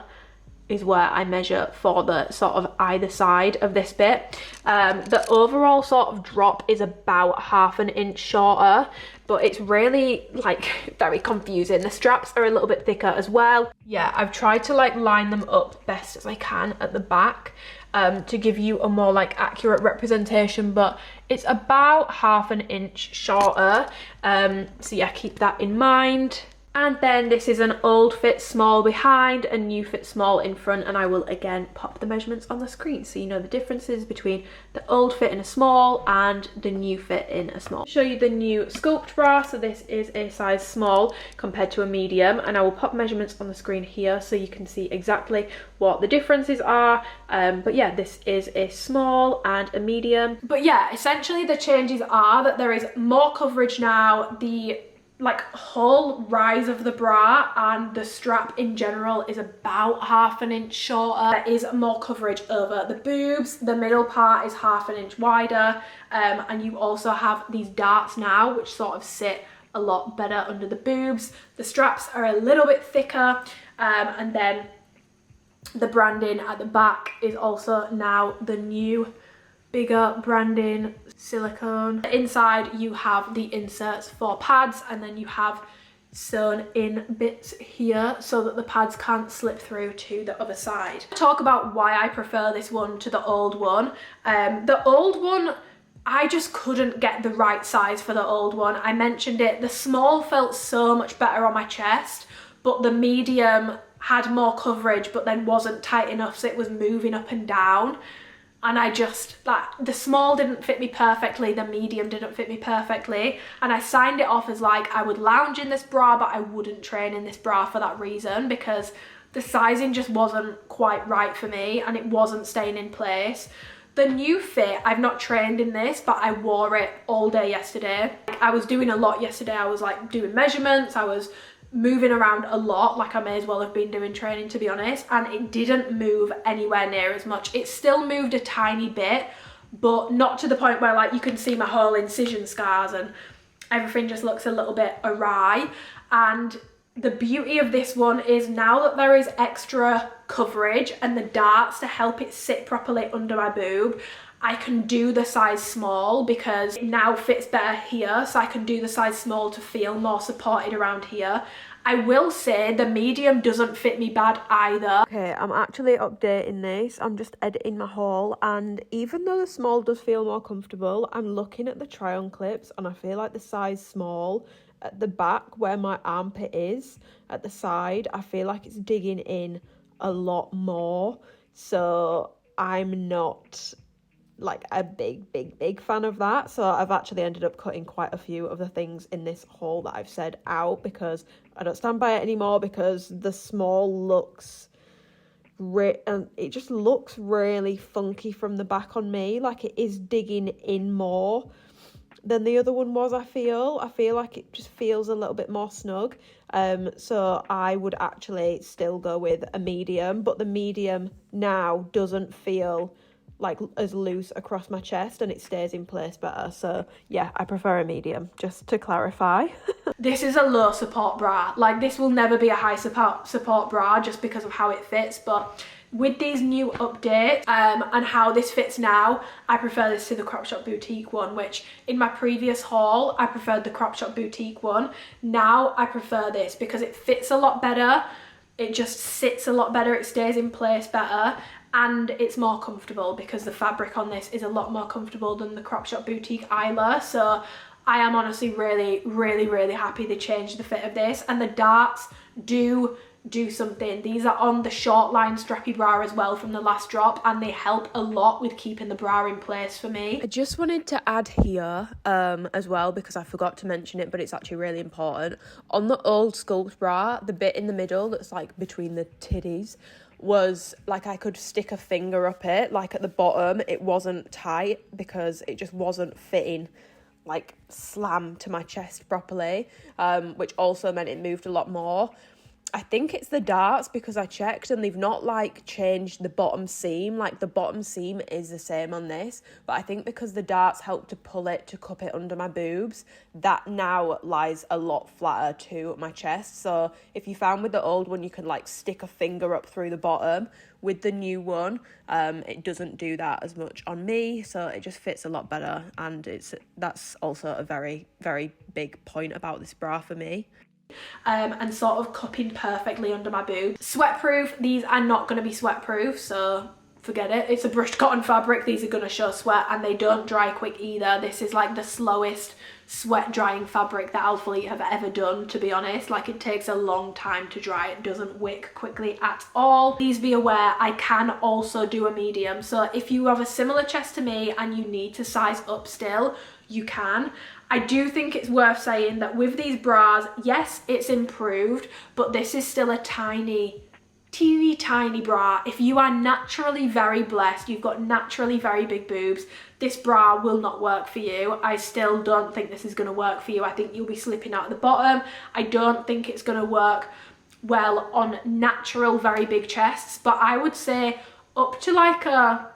Speaker 1: is where I measure for the sort of either side of this bit. The overall sort of drop is about 1/2 inch shorter, but it's really like very confusing. The straps are a little bit thicker as well. Yeah, I've tried to like line them up best as I can at the back to give you a more like accurate representation, but it's about 1/2 inch shorter. So yeah, keep that in mind. And then this is an old fit small behind, a new fit small in front, and I will again pop the measurements on the screen so you know the differences between the old fit in a small and the new fit in a small. Show you the new sculpt bra. So this is a size small compared to a medium, and I will pop measurements on the screen here so you can see exactly what the differences are. But yeah, this is a small and a medium. But yeah, essentially the changes are that there is more coverage now. The like whole rise of the bra and the strap in general is about 1/2 inch shorter. There is more coverage over the boobs. The middle part is 1/2 inch wider, and you also have these darts now which sort of sit a lot better under the boobs. The straps are a little bit thicker, and then the branding at the back is also now the new bigger branding, silicone. Inside you have the inserts for pads, and then you have sewn in bits here so that the pads can't slip through to the other side. Talk about why I prefer this one to the old one. The old one, I just couldn't get the right size for the old one. I mentioned it, the small felt so much better on my chest, but the medium had more coverage but then wasn't tight enough, so it was moving up and down. And I just, like, the small didn't fit me perfectly, the medium didn't fit me perfectly, and I signed it off as like I would lounge in this bra but I wouldn't train in this bra for that reason, because the sizing just wasn't quite right for me and it wasn't staying in place. The new fit, I've not trained in this, but I wore it all day yesterday. I was doing a lot yesterday. I was like doing measurements, I was moving around a lot, like I may as well have been doing training, to be honest, and it didn't move anywhere near as much. It still moved a tiny bit, but not to the point where like you can see my whole incision scars and everything just looks a little bit awry. And the beauty of this one is now that there is extra coverage and the darts to help it sit properly under my boob, I can do the size small because it now fits better here, so I can do the size small to feel more supported around here. I will say the medium doesn't fit me bad either. Okay, I'm actually updating this. I'm just editing my haul, and even though the small does feel more comfortable, I'm looking at the try-on clips and I feel like the size small at the back where my armpit is at the side, I feel like it's digging in a lot more. So I'm not like a big fan of that, so I've actually ended up cutting quite a few of the things in this haul that I've said out because I don't stand by it anymore, because the small looks and it just looks really funky from the back on me, like it is digging in more than the other one was. I feel like it just feels a little bit more snug, so I would actually still go with a medium, but the medium now doesn't feel like as loose across my chest and it stays in place better. So yeah, I prefer a medium, just to clarify. This is a low support bra. Like, this will never be a high support bra just because of how it fits, but with these new updates and how this fits now, I prefer this to the Crop Shop Boutique one, which in my previous haul I preferred the Crop Shop Boutique one. Now I prefer this because it fits a lot better, it just sits a lot better, it stays in place better, and it's more comfortable because the fabric on this is a lot more comfortable than the Crop Shop Boutique Isla. So I am honestly really happy they changed the fit of this, and the darts do something. These are on the short line strappy bra as well from the last drop, and they help a lot with keeping the bra in place for me. I just wanted to add here as well, because I forgot to mention it, but it's actually really important. On the old sculpt bra, the bit in the middle that's like between the titties was like I could stick a finger up it, like at the bottom it wasn't tight because it just wasn't fitting like slam to my chest properly, which also meant it moved a lot more.
Speaker 2: I think it's the darts, because I checked and they've not like changed the bottom seam. Like the bottom seam is the same on this, but I think because the darts help to pull it to cup it under my boobs, that now lies a lot flatter to my chest. So if you found with the old one you can like stick a finger up through the bottom, with the new one it doesn't do that as much on me, so it just fits a lot better. And that's also a very, very big point about this bra for me.
Speaker 1: And sort of cupping perfectly under my boob. Sweatproof, these are not going to be sweatproof, so forget it. It's a brushed cotton fabric, these are going to show sweat, and they don't dry quick either. This is like the slowest sweat drying fabric that ALPHALETE have ever done, to be honest. Like it takes a long time to dry, it doesn't wick quickly at all. Please be aware I can also do a medium, so if you have a similar chest to me and you need to size up still, you can. I do think it's worth saying that with these bras, yes, it's improved, but this is still a tiny, teeny tiny bra. If you are naturally very blessed, you've got naturally very big boobs, this bra will not work for you. I still don't think this is going to work for you. I think you'll be slipping out at the bottom. I don't think it's going to work well on natural very big chests, but I would say up to like a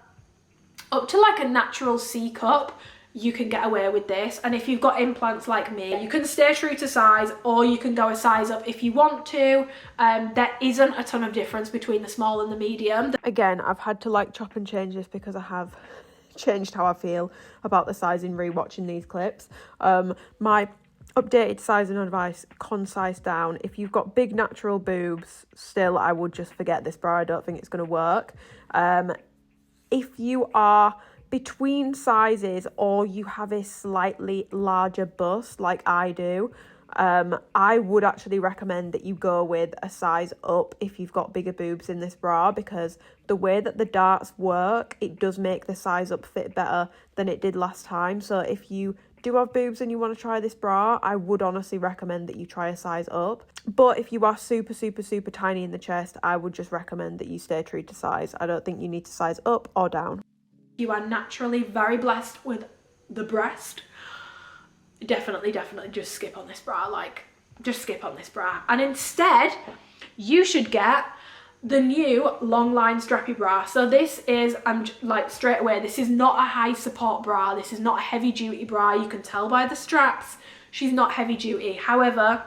Speaker 1: natural C cup, you can get away with this. And if you've got implants like me, you can stay true to size, or you can go a size up if you want to. There isn't a ton of difference between the small and the medium.
Speaker 2: Again, I've had to like chop and change this because I have changed how I feel about the sizing rewatching these clips. My updated sizing advice, concise down. If you've got big natural boobs, still I would just forget this bra. I don't think it's going to work. If you are between sizes, or you have a slightly larger bust like I do, I would actually recommend that you go with a size up if you've got bigger boobs in this bra, because the way that the darts work, it does make the size up fit better than it did last time. So if you do have boobs and you want to try this bra, I would honestly recommend that you try a size up. But if you are super, super, super tiny in the chest, I would just recommend that you stay true to size. I don't think you need to size up or down.
Speaker 1: You are naturally very blessed with the breast, definitely just skip on this bra. Like, just skip on this bra, and instead you should get the new long line strappy bra. So this is, I'm like straight away, this is not a high support bra, this is not a heavy duty bra. You can tell by the straps she's not heavy duty. However,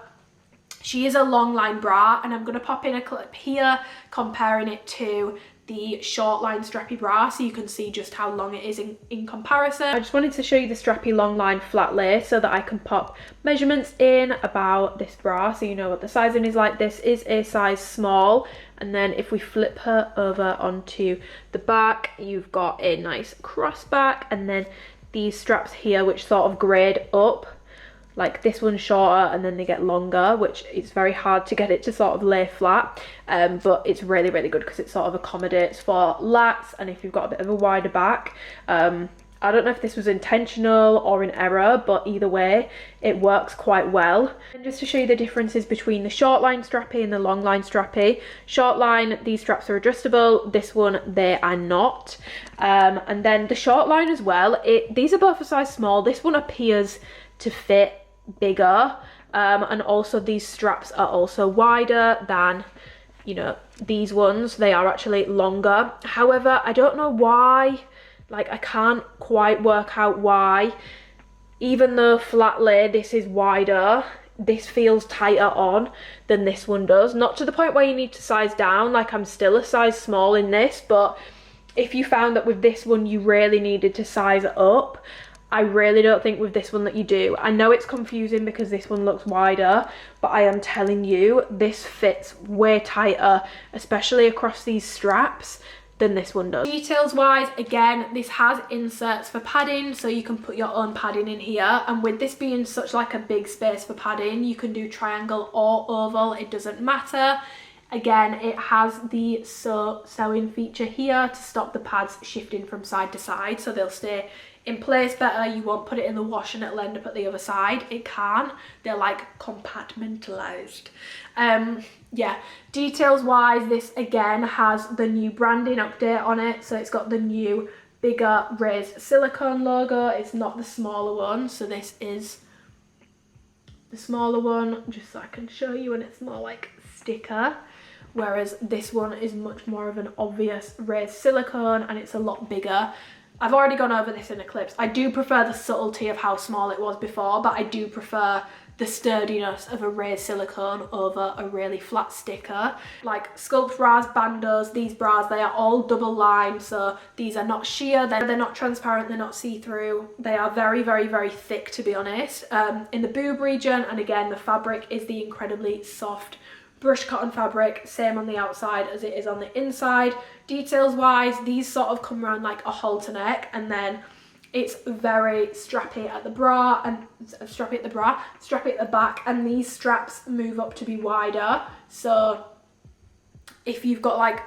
Speaker 1: she is a long line bra, and I'm going to pop in a clip here comparing it to the short line strappy bra so you can see just how long it is in comparison. I just wanted to show you the strappy long line flat lay so that I can pop measurements in about this bra so you know what the sizing is like. This is a size small, and then if we flip her over onto the back, you've got a nice cross back, and then these straps here which sort of grade up. Like this one's shorter and then they get longer, which it's very hard to get it to sort of lay flat, but it's really, really good because it sort of accommodates for lats, and if you've got a bit of a wider back. I don't know if this was intentional or an error, but either way, it works quite well. And just to show you the differences between the short line strappy and the long line strappy. Short line, these straps are adjustable. This one, they are not. And then the short line as well, these are both a size small. This one appears to fit bigger, and also these straps are also wider than, you know, these ones. They are actually longer. However, I don't know why, like I can't quite work out why, even though flat lay this is wider, this feels tighter on than this one does. Not to the point where you need to size down, like I'm still a size small in this, but if you found that with this one you really needed to size up, I really don't think with this one that you do. I know it's confusing because this one looks wider, but I am telling you, this fits way tighter, especially across these straps, than this one does. Details wise, again, this has inserts for padding, so you can put your own padding in here, and with this being such like a big space for padding, you can do triangle or oval, it doesn't matter. Again, it has the sewing feature here to stop the pads shifting from side to side, so they'll stay in place better. You won't put it in the wash and it'll end up at the other side. It can. They're like compartmentalized. Yeah, details wise, this again has the new branding update on it, so it's got the new bigger raised silicone logo. It's not the smaller one, so this is the smaller one, just so I can show you, and it's more like sticker, whereas this one is much more of an obvious raised silicone and it's a lot bigger. I've already gone over this in Eclipse. I do prefer the subtlety of how small it was before, but I do prefer the sturdiness of a raised silicone over a really flat sticker. Like Sculpt bras, bandos, these bras, they are all double lined, so these are not sheer, they're not transparent, they're not see-through. They are very, very, very thick, to be honest. In the boob region, and again, the fabric is the incredibly soft brushed cotton fabric, same on the outside as it is on the inside. Details wise, these sort of come around like a halter neck, and then it's very strappy at the bra and strappy at the back, and these straps move up to be wider. So if you've got like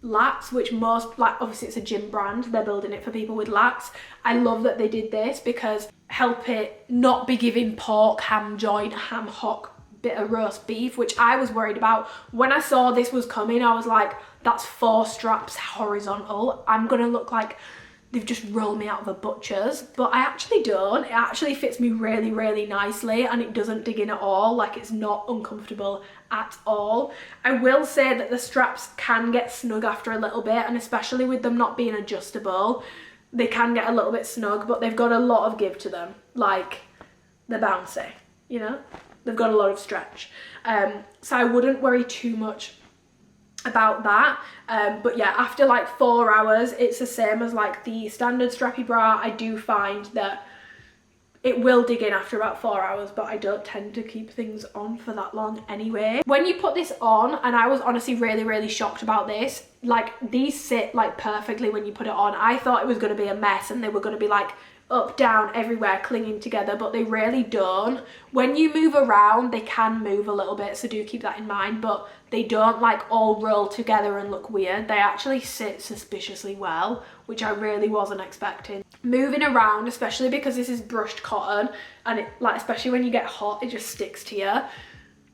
Speaker 1: lats, which most, like obviously it's a gym brand, they're building it for people with lats. I love that they did this because help it not be giving pork, ham joint, ham hock, bit of roast beef, which I was worried about. When I saw this was coming, I was like, that's 4 straps horizontal. I'm gonna look like they've just rolled me out of a butcher's, but I actually don't. It actually fits me really, really nicely, and it doesn't dig in at all. Like, it's not uncomfortable at all. I will say that the straps can get snug after a little bit, and especially with them not being adjustable, they can get a little bit snug, but they've got a lot of give to them. Like, they're bouncy, you know? They've got a lot of stretch. So I wouldn't worry too much about that. But yeah, after like 4 hours, it's the same as like the standard strappy bra. I do find that it will dig in after about 4 hours, but I don't tend to keep things on for that long anyway. When you put this on, and I was honestly really, really shocked about this, like these sit like perfectly when you put it on. I thought it was gonna be a mess and they were gonna be like up, down, everywhere, clinging together, but they really don't. When you move around, they can move a little bit, so do keep that in mind, but they don't like all roll together and look weird. They actually sit suspiciously well, which I really wasn't expecting. Moving around, especially because this is brushed cotton, and it, like, especially when you get hot, it just sticks to you.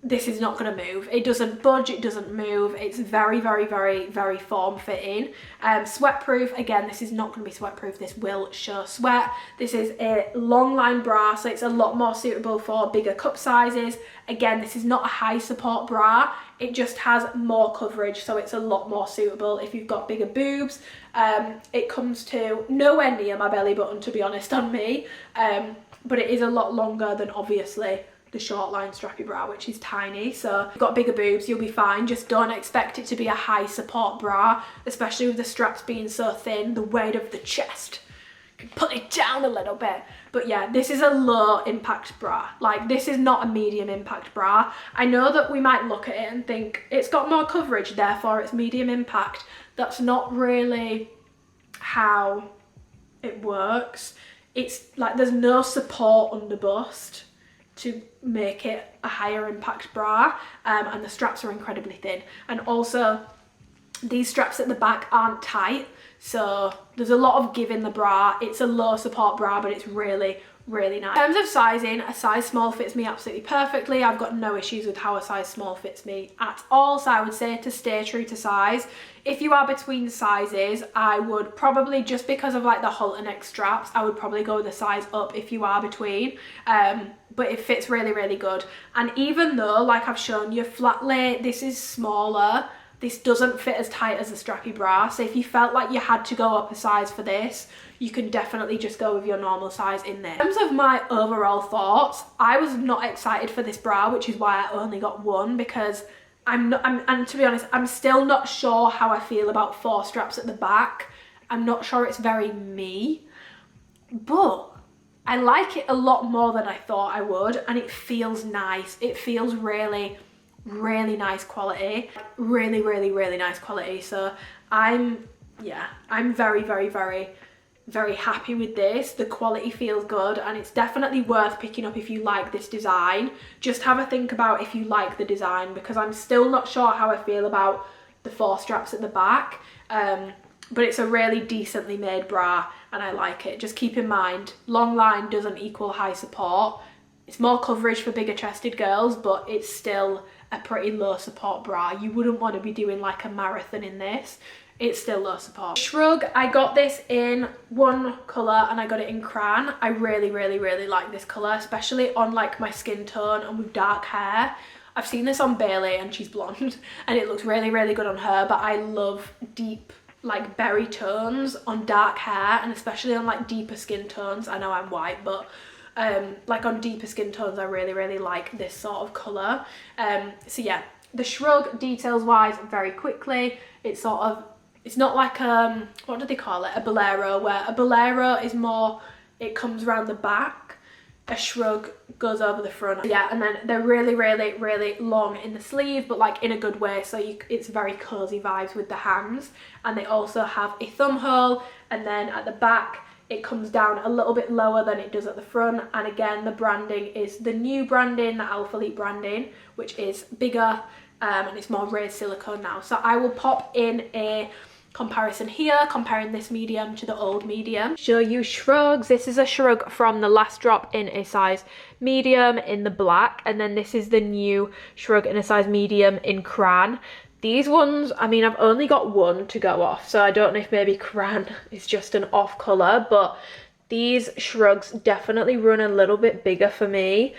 Speaker 1: This is not going to move. It doesn't budge, it doesn't move. It's very, very, very, very form-fitting. Sweat-proof, again, this is not going to be sweat-proof. This will show sweat. This is a long line bra, so it's a lot more suitable for bigger cup sizes. Again, this is not a high support bra. It just has more coverage, so it's a lot more suitable if you've got bigger boobs. It comes to nowhere near my belly button, to be honest, on me. But it is a lot longer than, obviously, the short line strappy bra, which is tiny. So if you've got bigger boobs, you'll be fine. Just don't expect it to be a high support bra, especially with the straps being so thin. The weight of the chest can pull it down a little bit. But yeah, this is a low impact bra. Like, this is not a medium impact bra. I know that we might look at it and think it's got more coverage, therefore it's medium impact. That's not really how it works. It's like there's no support under bust to make it a higher impact bra, and the straps are incredibly thin, and also these straps at the back aren't tight, so there's a lot of give in the bra. It's a low support bra, but it's really, really nice. In terms of sizing, a size small fits me absolutely perfectly. I've got no issues with how a size small fits me at all, so I would say to stay true to size. If you are between sizes, I would probably, just because of like the halter neck straps, I would probably go with a size up if you are between, but it fits really, really good. And even though, like I've shown you, flat lay, this is smaller, this doesn't fit as tight as a strappy bra, so if you felt like you had to go up a size for this, you can definitely just go with your normal size in there. In terms of my overall thoughts, I was not excited for this bra, which is why I only got one, because and to be honest, I'm still not sure how I feel about 4 straps at the back. I'm not sure it's very me, but I like it a lot more than I thought I would, and it feels nice. It feels really, really nice quality. Really, really, really nice quality. So I'm very, very, very, very happy with this. The quality feels good, and it's definitely worth picking up if you like this design. Just have a think about if you like the design, because I'm still not sure how I feel about the 4 straps at the back, but it's a really decently made bra and I like it. Just keep in mind, long line doesn't equal high support. It's more coverage for bigger chested girls, but it's still a pretty low support bra. You wouldn't want to be doing like a marathon in this. It's still low support. Shrug, I got this in one colour and I got it in cran. I really, really, really like this colour, especially on like my skin tone and with dark hair. I've seen this on Bailey and she's blonde and it looks really, really good on her, but I love deep like berry tones on dark hair, and especially on like deeper skin tones. I know I'm white, but like on deeper skin tones I really, really like this sort of colour. So yeah, the shrug details wise, very quickly, it's sort of, it's not like what do they call it, a bolero, where a bolero is more, it comes around the back, a shrug goes over the front. Yeah, and then they're really, really, really long in the sleeve, but like in a good way, so it's very cozy vibes with the hands. And they also have a thumb hole, and then at the back it comes down a little bit lower than it does at the front. And again, the branding is the new branding, the ALPHALETE branding, which is bigger and it's more raised silicone now. So I will pop in a comparison here, comparing this medium to the old medium. Show you shrugs. This is a shrug from the last drop in a size medium in the black, and then this is the new shrug in a size medium in cran. These ones, I mean, I've only got one to go off, so I don't know if maybe cran is just an off colour, but these shrugs definitely run a little bit bigger for me.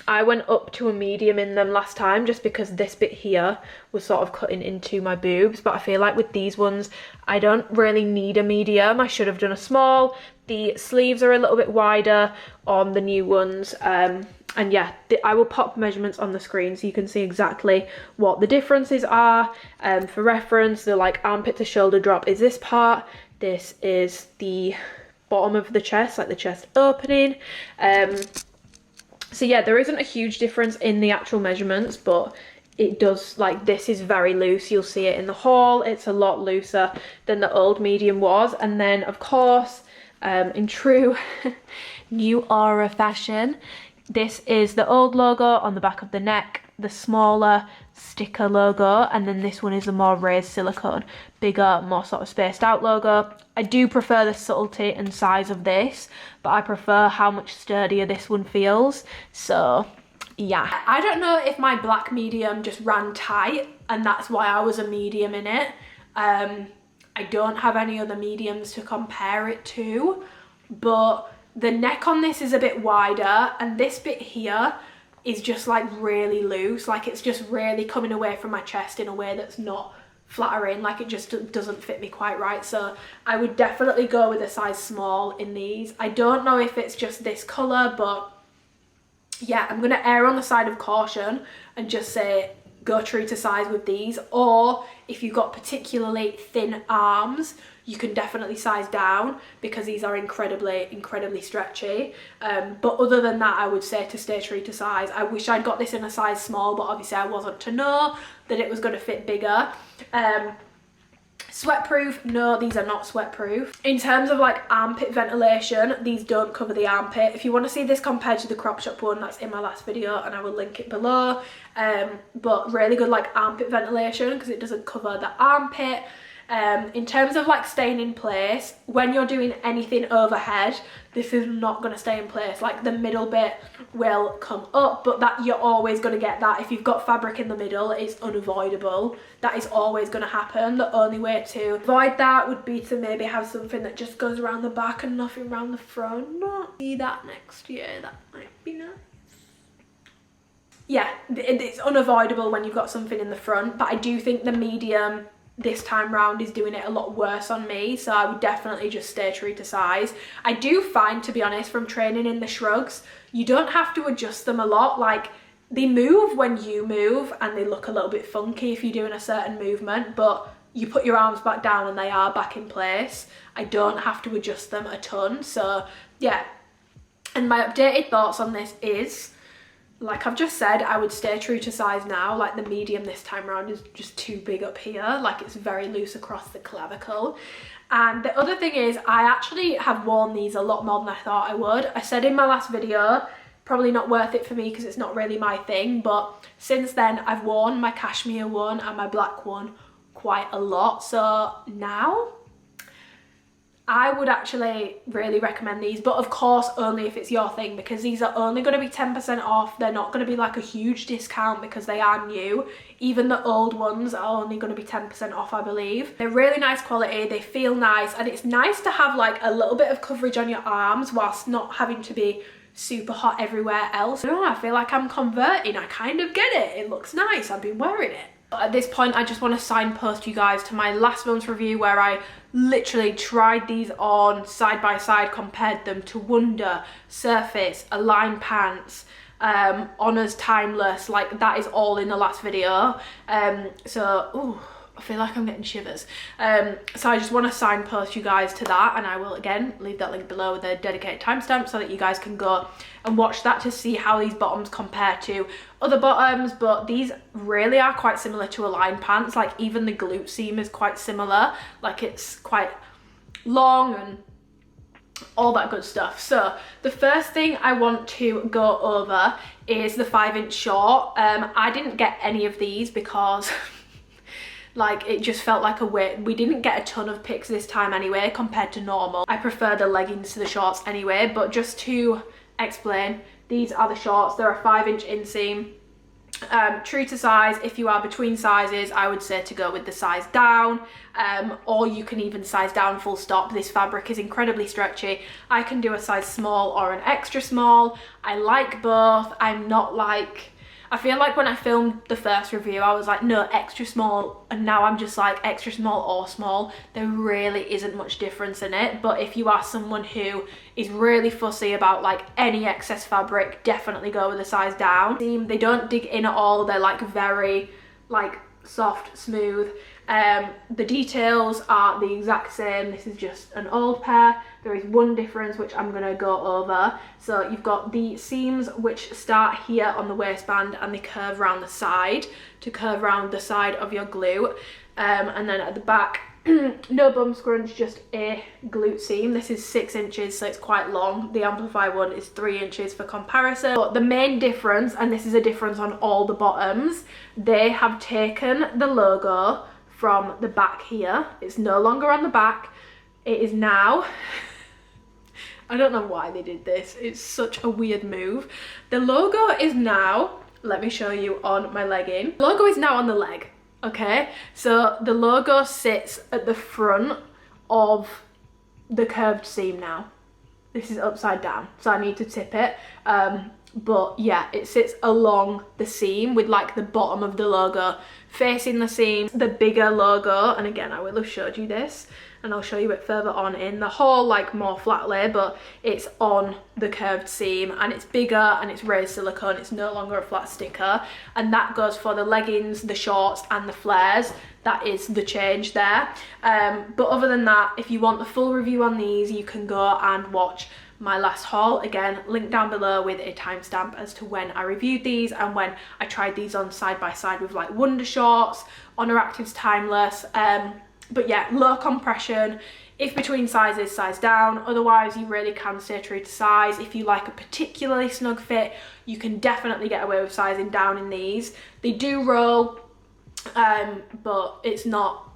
Speaker 1: I went up to a medium in them last time just because this bit here was sort of cutting into my boobs, but I feel like with these ones I don't really need a medium. I should have done a small. The sleeves are a little bit wider on the new ones, and yeah, I will pop measurements on the screen so you can see exactly what the differences are. For reference, the like armpit to shoulder drop is this part, this is the bottom of the chest, like the chest opening. So yeah, there isn't a huge difference in the actual measurements, but it does, like this is very loose. You'll see it in the haul. It's a lot looser than the old medium was. And then of course, in true new aura fashion, this is the old logo on the back of the neck, the smaller sticker logo, and then this one is a more raised silicone, bigger, more sort of spaced out logo. I do prefer the subtlety and size of this, but I prefer how much sturdier this one feels. So yeah, I don't know if my black medium just ran tight and that's why I was a medium in it. I don't have any other mediums to compare it to, but the neck on this is a bit wider, and this bit here is just like really loose, like it's just really coming away from my chest in a way that's not flattering, like it just doesn't fit me quite right. So I would definitely go with a size small in these. I don't know if it's just this colour, but yeah, I'm gonna err on the side of caution and just say go true to size with these. Or if you've got particularly thin arms, you can definitely size down because these are incredibly stretchy. But other than that, I would say to stay true to size. I wish I'd got this in a size small, but obviously I wasn't to know that it was going to fit bigger. Sweatproof? No, these are not sweatproof. In terms of like armpit ventilation, these don't cover the armpit. If you want to see this compared to the crop shop one, that's in my last video and I will link it below. But really good like armpit ventilation because it doesn't cover the armpit. In terms of like staying in place, when you're doing anything overhead, this is not going to stay in place. Like the middle bit will come up, but that you're always going to get that. If you've got fabric in the middle, it's unavoidable. That is always going to happen. The only way to avoid that would be to maybe have something that just goes around the back and nothing around the front. See that next year, that might be nice. Yeah, it's unavoidable when you've got something in the front, but I do think the medium this time round is doing it a lot worse on me, so I would definitely just stay true to size. I do find, to be honest, from training in the shrugs, you don't have to adjust them a lot. Like they move when you move and they look a little bit funky if you're doing a certain movement, but you put your arms back down and they are back in place. I don't have to adjust them a ton. So yeah, and my updated thoughts on this is, like I've just said, I would stay true to size now. Like the medium this time around is just too big up here. Like it's very loose across the clavicle. And the other thing is I actually have worn these a lot more than I thought I would. I said in my last video, probably not worth it for me because it's not really my thing. But since then I've worn my cashmere one and my black one quite a lot. So now I would actually really recommend these, but of course only if it's your thing, because these are only going to be 10% off. They're not going to be like a huge discount because they are new. Even the old ones are only going to be 10% off, I believe. They're really nice quality, they feel nice, and it's nice to have like a little bit of coverage on your arms whilst not having to be super hot everywhere else. I feel like I'm converting. I kind of get it. It looks nice. I've been wearing it. But at this point, I just want to signpost you guys to my last month's review where I literally tried these on side by side, compared them to Wonder, Surface, Align Pants, Honours Timeless. Like, that is all in the last video. Ooh, I feel like I'm getting shivers. So I just want to signpost you guys to that, and I will again leave that link below with a dedicated timestamp so that you guys can go and watch that to see how these bottoms compare to other bottoms. But these really are quite similar to Align Pants. Like, even the glute seam is quite similar. Like, it's quite long and all that good stuff. So the first thing I want to go over is the 5-inch short. I didn't get any of these because like, it just felt like a waste. We didn't get a ton of pics this time anyway compared to normal. I prefer the leggings to the shorts anyway, but just to explain, these are the shorts. They're a 5-inch inseam. True to size. If you are between sizes, I would say to go with the size down, or you can even size down full stop. This fabric is incredibly stretchy. I can do a size small or an extra small. I like both. I'm not like, I feel like when I filmed the first review, I was like, no, extra small, and now I'm just like extra small or small. There really isn't much difference in it, but if you are someone who is really fussy about like any excess fabric, definitely go with a size down. They don't dig in at all. They're like very like soft, smooth. The details are the exact same. This is just an old pair. There is one difference which I'm going to go over. So you've got the seams which start here on the waistband and they curve around the side to curve around the side of your glute. And then at the back, no bum scrunch, just a glute seam. This is 6 inches, so it's quite long. The Amplify one is 3 inches for comparison. But the main difference, and this is a difference on all the bottoms, they have taken the logo from the back here. It's no longer on the back. It is now, I don't know why they did this. It's such a weird move. The logo is now, let me show you on my legging. The logo is now on the leg, okay? So the logo sits at the front of the curved seam now. This is upside down, so I need to tip it. But yeah, it sits along the seam with like the bottom of the logo facing the seam. The bigger logo, and again I will have showed you this and I'll show you it further on in the haul, like more flat lay, but it's on the curved seam and it's bigger and it's raised silicone. It's no longer a flat sticker, and that goes for the leggings, the shorts and the flares. That is the change there. But other than that, if you want the full review on these, you can go and watch my last haul. Again, link down below with a timestamp as to when I reviewed these and when I tried these on side by side with like Wonder shorts, Honor Active's Timeless. But yeah, low compression. If between sizes, size down. Otherwise, you really can stay true to size. If you like a particularly snug fit, you can definitely get away with sizing down in these. They do roll, but it's not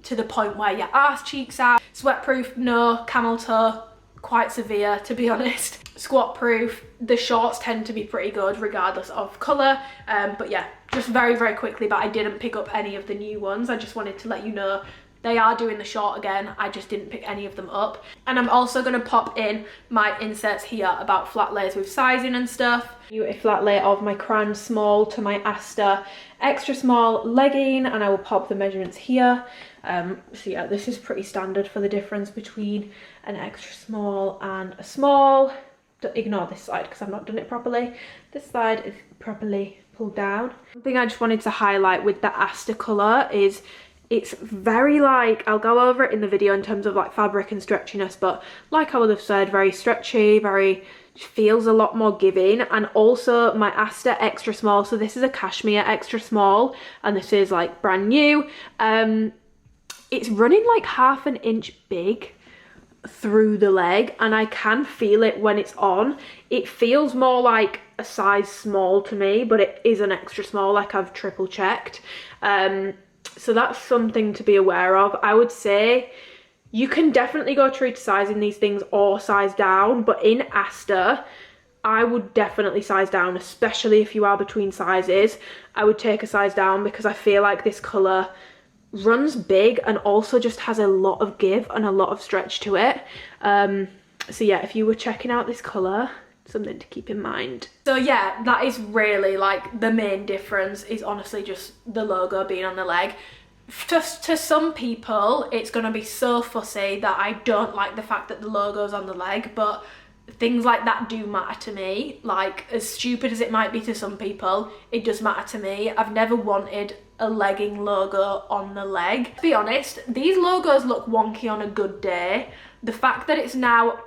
Speaker 1: to the point where your arse cheeks out. Sweat proof, no. Camel toe, quite severe to be honest. Squat proof. The shorts tend to be pretty good regardless of colour. But yeah, just very quickly, but I didn't pick up any of the new ones. I just wanted to let you know they are doing the short again. I just didn't pick any of them up. And I'm also going to pop in my inserts here about flat lays with sizing and stuff. A flat lay of my Cran small to my Asta extra small legging, and I will pop the measurements here. So yeah, this is pretty standard for the difference between an extra small and a small. Don't ignore this side because I've not done it properly. This side is properly pulled down. One thing I just wanted to highlight with the Asta colour is it's very like, I'll go over it in the video in terms of like fabric and stretchiness, but like I would have said, very stretchy, very, feels a lot more giving. And also my Asta extra small, so this is a cashmere extra small and this is like brand new. It's running like ½ an inch big through the leg, and I can feel it when it's on. It feels more like a size small to me, but it is an extra small, like I've triple checked. So that's something to be aware of. I would say
Speaker 2: You can definitely go true to sizing these things or size down, but in Asta, I would definitely size down, especially if you are between sizes. I would take a size down because I feel like this colour runs big and also just has a lot of give and a lot of stretch to it. So yeah, if you were checking out this colour, something to keep in mind. So yeah, that is really like the main difference, is honestly just the logo being on the leg. Just to some people, it's going to be so fussy that I don't like the fact that the logo's on the leg, but things like that do matter to me. Like, as stupid as it might be to some people, it does matter to me. I've never wanted a legging logo on the leg. To be honest, these logos look wonky on a good day. The fact that it's now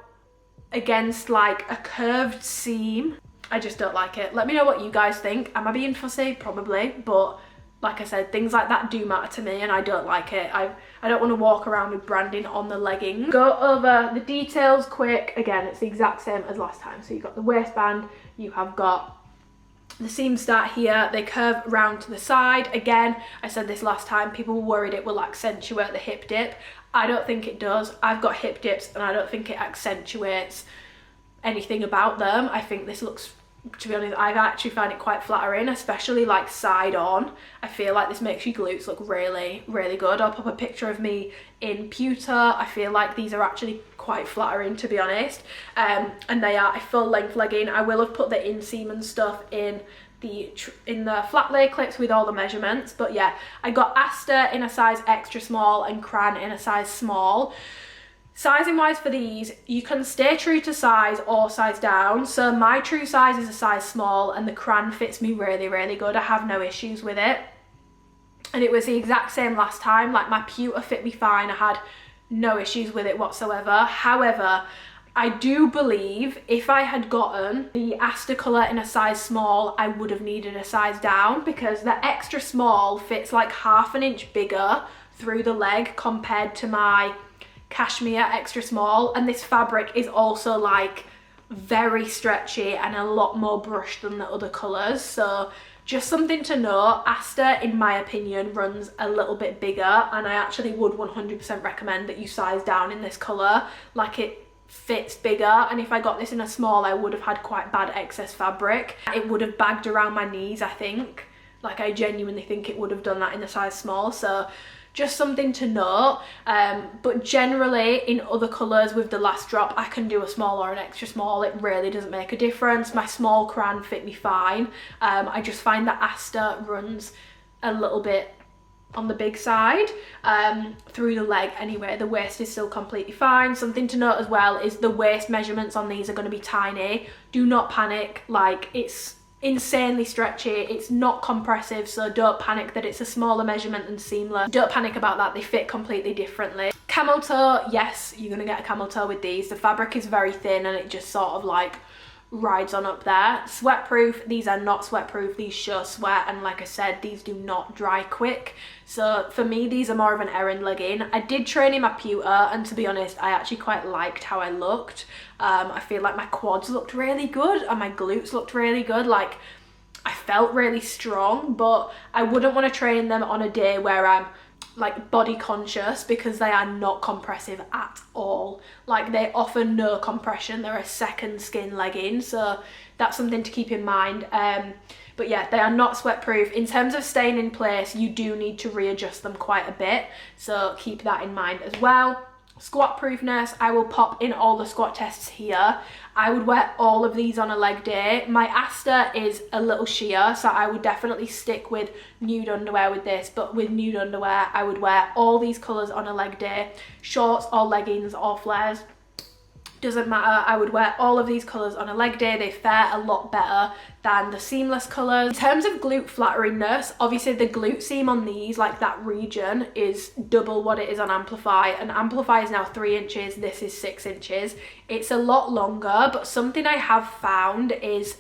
Speaker 2: against like a curved seam, I just don't like it. Let me know what you guys think. Am I being fussy? Probably, but like I said, things like that do matter to me and I don't like it. I don't want to walk around with branding on the leggings. Go over the details quick. Again, it's the exact same as last time. So you've got the waistband, you have got the seams start here, they curve round to the side. Again, I said this last time, people were worried it will accentuate the hip dip. I don't think it does. I've got hip dips and I don't think it accentuates anything about them. I think this looks, to be honest, I actually find it quite flattering, especially like side on. I feel like this makes your glutes look really, really good. I'll pop a picture of me in pewter. I feel like these are actually quite flattering, to be honest. And they are a full length legging. I will have put the inseam and stuff in the flat lay clips with all the measurements, but yeah, I got Asta in a size extra small and Cran in a size small. Sizing wise for these, you can stay true to size or size down. So my true size is a size small and the Cran fits me really, really good. I have no issues with it. And it was the exact same last time. Like, my pewter fit me fine. I had no issues with it whatsoever. However, I do believe if I had gotten the Asta colour in a size small, I would have needed a size down, because the extra small fits like ½ an inch bigger through the leg compared to my cashmere extra small. And this fabric is also like very stretchy and a lot more brushed than the other colours. So just something to know, Asta, in my opinion, runs a little bit bigger, and I actually would 100% recommend that you size down in this colour. Like, it fits bigger, and if I got this in a small, I would have had quite bad excess fabric. It would have bagged around my knees, I think. Like, I genuinely think it would have done that in the size small. So just something to note. But generally in other colours with the last drop, I can do a small or an extra small. It really doesn't make a difference. My small Cran fit me fine. I just find that Asta runs a little bit on the big side through the leg anyway. The waist is still completely fine. Something to note as well is the waist measurements on these are going to be tiny. Do not panic. Like, it's insanely stretchy, it's not compressive, so don't panic that it's a smaller measurement than seamless. Don't panic about that, they fit completely differently. Camel toe, yes, you're gonna get a camel toe with these. The fabric is very thin and it just sort of like rides on up there. Sweat proof, these are not sweat proof, these show sweat, and like I said, these do not dry quick. So for me, these are more of an errand legging. I did train in my pewter, and to be honest, I actually quite liked how I looked. I feel like my quads looked really good and my glutes looked really good. Like, I felt really strong, but I wouldn't want to train them on a day where I'm like body conscious, because they are not compressive at all. Like, they offer no compression. They're a second skin legging, so that's something to keep in mind. But yeah, they are not sweat proof. In terms of staying in place, you do need to readjust them quite a bit, so keep that in mind as well. Squat proofness, I will pop in all the squat tests here. I would wear all of these on a leg day. My Asta is a little sheer, so I would definitely stick with nude underwear with this, but with nude underwear, I would wear all these colours on a leg day. Shorts or leggings or flares, doesn't matter. I would wear all of these colours on a leg day. They fare a lot better than the seamless colours. In terms of glute flatteriness, obviously the glute seam on these, like that region, is double what it is on Amplify, and Amplify is now 3 inches, this is 6 inches. It's a lot longer, but something I have found is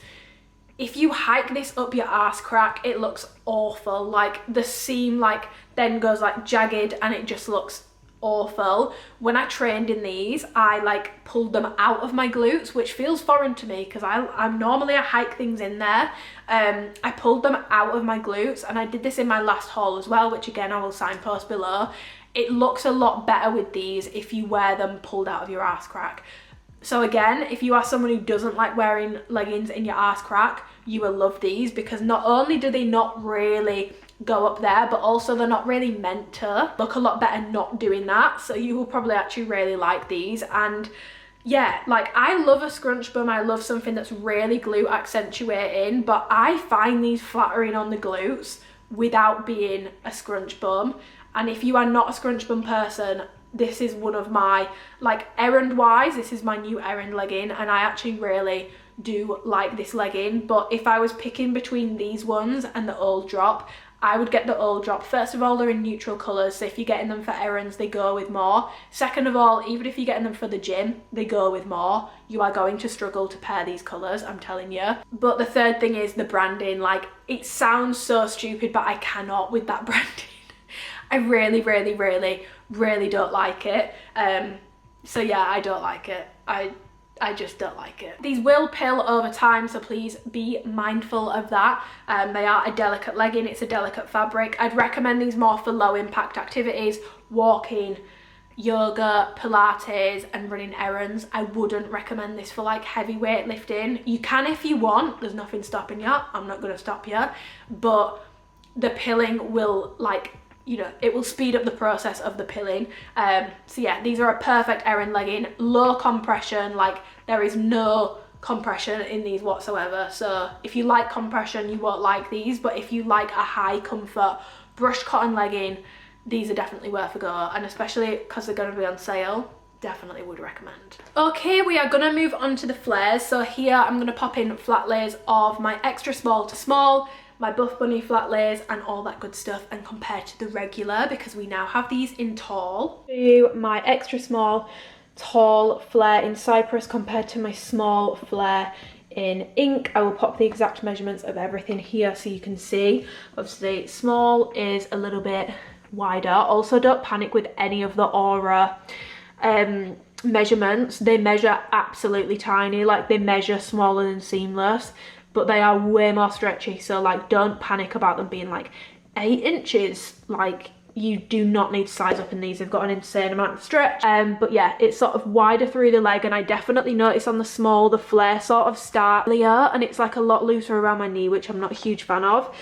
Speaker 2: if you hike this up your arse crack, it looks awful. Like, the seam like then goes like jagged and it just looks awful. When I trained in these, I like pulled them out of my glutes, which feels foreign to me because I'm normally I hike things in there. I pulled them out of my glutes, and I did this in my last haul as well, which again I will signpost below.
Speaker 1: It looks a lot better with these if you wear them pulled out of your arse crack. So again, if you are someone who doesn't like wearing leggings in your arse crack, you will love these, because not only do they not really go up there, but also they're not really meant to. Look a lot better not doing that, so you will probably actually really like these. And yeah, like I love a scrunch bum, I love something that's really glute accentuating, but I find these flattering on the glutes without being a scrunch bum. And if you are not a scrunch bum person, this is one of my, like, errand wise, this is my new errand legging, and I actually really do like this legging. But if I was picking between these ones and the old drop, I would get the old drop. First of all, they're in neutral colours, so if you're getting them for errands, they go with more. Second of all, even if you're getting them for the gym, they go with more. You are going to struggle to pair these colours, I'm telling you. But the third thing is the branding. Like, it sounds so stupid, but I cannot with that branding. I really, really, really, really don't like it. So yeah, I don't like it. I just don't like it. These will pill over time, so please be mindful of that. They are a delicate legging, it's a delicate fabric. I'd recommend these more for low impact activities, walking, yoga, Pilates, and running errands. I wouldn't recommend this for like heavy weightlifting. You can if you want, there's nothing stopping you. I'm not gonna stop you, but the pilling will, like, you know, it will speed up the process of the pilling. So yeah, these are a perfect errand legging, low compression, like there is no compression in these whatsoever. So if you like compression, you won't like these, but if you like a high comfort brushed cotton legging, these are definitely worth a go, and especially because they're going to be on sale, definitely would recommend. Okay, we are going to move on to the flares. So here I'm going to pop in flat lays of my extra small to small, my Buff Bunny flat lays and all that good stuff, and compare to the regular, because we now have these in tall. My extra small tall flare in Cypress compared to my small flare in ink. I will pop the exact measurements of everything here so you can see. Obviously small is a little bit wider. Also, don't panic with any of the Aura measurements. They measure absolutely tiny, like they measure smaller than seamless, but they are way more stretchy. So like, don't panic about them being like 8 inches. Like, you do not need to size up in these. They've got an insane amount of stretch. But yeah, it's sort of wider through the leg, and I definitely notice on the small the flare sort of start earlier, and it's like a lot looser around my knee, which I'm not a huge fan of.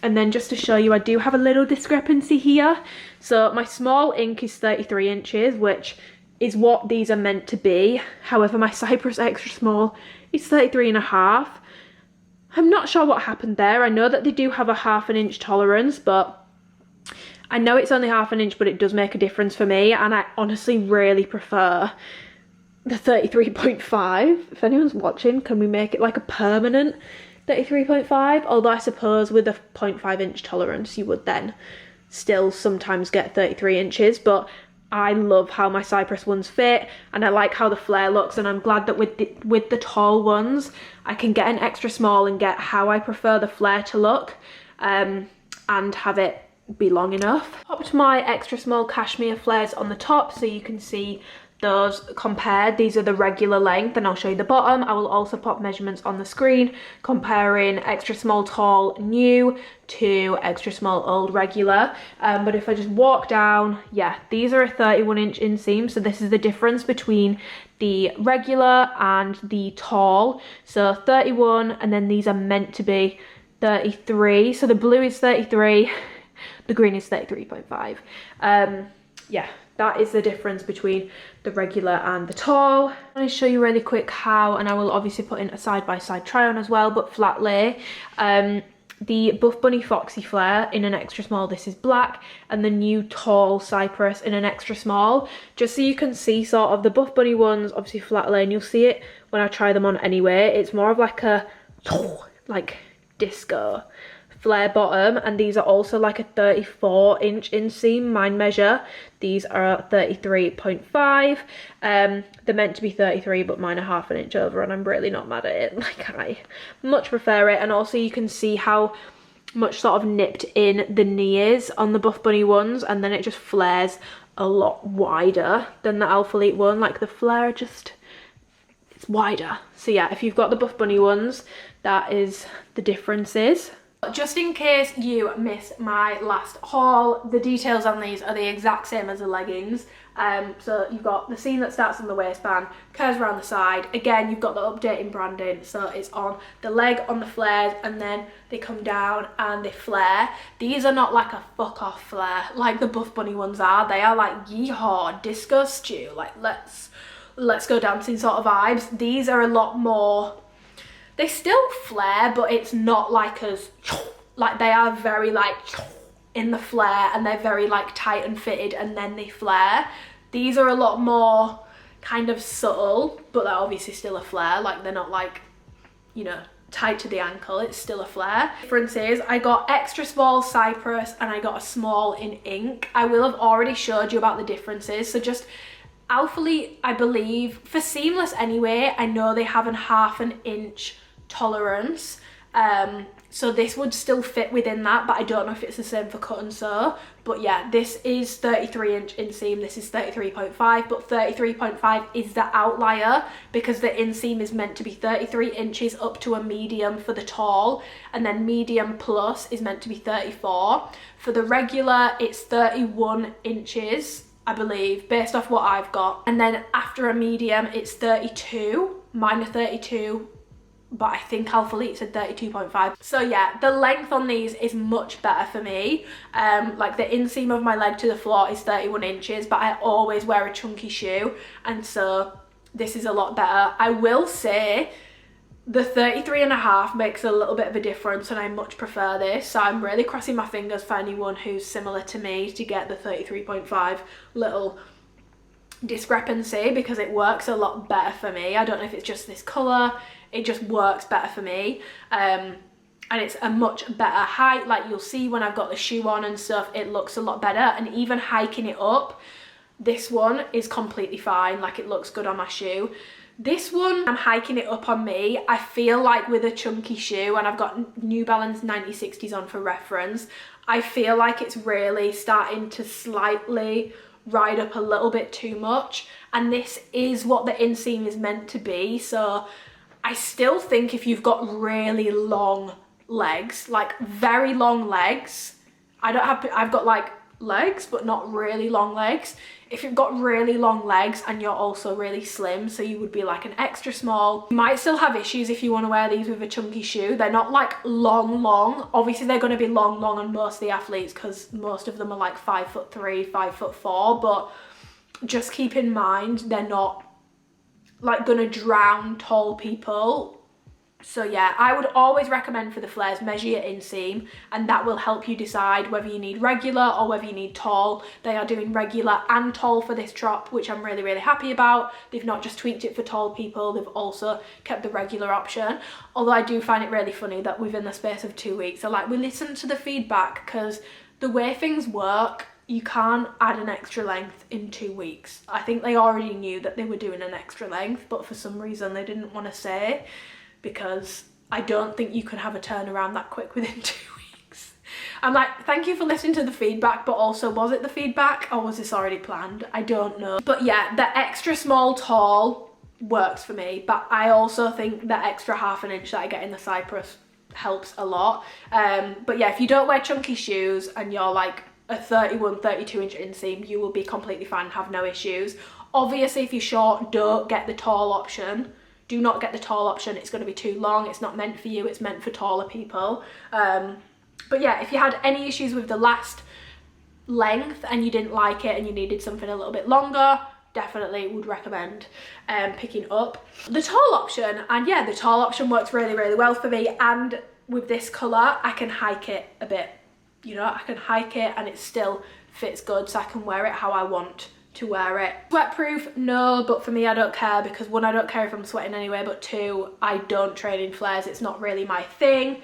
Speaker 1: And then just to show you, I do have a little discrepancy here. So my small ink is 33 inches, which is what these are meant to be. However, my Cypress extra small is 33.5. I'm not sure what happened there. I know that they do have a 1/2 inch tolerance, but I know it's only 1/2 inch, but it does make a difference for me, and I honestly really prefer the 33.5. If anyone's watching, can we make it like a permanent 33.5? Although I suppose with a 0.5 inch tolerance, you would then still sometimes get 33 inches, but I love how my Cypress ones fit, and I like how the flare looks, and I'm glad that with the tall ones, I can get an extra small and get how I prefer the flare to look, and have it be long enough. Popped my extra small cashmere flares on the top so you can see those compared. These are the regular length, and I'll show you the bottom. I will also pop measurements on the screen comparing extra small tall new to extra small old regular. But if I just walk down, yeah, these are a 31 inch inseam, so this is the difference between the regular and the tall. So 31, and then these are meant to be 33. So the blue is 33, the green is 33.5. Yeah, that is the difference between the regular and the tall. I'm going to show you really quick how, and I will obviously put in a side-by-side try on as well, but flat lay. The Buff Bunny Foxy flare in an extra small, this is black, and the new tall Cypress in an extra small. Just so you can see sort of the Buff Bunny ones, obviously flat lay, and you'll see it when I try them on anyway. It's more of like a, like, disco flare bottom, and these are also like a 34 inch inseam. Mine measure, these are 33.5. They're meant to be 33, but mine are 1/2 inch over, and I'm really not mad at it. Like, I much prefer it. And also you can see how much sort of nipped in the knee is on the Buff Bunny ones, and then it just flares a lot wider than the ALPHALETE one. Like, the flare just, it's wider. So yeah, if you've got the Buff Bunny ones, that is the differences. Just in case you missed my last haul, the details on these are the exact same as the leggings. So you've got the seam that starts on the waistband, curves around the side. Again, you've got the updating branding, so it's on the leg, on the flares, and then they come down and they flare. These are not like a fuck off flare like the Buff Bunny ones are. They are like yeehaw, disco stew, like let's go dancing sort of vibes. These are a lot more, they still flare, but it's not like as, like they are very like in the flare, and they're very like tight and fitted and then they flare. These are a lot more kind of subtle, but they're obviously still a flare. Like they're not like, you know, tight to the ankle, it's still a flare. Difference is I got extra small Cypress and I got a small in ink. I will have already showed you about the differences, so just ALPHALETE, I believe, for seamless anyway, I know they have a 1/2 inch tolerance, so this would still fit within that, but I don't know if it's the same for cut and sew. But yeah, this is 33" inseam, this is 33.5, but 33.5 is the outlier because the inseam is meant to be 33 inches up to a medium for the tall, and then medium plus is meant to be 34. For the regular, it's 31 inches, I believe, based off what I've got. And then after a medium, it's 32, mine are 32, but I think ALPHALETE said 32.5. So yeah, the length on these is much better for me. Like the inseam of my leg to the floor is 31 inches, but I always wear a chunky shoe, and so this is a lot better. I will say the 33.5 makes a little bit of a difference, and I much prefer this, so I'm really crossing my fingers for anyone who's similar to me to get the 33.5 little discrepancy, because it works a lot better for me. I don't know if it's just this colour, it just works better for me, and it's a much better height. Like you'll see when I've got the shoe on and stuff, it looks a lot better, and even hiking it up, this one is completely fine, like it looks good on my shoe. This one, I'm hiking it up on me. I feel like with a chunky shoe, and I've got New Balance 9060s on for reference, I feel like it's really starting to slightly ride up a little bit too much, and this is what the inseam is meant to be. So I still think if you've got really long legs, like very long legs, I've got like legs but not really long legs. If you've got really long legs and you're also really slim, so you would be like an extra small, you might still have issues if you want to wear these with a chunky shoe. They're not like long. Obviously they're going to be long on most of the athletes because most of them are like 5'3", 5'4", but just keep in mind they're not like gonna drown tall people. So yeah, I would always recommend for the flares, measure your inseam, and that will help you decide whether you need regular or whether you need tall. They are doing regular and tall for this drop, which I'm really happy about. They've not just tweaked it for tall people, they've also kept the regular option. Although I do find it really funny that within the space of 2 weeks, they're like, we listened to the feedback, because the way things work, you can't add an extra length in 2 weeks. I think they already knew that they were doing an extra length, but for some reason they didn't want to say, because I don't think you can have a turnaround that quick within 2 weeks. I'm like, thank you for listening to the feedback, but also, was it the feedback or was this already planned? I don't know. But yeah, the extra small tall works for me, but I also think the extra 1/2 inch that I get in the Cypress helps a lot. But yeah, if you don't wear chunky shoes and you're like a 31, 32 inch inseam, you will be completely fine and have no issues. Obviously, if you're short, don't get the tall option. Do not get the tall option, it's going to be too long, it's not meant for you, it's meant for taller people. But yeah, if you had any issues with the last length and you didn't like it and you needed something a little bit longer, definitely would recommend picking up the tall option. And yeah, the tall option works really well for me, and with this colour I can hike it a bit, you know, I can hike it and it still fits good, so I can wear it how I want to wear it. Sweatproof, no, but for me I don't care, because one, I don't care if I'm sweating anyway, but two, I don't train in flares, it's not really my thing.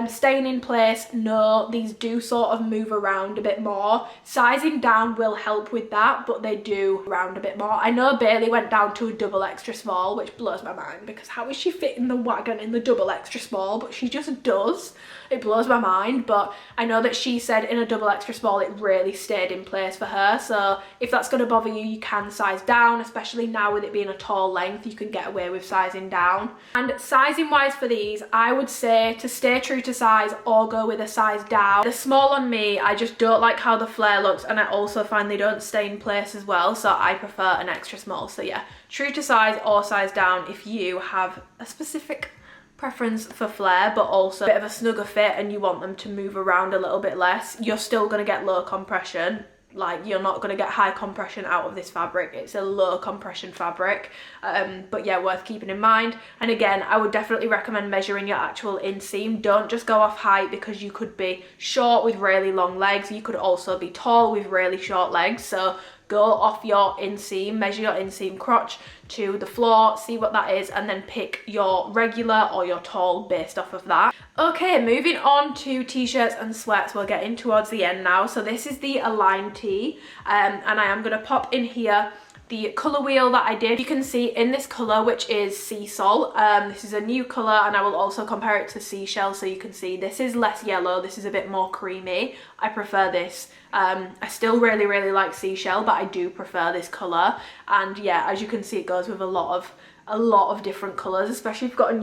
Speaker 1: Staying in place, no, these do sort of move around a bit more. Sizing down will help with that, but they do around a bit more. I know Bailey went down to a double extra small, which blows my mind, because how is she fitting the wagon in the double extra small? But she just does. It blows my mind, but I know that she said in a double extra small it really stayed in place for her, so if that's going to bother you, you can size down, especially now with it being a tall length, you can get away with sizing down. And sizing wise for these, I would say to stay true to size or go with a size down. The small on me, I just don't like how the flare looks, and I also find they don't stay in place as well, so I prefer an extra small. So yeah, true to size or size down if you have a specific preference for flare but also a bit of a snugger fit and you want them to move around a little bit less. You're still going to get low compression, like you're not going to get high compression out of this fabric. It's a low compression fabric, but yeah, worth keeping in mind. And again, I would definitely recommend measuring your actual inseam. Don't just go off height, because you could be short with really long legs, you could also be tall with really short legs. So go off your inseam, measure your inseam crotch to the floor, see what that is, and then pick your regular or your tall based off of that. Okay, moving on to t-shirts and sweats. We're getting towards the end now. So this is the Align tee, and I am going to pop in here the colour wheel that I did. You can see in this colour, which is sea salt, this is a new colour, and I will also compare it to seashell, so you can see this is less yellow, this is a bit more creamy. I prefer this. I still really like seashell, but I do prefer this colour. And yeah, as you can see, it goes with a lot of different colours, especially if you've got a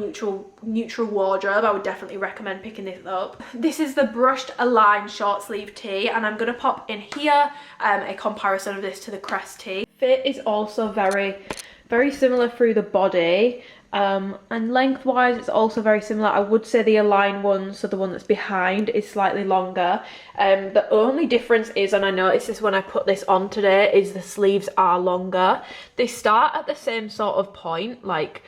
Speaker 1: neutral wardrobe. I would definitely recommend picking this up. This is the brushed Align short sleeve tee, and I'm going to pop in here a comparison of this to the crest tee. Fit is also very similar through the body, and lengthwise it's also very similar. I would say the Align one, so the one that's behind, is slightly longer. The only difference is, and I noticed this when I put this on today, is the sleeves are longer. They start at the same sort of point, like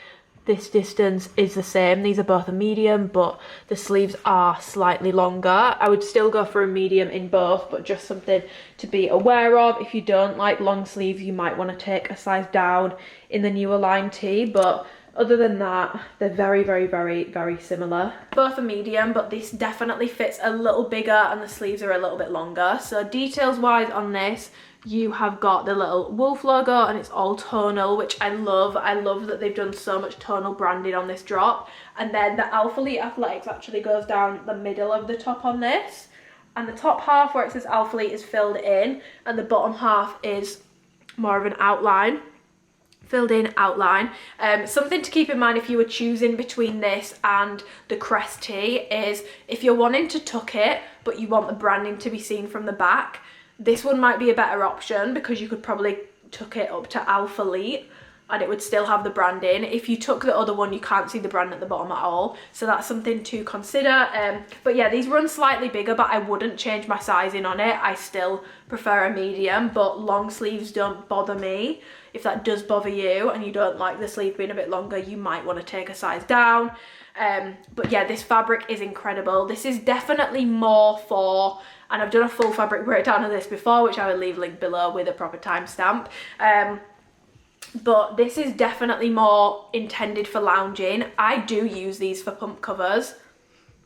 Speaker 1: this distance is the same. These are both a medium, but the sleeves are slightly longer. I would still go for a medium in both, but just something to be aware of. If you don't like long sleeves, you might want to take a size down in the new Align tee, but other than that, they're very similar. Both a medium, but this definitely fits a little bigger and the sleeves are a little bit longer. So details wise on this, you have got the little wolf logo, and it's all tonal, which I love. I love that they've done so much tonal branding on this drop. And then the ALPHALETE Athletics actually goes down the middle of the top on this, and the top half where it says ALPHALETE is filled in, and the bottom half is more of an outline, filled in outline. Something to keep in mind if you were choosing between this and the crest tee is, if you're wanting to tuck it but you want the branding to be seen from the back, this one might be a better option, because you could probably tuck it up to ALPHALETE and it would still have the branding. If you took the other one, you can't see the brand at the bottom at all, so that's something to consider. But yeah, these run slightly bigger, but I wouldn't change my sizing on it. I still prefer a medium, but long sleeves don't bother me. If that does bother you and you don't like the sleeve being a bit longer, you might want to take a size down. But yeah, this fabric is incredible. This is definitely more for, and I've done a full fabric breakdown of this before, which I will leave link below with a proper timestamp. But this is definitely more intended for lounging. I do use these for pump covers.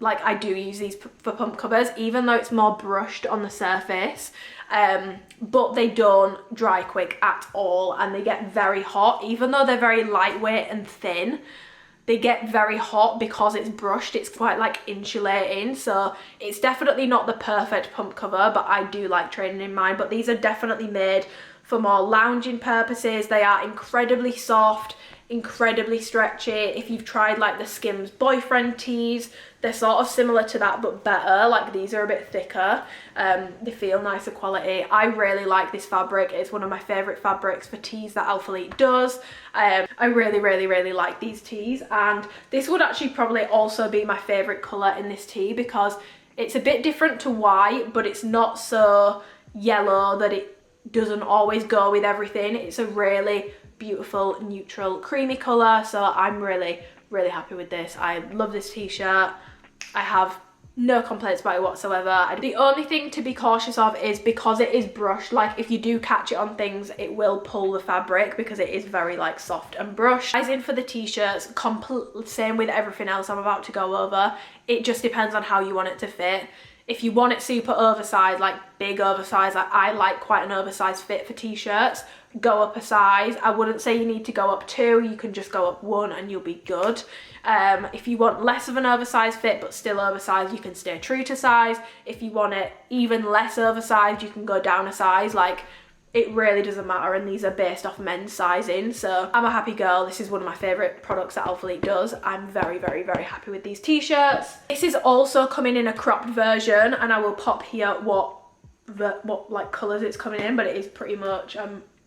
Speaker 1: Like, I do use these for pump covers, even though it's more brushed on the surface. But they don't dry quick at all, and they get very hot. Even though they're very lightweight and thin, they get very hot because it's brushed. It's quite like insulating, so it's definitely not the perfect pump cover, but I do like training in mine. But these are definitely made for more lounging purposes. They are incredibly soft, incredibly stretchy. If you've tried like the Skims boyfriend tees, they're sort of similar to that but better. Like, these are a bit thicker, they feel nicer quality. I really like this fabric. It's one of my favorite fabrics for tees that ALPHALETE does. I really like these tees, and this would actually probably also be my favorite color in this tee, because it's a bit different to white, but it's not so yellow that it doesn't always go with everything. It's a really beautiful neutral creamy color, so I'm really happy with this. I love this t-shirt. I have no complaints about it whatsoever. The only thing to be cautious of is, because it is brushed, like if you do catch it on things, it will pull the fabric because it is very like soft and brushed. Sizing for the t-shirts, same with everything else I'm about to go over. It just depends on how you want it to fit. If you want it super oversized, like big oversized, like I like quite an oversized fit for t-shirts, go up a size. I wouldn't say you need to go up 2, you can just go up 1 and you'll be good. If you want less of an oversized fit but still oversized, you can stay true to size. If you want it even less oversized, you can go down a size. Like, it really doesn't matter, and these are based off men's sizing. So I'm a happy girl. This is one of my favorite products that ALPHALETE does. I'm very, very, very happy with these t-shirts. This is also coming in a cropped version, and I will pop here what like colors it's coming in, but it is pretty much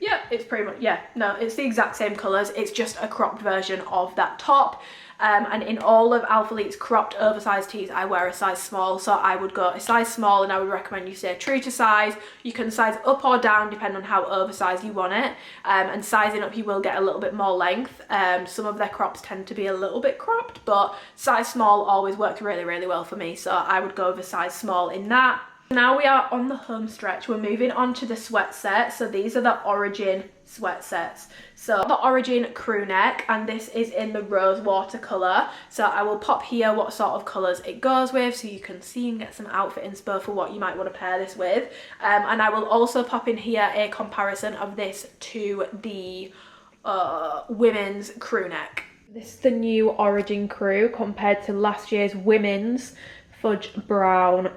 Speaker 1: yeah, it's pretty much, yeah, no, it's the exact same colors. It's just a cropped version of that top. And in all of ALPHALETE's cropped oversized tees, I wear a size small, so I would go a size small, and I would recommend you stay true to size. You can size up or down depending on how oversized you want it, and sizing up you will get a little bit more length. Some of their crops tend to be a little bit cropped, but size small always works really, really well for me, so I would go with a size small in that. Now we are on the home stretch. We're moving on to the sweat set. So these are the Origin sweat sets. So the Origin crew neck, and this is in the rose watercolor. So I will pop here what sort of colors it goes with, so you can see and get some outfit inspo for what you might want to pair this with. And I will also pop in here a comparison of this to the women's crew neck. This is the new Origin crew compared to last year's women's fudge brown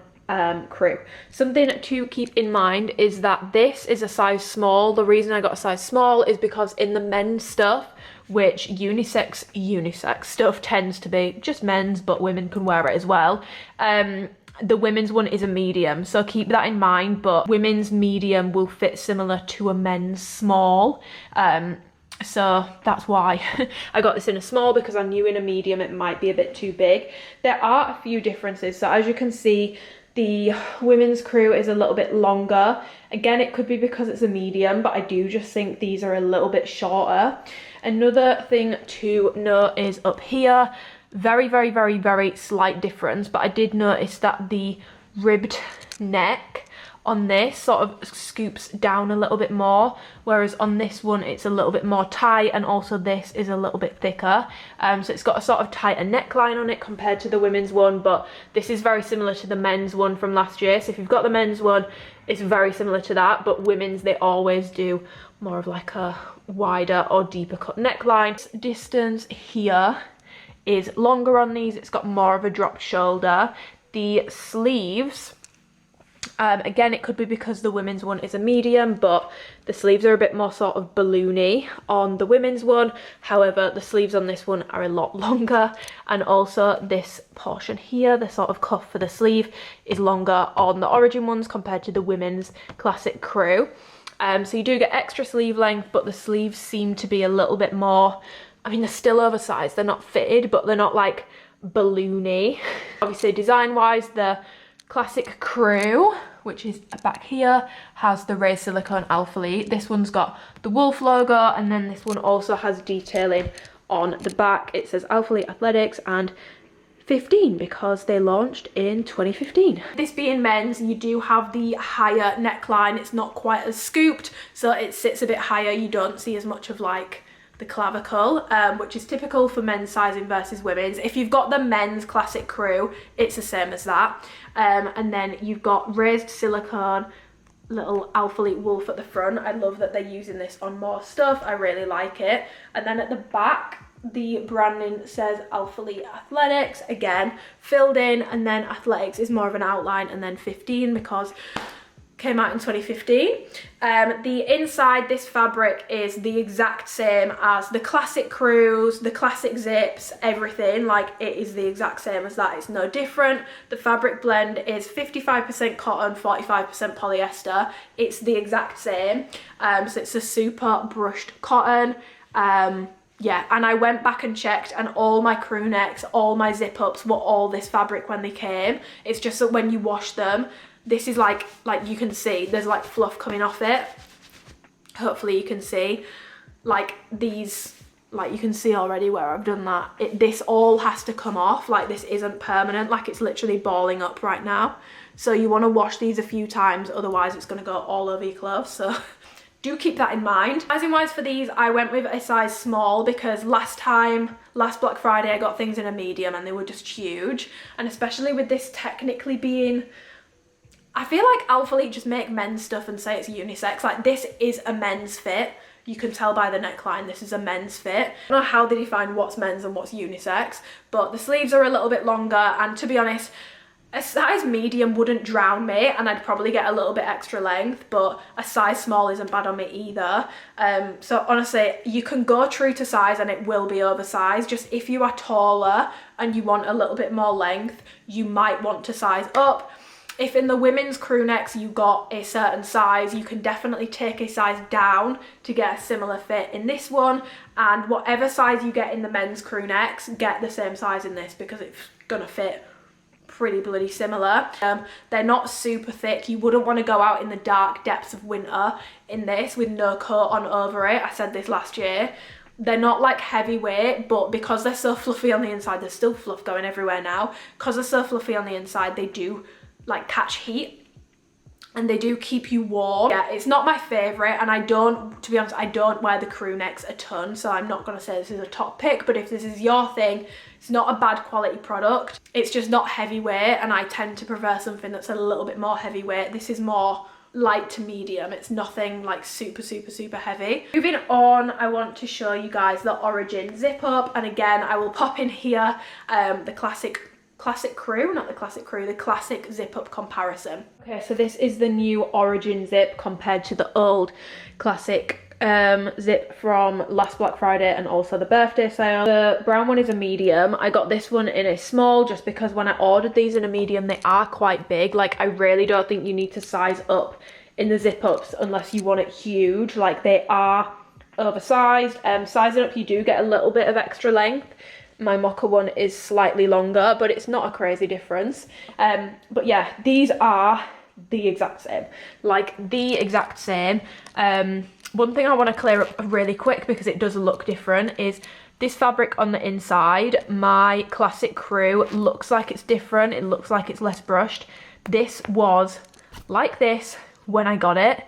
Speaker 1: crew. Something to keep in mind is that this is a size small. The reason I got a size small is because in the men's stuff, which unisex stuff tends to be just men's, but women can wear it as well, the women's one is a medium, so keep that in mind. But women's medium will fit similar to a men's small, so that's why I got this in a small, because I knew in a medium it might be a bit too big. There are a few differences. So as you can see, the women's crew is a little bit longer. Again, it could be because it's a medium, but I do just think these are a little bit shorter. Another thing to note is up here, very, very, very, very slight difference, but I did notice that the ribbed neck on this sort of scoops down a little bit more, whereas on this one it's a little bit more tight, and also this is a little bit thicker. So it's got a sort of tighter neckline on it compared to the women's one, but this is very similar to the men's one from last year. So if you've got the men's one, it's very similar to that, but women's, they always do more of like a wider or deeper cut neckline. Distance here is longer on these. It's got more of a dropped shoulder. The sleeves, again, it could be because the women's one is a medium, but the sleeves are a bit more sort of balloony on the women's one. However, the sleeves on this one are a lot longer, and also this portion here, the sort of cuff for the sleeve, is longer on the Origin ones compared to the women's classic crew. So you do get extra sleeve length, but the sleeves seem to be a little bit more, I mean, they're still oversized, they're not fitted, but they're not like balloony. Obviously, design-wise, the classic crew, which is back here, has the raised silicone ALPHALETE. This one's got the wolf logo, and then this one also has detailing on the back. It says ALPHALETE Athletics and 15 because they launched in 2015. This being men's, you do have the higher neckline. It's not quite as scooped, so it sits a bit higher. You don't see as much of like the clavicle, which is typical for men's sizing versus women's. If you've got the men's classic crew, it's the same as that. And then you've got raised silicone little ALPHALETE wolf at the front. I love that they're using this on more stuff. I really like it. And then at the back, the branding says ALPHALETE Athletics, again filled in, and then Athletics is more of an outline, and then 15 because came out in 2015. The inside, this fabric is the exact same as the classic crews, the classic zips, everything. Like, it is the exact same as that. It's no different. The fabric blend is 55% cotton, 45% polyester. It's the exact same. So it's a super brushed cotton. Yeah, and I went back and checked, and all my crew necks, all my zip ups were all this fabric when they came. It's just that when you wash them, this is like you can see there's like fluff coming off it. Hopefully you can see like these, like you can see already where I've done that. This all has to come off. Like, this isn't permanent, like it's literally balling up right now. So you want to wash these a few times, otherwise it's going to go all over your clothes. So do keep that in mind. Sizing wise for these, I went with a size small because last Black Friday I got things in a medium and they were just huge. And especially with this technically being, I feel like ALPHALETE just make men's stuff and say it's unisex. Like, this is a men's fit. You can tell by the neckline this is a men's fit. I don't know how they define what's men's and what's unisex, but the sleeves are a little bit longer, and to be honest, A size medium wouldn't drown me and I'd probably get a little bit extra length, but a size small isn't bad on me either. So honestly, you can go true to size and it will be oversized. Just if you are taller and you want a little bit more length, you might want to size up. If in the women's crew necks you got a certain size, you can definitely take a size down to get a similar fit in this one. And whatever size you get in the men's crew necks, get the same size in this because it's gonna fit pretty bloody similar. They're not super thick. You wouldn't want to go out in the dark depths of winter in this with no coat on over it. I said this last year. They're not like heavyweight, but because they're so fluffy on the inside, there's still fluff going everywhere now. Because they're so fluffy on the inside, they do like catch heat and they do keep you warm. Yeah, it's not my favorite, and I don't, to be honest, I don't wear the crew necks a ton, so I'm not gonna say this is a top pick, but if this is your thing, it's not a bad quality product. It's just not heavyweight, and I tend to prefer something that's a little bit more heavyweight. This is more light to medium. It's nothing like super heavy. Moving on, I want to show you guys the Origin zip up, and again, I will pop in here the classic crew, not the classic crew, the classic zip up comparison. Okay, so this is the new Origin zip compared to the old classic zip from last Black Friday and also the birthday sale. The brown one is a medium. I got this one in a small just because when I ordered these in a medium, they are quite big. Like, I really don't think you need to size up in the zip ups unless you want it huge. Like, they are oversized. Sizing up, you do get a little bit of extra length. My mocha one is slightly longer, but it's not a crazy difference. But yeah, these are the exact same, like the exact same. One thing I want to clear up really quick because it does look different is this fabric on the inside. My classic crew looks like it's different. It looks like it's less brushed. This was like this when I got it.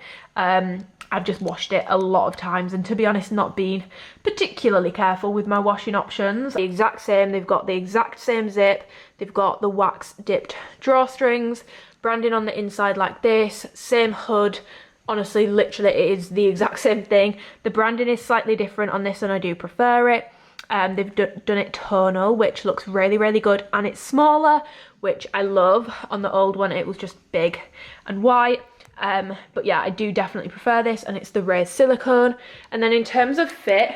Speaker 1: I've just washed it a lot of times and, to be honest, not been particularly careful with my washing options. The exact same, they've got the exact same zip, they've got the wax dipped drawstrings, branding on the inside like this, same hood. Honestly, literally it is the exact same thing. The branding is slightly different on this and I do prefer it. They've done it tonal, which looks really good, and it's smaller, which I love. On the old one it was just big and white. But yeah, I do definitely prefer this, and it's the raised silicone. And then in terms of fit,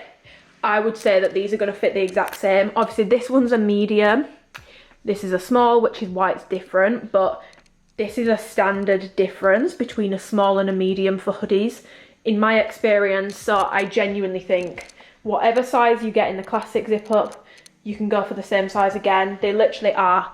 Speaker 1: I would say that these are going to fit the exact same. Obviously this one's a medium, this is a small, which is why it's different, but this is a standard difference between a small and a medium for hoodies in my experience. So I genuinely think whatever size you get in the classic zip up, you can go for the same size again. They literally are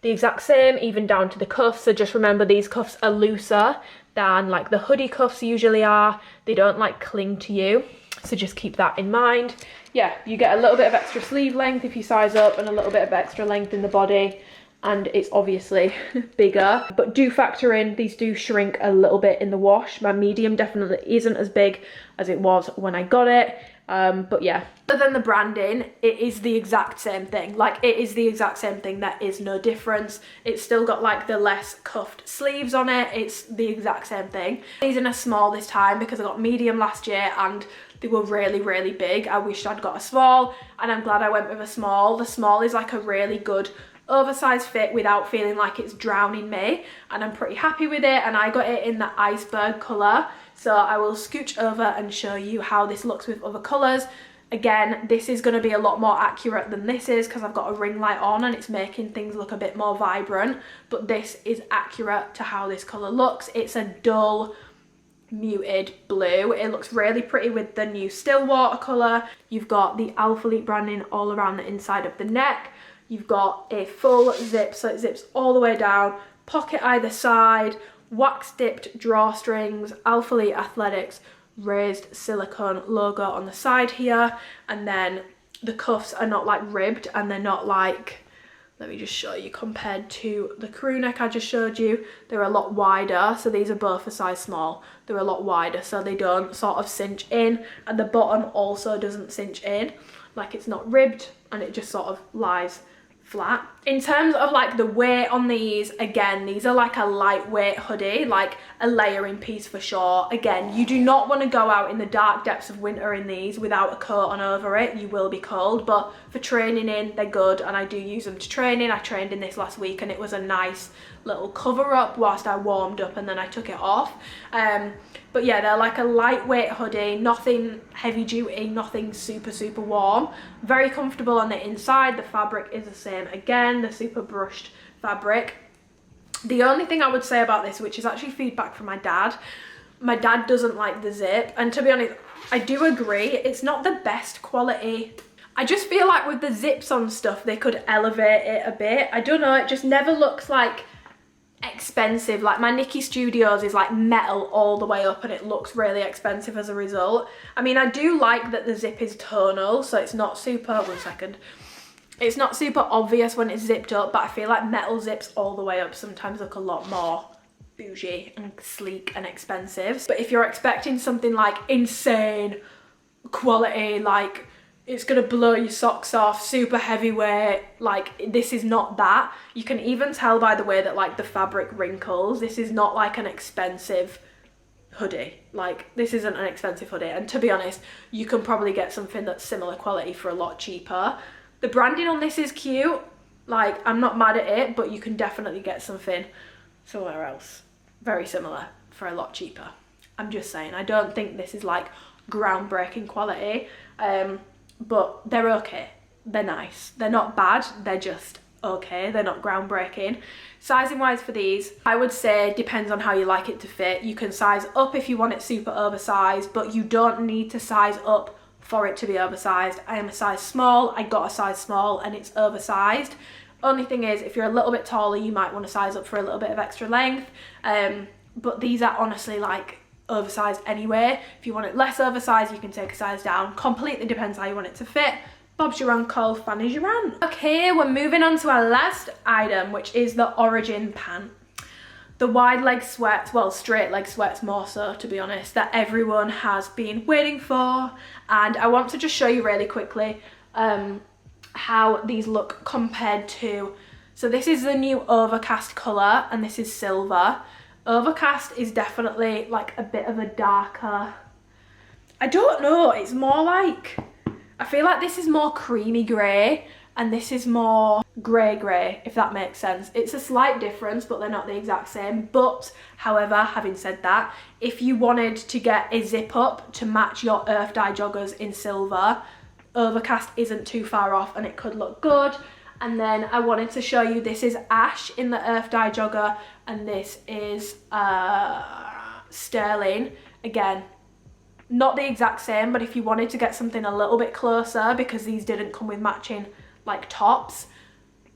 Speaker 1: the exact same, even down to the cuffs. So just remember, these cuffs are looser than like the hoodie cuffs usually are. They don't like cling to you, so just keep that in mind. Yeah, you get a little bit of extra sleeve length if you size up, and a little bit of extra length in the body, and it's obviously bigger. But do factor in, these do shrink a little bit in the wash. My medium definitely isn't as big as it was when I got it. But yeah, other than the branding, it is the exact same thing. Like, it is the exact same thing. There is no difference. It's still got like the less cuffed sleeves on it. It's the exact same thing. These in a small this time because I got medium last year and they were really big. I wished I'd got a small, and I'm glad I went with a small. The small is like a really good oversized fit without feeling like it's drowning me, and I'm pretty happy with it. And I got it in the iceberg colour, so I will scooch over and show you how this looks with other colours. Again, this is going to be a lot more accurate than this is because I've got a ring light on and it's making things look a bit more vibrant, but this is accurate to how this colour looks. It's a dull muted blue. It looks really pretty with the new still watercolour. You've got the ALPHALETE branding all around the inside of the neck. You've got a full zip, so it zips all the way down, pocket either side, wax dipped drawstrings, ALPHALETE Athletics, raised silicone logo on the side here, and then the cuffs are not like ribbed, and they're not like, let me just show you, compared to the crew neck I just showed you, they're a lot wider. So these are both a size small, they're a lot wider, so they don't sort of cinch in, and the bottom also doesn't cinch in, like it's not ribbed, and it just sort of lies flat. In terms of like the weight on these, again, these are like a lightweight hoodie, like a layering piece for sure. Again, you do not want to go out in the dark depths of winter in these without a coat on over it. You will be cold, but for training in, they're good, and I do use them to train in. I trained in this last week and it was a nice little cover up whilst I warmed up, and then I took it off. But yeah, they're like a lightweight hoodie, nothing heavy duty, nothing super warm. Very comfortable on the inside. The fabric is the same again, the super brushed fabric. The only thing I would say about this, which is actually feedback from my dad doesn't like the zip, and to be honest, I do agree, it's not the best quality. I just feel like with the zips on stuff, they could elevate it a bit. I don't know, it just never looks like expensive. Like my Nikki Studios is like metal all the way up and it looks really expensive as a result. I mean, I do like that the zip is tonal, so it's not super, one second, it's not super obvious when it's zipped up, but I feel like metal zips all the way up sometimes look a lot more bougie and sleek and expensive. But if you're expecting something like insane quality, like it's gonna blow your socks off, super heavyweight, like this is not that. You can even tell by the way that like the fabric wrinkles. This is not like an expensive hoodie. Like this isn't an expensive hoodie, and to be honest, you can probably get something that's similar quality for a lot cheaper. The branding on this is cute, like I'm not mad at it, but you can definitely get something somewhere else very similar for a lot cheaper. I'm just saying, I don't think this is like groundbreaking quality, but they're okay, they're nice, they're not bad, they're just okay, they're not groundbreaking. Sizing wise for these, I would say depends on how you like it to fit. You can size up if you want it super oversized, but you don't need to size up for it to be oversized. I am a size small, I got a size small and it's oversized. Only thing is, if you're a little bit taller, you might want to size up for a little bit of extra length, but these are honestly like oversized anyway. If you want it less oversized, you can take a size down. Completely depends how you want it to fit. Bob's your uncle, fan is your aunt. Okay, we're moving on to our last item, which is the Origin pant. The wide leg sweats, well, straight leg sweats more so, to be honest, that everyone has been waiting for. And I want to just show you really quickly how these look compared to, so this is the new Overcast colour and this is silver. Overcast is definitely like a bit of a darker, I don't know, it's more like, I feel like this is more creamy grey and this is more grey, if that makes sense. It's a slight difference, but they're not the exact same. But however, having said that, if you wanted to get a zip up to match your Earth Dye joggers in silver, Overcast isn't too far off and it could look good. And then I wanted to show you, this is Ash in the Earth Dye jogger and this is Sterling. Again, not the exact same, but if you wanted to get something a little bit closer, because these didn't come with matching like tops,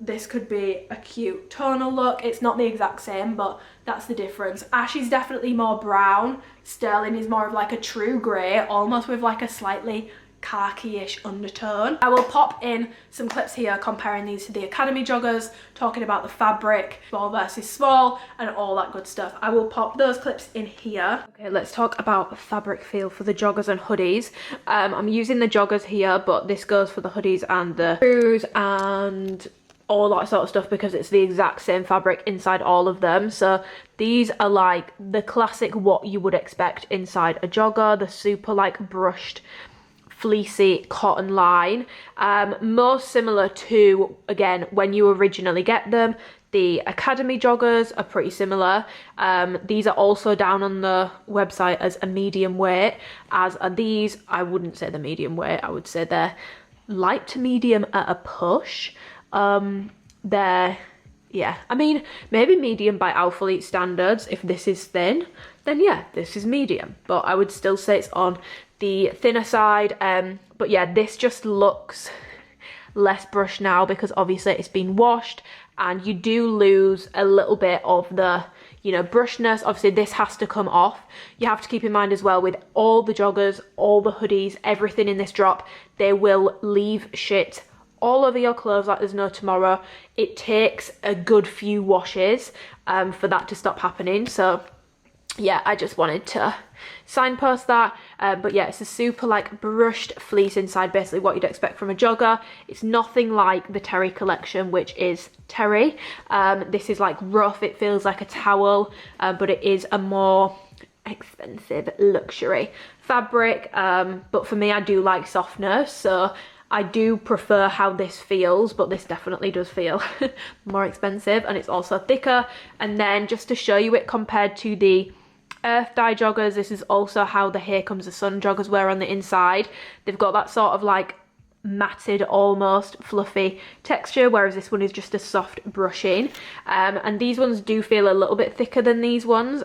Speaker 1: this could be a cute tonal look. It's not the exact same, but that's the difference. Ash is definitely more brown. Sterling is more of like a true grey, almost with like a slightly khaki-ish undertone. I will pop in some clips here comparing these to the Academy joggers, talking about the fabric, small versus small, and all that good stuff. I will pop those clips in here. Okay, let's talk about fabric feel for the joggers and hoodies. I'm using the joggers here, but this goes for the hoodies and the shoes and all that sort of stuff because it's the exact same fabric inside all of them. So these are like the classic what you would expect inside a jogger, the super like brushed fleecy cotton line, most similar to, again, when you originally get them. The Academy joggers are pretty similar. These are also down on the website as a medium weight, as are these. I wouldn't say they're medium weight, I would say they're light to medium at a push. They're, yeah, I mean, maybe medium by ALPHALETE standards. If this is thin, then yeah, this is medium, but I would still say it's on the thinner side. But yeah, this just looks less brushed now because obviously it's been washed and you do lose a little bit of the, you know, brushness. Obviously this has to come off. You have to keep in mind as well with all the joggers, all the hoodies, everything in this drop, they will leave shit all over your clothes like there's no tomorrow. It takes a good few washes for that to stop happening. So yeah, I just wanted to signpost that. But yeah, it's a super like brushed fleece inside, basically what you'd expect from a jogger. It's nothing like the Terry collection, which is terry. This is like rough, it feels like a towel, but it is a more expensive luxury fabric. But for me, I do like softness, so I do prefer how this feels, but this definitely does feel more expensive, and it's also thicker. And then just to show you it compared to the Earth Dye joggers, this is also how the Here Comes the Sun joggers were on the inside. They've got that sort of like matted, almost fluffy texture, whereas this one is just a soft brushing. And these ones do feel a little bit thicker than these ones,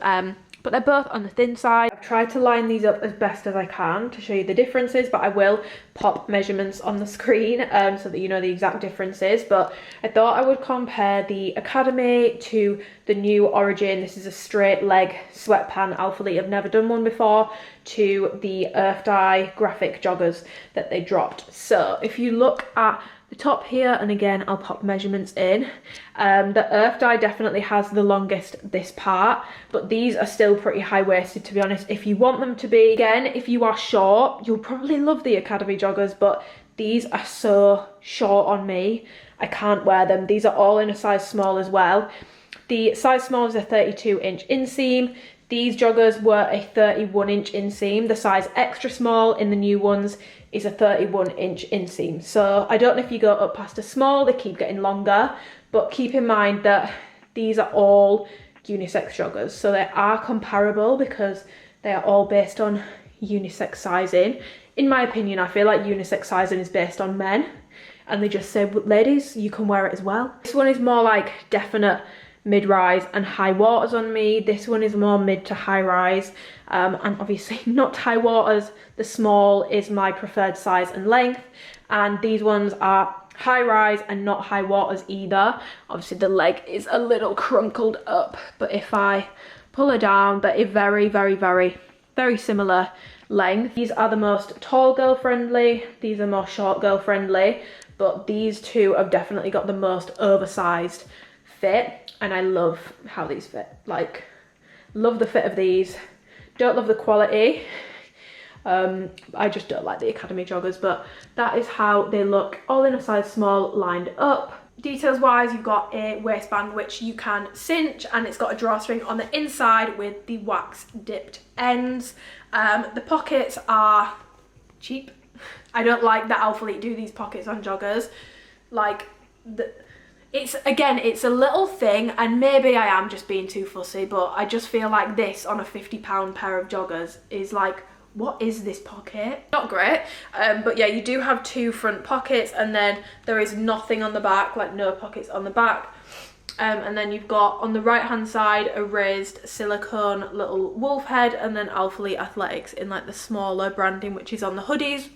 Speaker 1: but they're both on the thin side. I've tried to line these up as best as I can to show you the differences, but I will pop measurements on the screen so that you know the exact differences. But I thought I would compare the Academy to the new Origin. This is a straight leg sweatpant ALPHALETE. I've never done one before, to the Earth Dye graphic joggers that they dropped. So if you look at the top here, and again I'll pop measurements in, the Earth Dye definitely has the longest this part, but these are still pretty high-waisted, to be honest, if you want them to be. Again, if you are short, you'll probably love the Academy joggers, but these are so short on me, I can't wear them. These are all in a size small as well. The size small is a 32-inch inseam. These joggers were a 31-inch inseam. The size extra small in the new ones is a 31-inch inseam. So I don't know if you go up past a small, they keep getting longer, but keep in mind that these are all unisex joggers. So they are comparable because they are all based on unisex sizing. In my opinion, I feel like unisex sizing is based on men, and they just say, ladies, you can wear it as well. This one is more like definite mid-rise and high waters on me. This one is more mid to high rise, and obviously not high waters. The small is my preferred size and length, and these ones are high rise and not high waters either. Obviously the leg is a little crunkled up, but if I pull her down, they're a very, very, very, very similar length. These are the most tall girl friendly, these are more short girl friendly, but these two have definitely got the most oversized fit, and I love how these fit. Like, love the fit of these, don't love the quality. I just don't like the Academy joggers, but that is how they look, all in a size small, lined up. Details wise, you've got a waistband which you can cinch, and it's got a drawstring on the inside with the wax dipped ends. The pockets are cheap. I don't like that ALPHALETE do these pockets on joggers. Like, it's a little thing, and maybe I am just being too fussy, but I just feel like this on a £50 pair of joggers is like, what is this pocket? Not great. But yeah, you do have two front pockets, and then there is nothing on the back, like no pockets on the back. And then you've got on the right hand side a raised silicone little wolf head, and then ALPHALETE Athletics in like the smaller branding, which is on the hoodies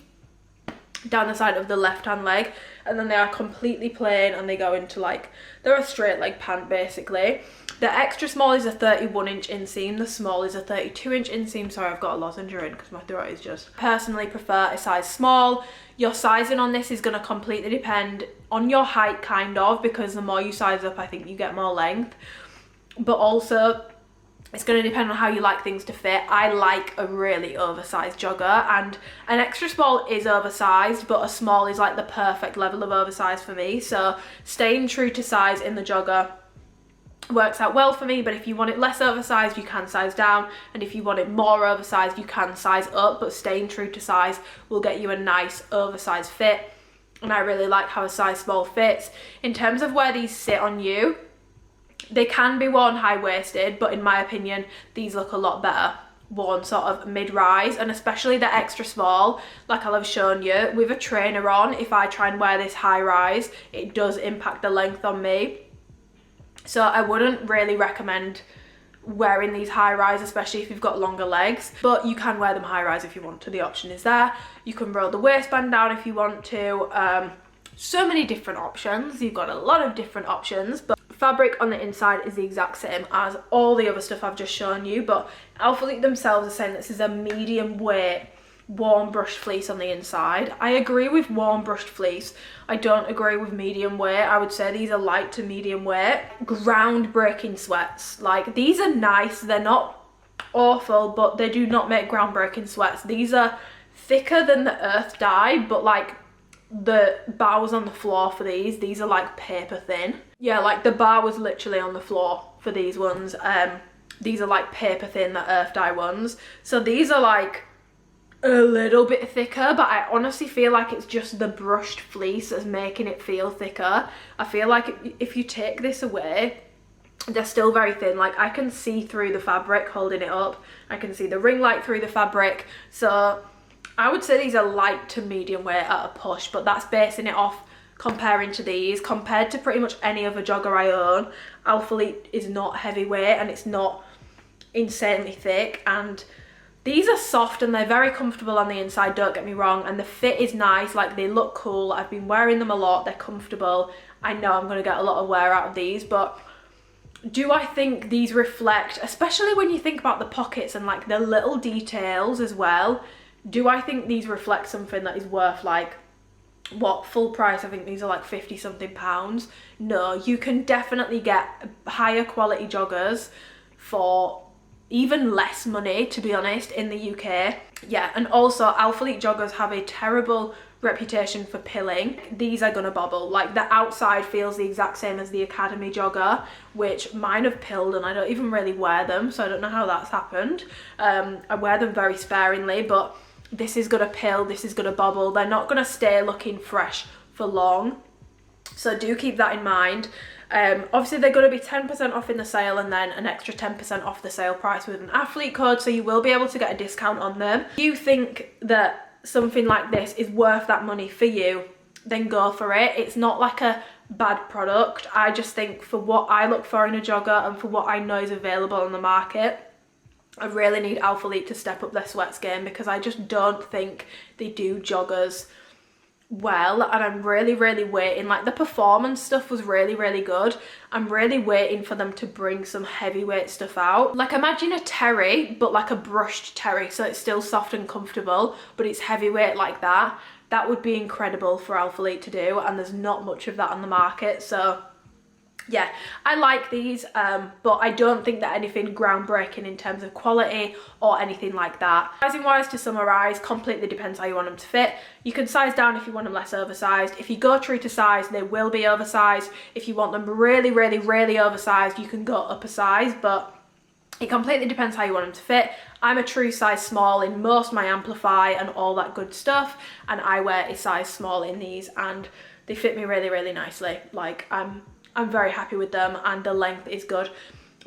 Speaker 1: down the side of the left hand leg. And then they are completely plain, and they go into like, they're a straight leg pant basically. The extra small is a 31-inch inseam, the small is a 32-inch inseam. Sorry, I've got a lozenge in because my throat is just... Personally prefer a size small. Your sizing on this is going to completely depend on your height, kind of, because the more you size up, I think you get more length. But also, it's going to depend on how you like things to fit. I like a really oversized jogger, and an extra small is oversized, but a small is like the perfect level of oversized for me. So staying true to size in the jogger works out well for me, but if you want it less oversized, you can size down, and if you want it more oversized, you can size up, but staying true to size will get you a nice oversized fit, and I really like how a size small fits. In terms of where these sit on you, they can be worn high-waisted, but in my opinion, these look a lot better worn sort of mid-rise, and especially the extra small, like I'll have shown you, with a trainer on, if I try and wear this high-rise, it does impact the length on me. So I wouldn't really recommend wearing these high-rise, especially if you've got longer legs, but you can wear them high-rise if you want to. The option is there. You can roll the waistband down if you want to. So many different options. You've got a lot of different options, but fabric on the inside is the exact same as all the other stuff I've just shown you, but ALPHALETE themselves are saying this is a medium weight warm brushed fleece on the inside. I agree with warm brushed fleece. I don't agree with medium weight. I would say these are light to medium weight. Groundbreaking sweats. Like, these are nice. They're not awful, but they do not make groundbreaking sweats. These are thicker than the earth dye, but like the bar was on the floor for these are like paper thin. Yeah, like the bar was literally on the floor for these ones. These are like paper thin, the earth dye ones. So these are like a little bit thicker, but I honestly feel like it's just the brushed fleece that's making it feel thicker. I feel like if you take this away, they're still very thin. Like I can see through the fabric holding it up. I can see the ring light through the fabric. So I would say these are light to medium weight at a push, but that's basing it off comparing to these. Compared to pretty much any other jogger I own, ALPHALETE is not heavyweight and it's not insanely thick, and these are soft and they're very comfortable on the inside, don't get me wrong, and the fit is nice. Like they look cool. I've been wearing them a lot. They're comfortable. I know I'm going to get a lot of wear out of these, but do I think these reflect, especially when you think about the pockets and like the little details as well, do I think these reflect something that is worth like, what, full price? I think these are like 50 something pounds. No, you can definitely get higher quality joggers for even less money, to be honest, in the UK. Yeah, and also ALPHALETE joggers have a terrible reputation for pilling. These are gonna bobble. Like the outside feels the exact same as the Academy jogger, which mine have pilled and I don't even really wear them, so I don't know how that's happened. I wear them very sparingly, but this is gonna pill, this is gonna bobble. They're not gonna stay looking fresh for long, so do keep that in mind. Obviously they're going to be 10% off in the sale and then an extra 10% off the sale price with an athlete code, so you will be able to get a discount on them. If you think that something like this is worth that money for you, then go for it. It's not like a bad product. I just think for what I look for in a jogger and for what I know is available on the market, I really need ALPHALETE to step up their sweats game, because I just don't think they do joggers well, and I'm really waiting. Like the performance stuff was really good. I'm really waiting for them to bring some heavyweight stuff out. Like imagine a terry, but like a brushed terry, so it's still soft and comfortable, but it's heavyweight like that. That would be incredible for ALPHALETE to do, and there's not much of that on the market. So yeah, I like these, but I don't think that anything groundbreaking in terms of quality or anything like that. Sizing wise, to summarise, completely depends how you want them to fit. You can size down if you want them less oversized. If you go true to size, they will be oversized. If you want them really oversized, you can go up a size, but it completely depends how you want them to fit. I'm a true size small in most my Amplify and all that good stuff, and I wear a size small in these, and they fit me really nicely. Like I'm very happy with them, and the length is good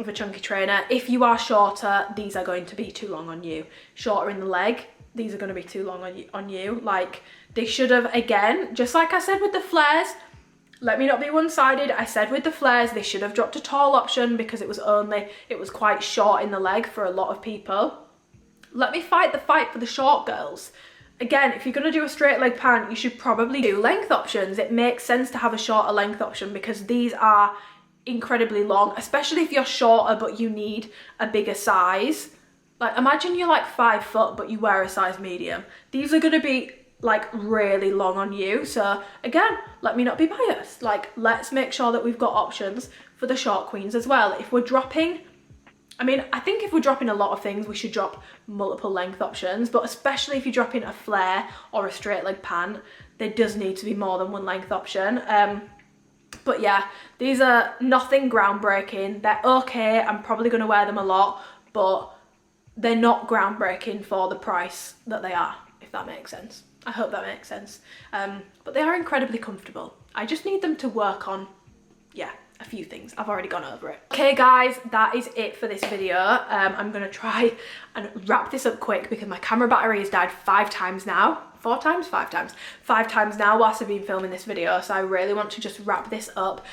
Speaker 1: of a chunky trainer. If you are shorter, these are going to be too long on you. Shorter in the leg, these are going to be too long on you. Like they should have, again, just like I said with the flares, let me not be one-sided. I said with the flares, they should have dropped a tall option because it was quite short in the leg for a lot of people. Let me fight the fight for the short girls. Again, if you're going to do a straight leg pant, you should probably do length options. It makes sense to have a shorter length option because these are incredibly long, especially if you're shorter but you need a bigger size. Like imagine you're like 5 foot but you wear a size medium. These are going to be like really long on you. So again, let me not be biased. Like let's make sure that we've got options for the short queens as well. If we're dropping, I mean, I think if we're dropping a lot of things, we should drop multiple length options, but especially if you're dropping a flare or a straight leg pant, there does need to be more than one length option. But yeah, these are nothing groundbreaking. They're okay. I'm probably going to wear them a lot, but they're not groundbreaking for the price that they are, if that makes sense. I hope that makes sense. But they are incredibly comfortable. I just need them to work on, yeah, a few things. I've already gone over it. Okay guys, that is it for this video. I'm gonna try and wrap this up quick because my camera battery has died 5 times now. 4 times? 5 times. 5 times now whilst I've been filming this video, so I really want to just wrap this up.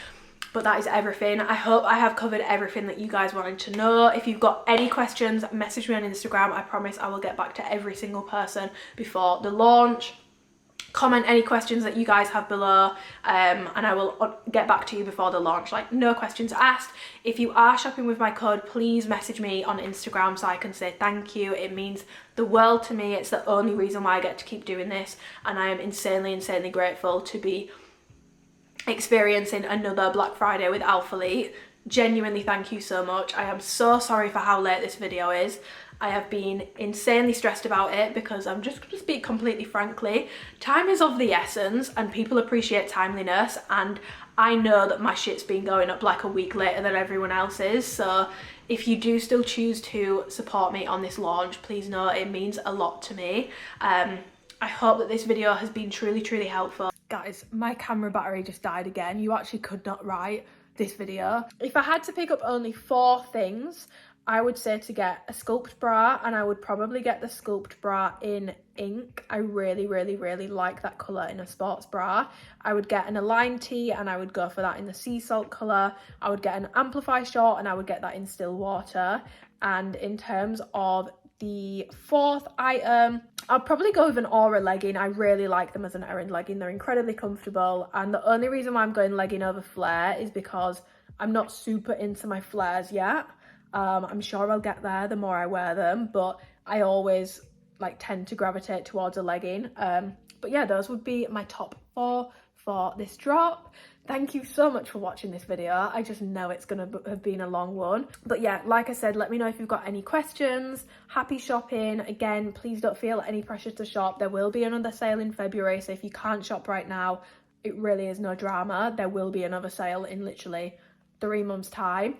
Speaker 1: But that is everything. I hope I have covered everything that you guys wanted to know. If you've got any questions, message me on Instagram. I promise I will get back to every single person before the launch. Comment any questions that you guys have below, and I will get back to you before the launch. Like, no questions asked. If you are shopping with my code, please message me on Instagram so I can say thank you. It means the world to me. It's the only reason why I get to keep doing this, and I am insanely grateful to be experiencing another Black Friday with ALPHALETE. Genuinely, thank you so much. I am so sorry for how late this video is. I have been insanely stressed about it because I'm just going to speak completely frankly. Time is of the essence and people appreciate timeliness, and I know that my shit's been going up like a week later than everyone else's. So if you do still choose to support me on this launch, please know it means a lot to me. I hope that this video has been truly helpful. Guys, my camera battery just died again. You actually could not write this video. If I had to pick up only 4 things, I would say to get a sculpt bra, and I would probably get the sculpt bra in ink. I really like that colour in a sports bra. I would get an Align tee and I would go for that in the sea salt colour. I would get an Amplify short and I would get that in still water. And in terms of the 4th item, I'll probably go with an Aura legging. I really like them as an errand legging. They're incredibly comfortable, and the only reason why I'm going legging over flare is because I'm not super into my flares yet. I'm sure I'll get there the more I wear them, but I always like tend to gravitate towards a legging. But yeah, those would be my top 4 for this drop. Thank you so much for watching this video. I just know it's gonna have been a long one. But yeah, like I said, let me know if you've got any questions. Happy shopping. Again, please don't feel any pressure to shop. There will be another sale in February, so if you can't shop right now, it really is no drama. There will be another sale in literally 3 months' time.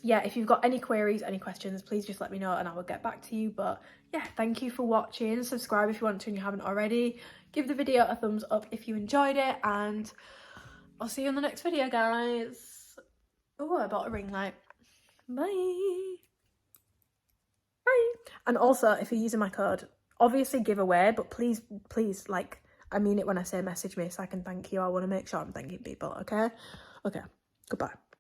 Speaker 1: Yeah, if you've got any queries, any questions, please just let me know and I will get back to you. But yeah, thank you for watching. Subscribe if you want to and you haven't already. Give the video a thumbs up if you enjoyed it, and I'll see you in the next video, guys. Oh, I bought a ring light. Bye. Bye. And also, if you're using my code, obviously giveaway, but please, like, I mean it when I say message me so I can thank you. I want to make sure I'm thanking people, okay? Okay, goodbye.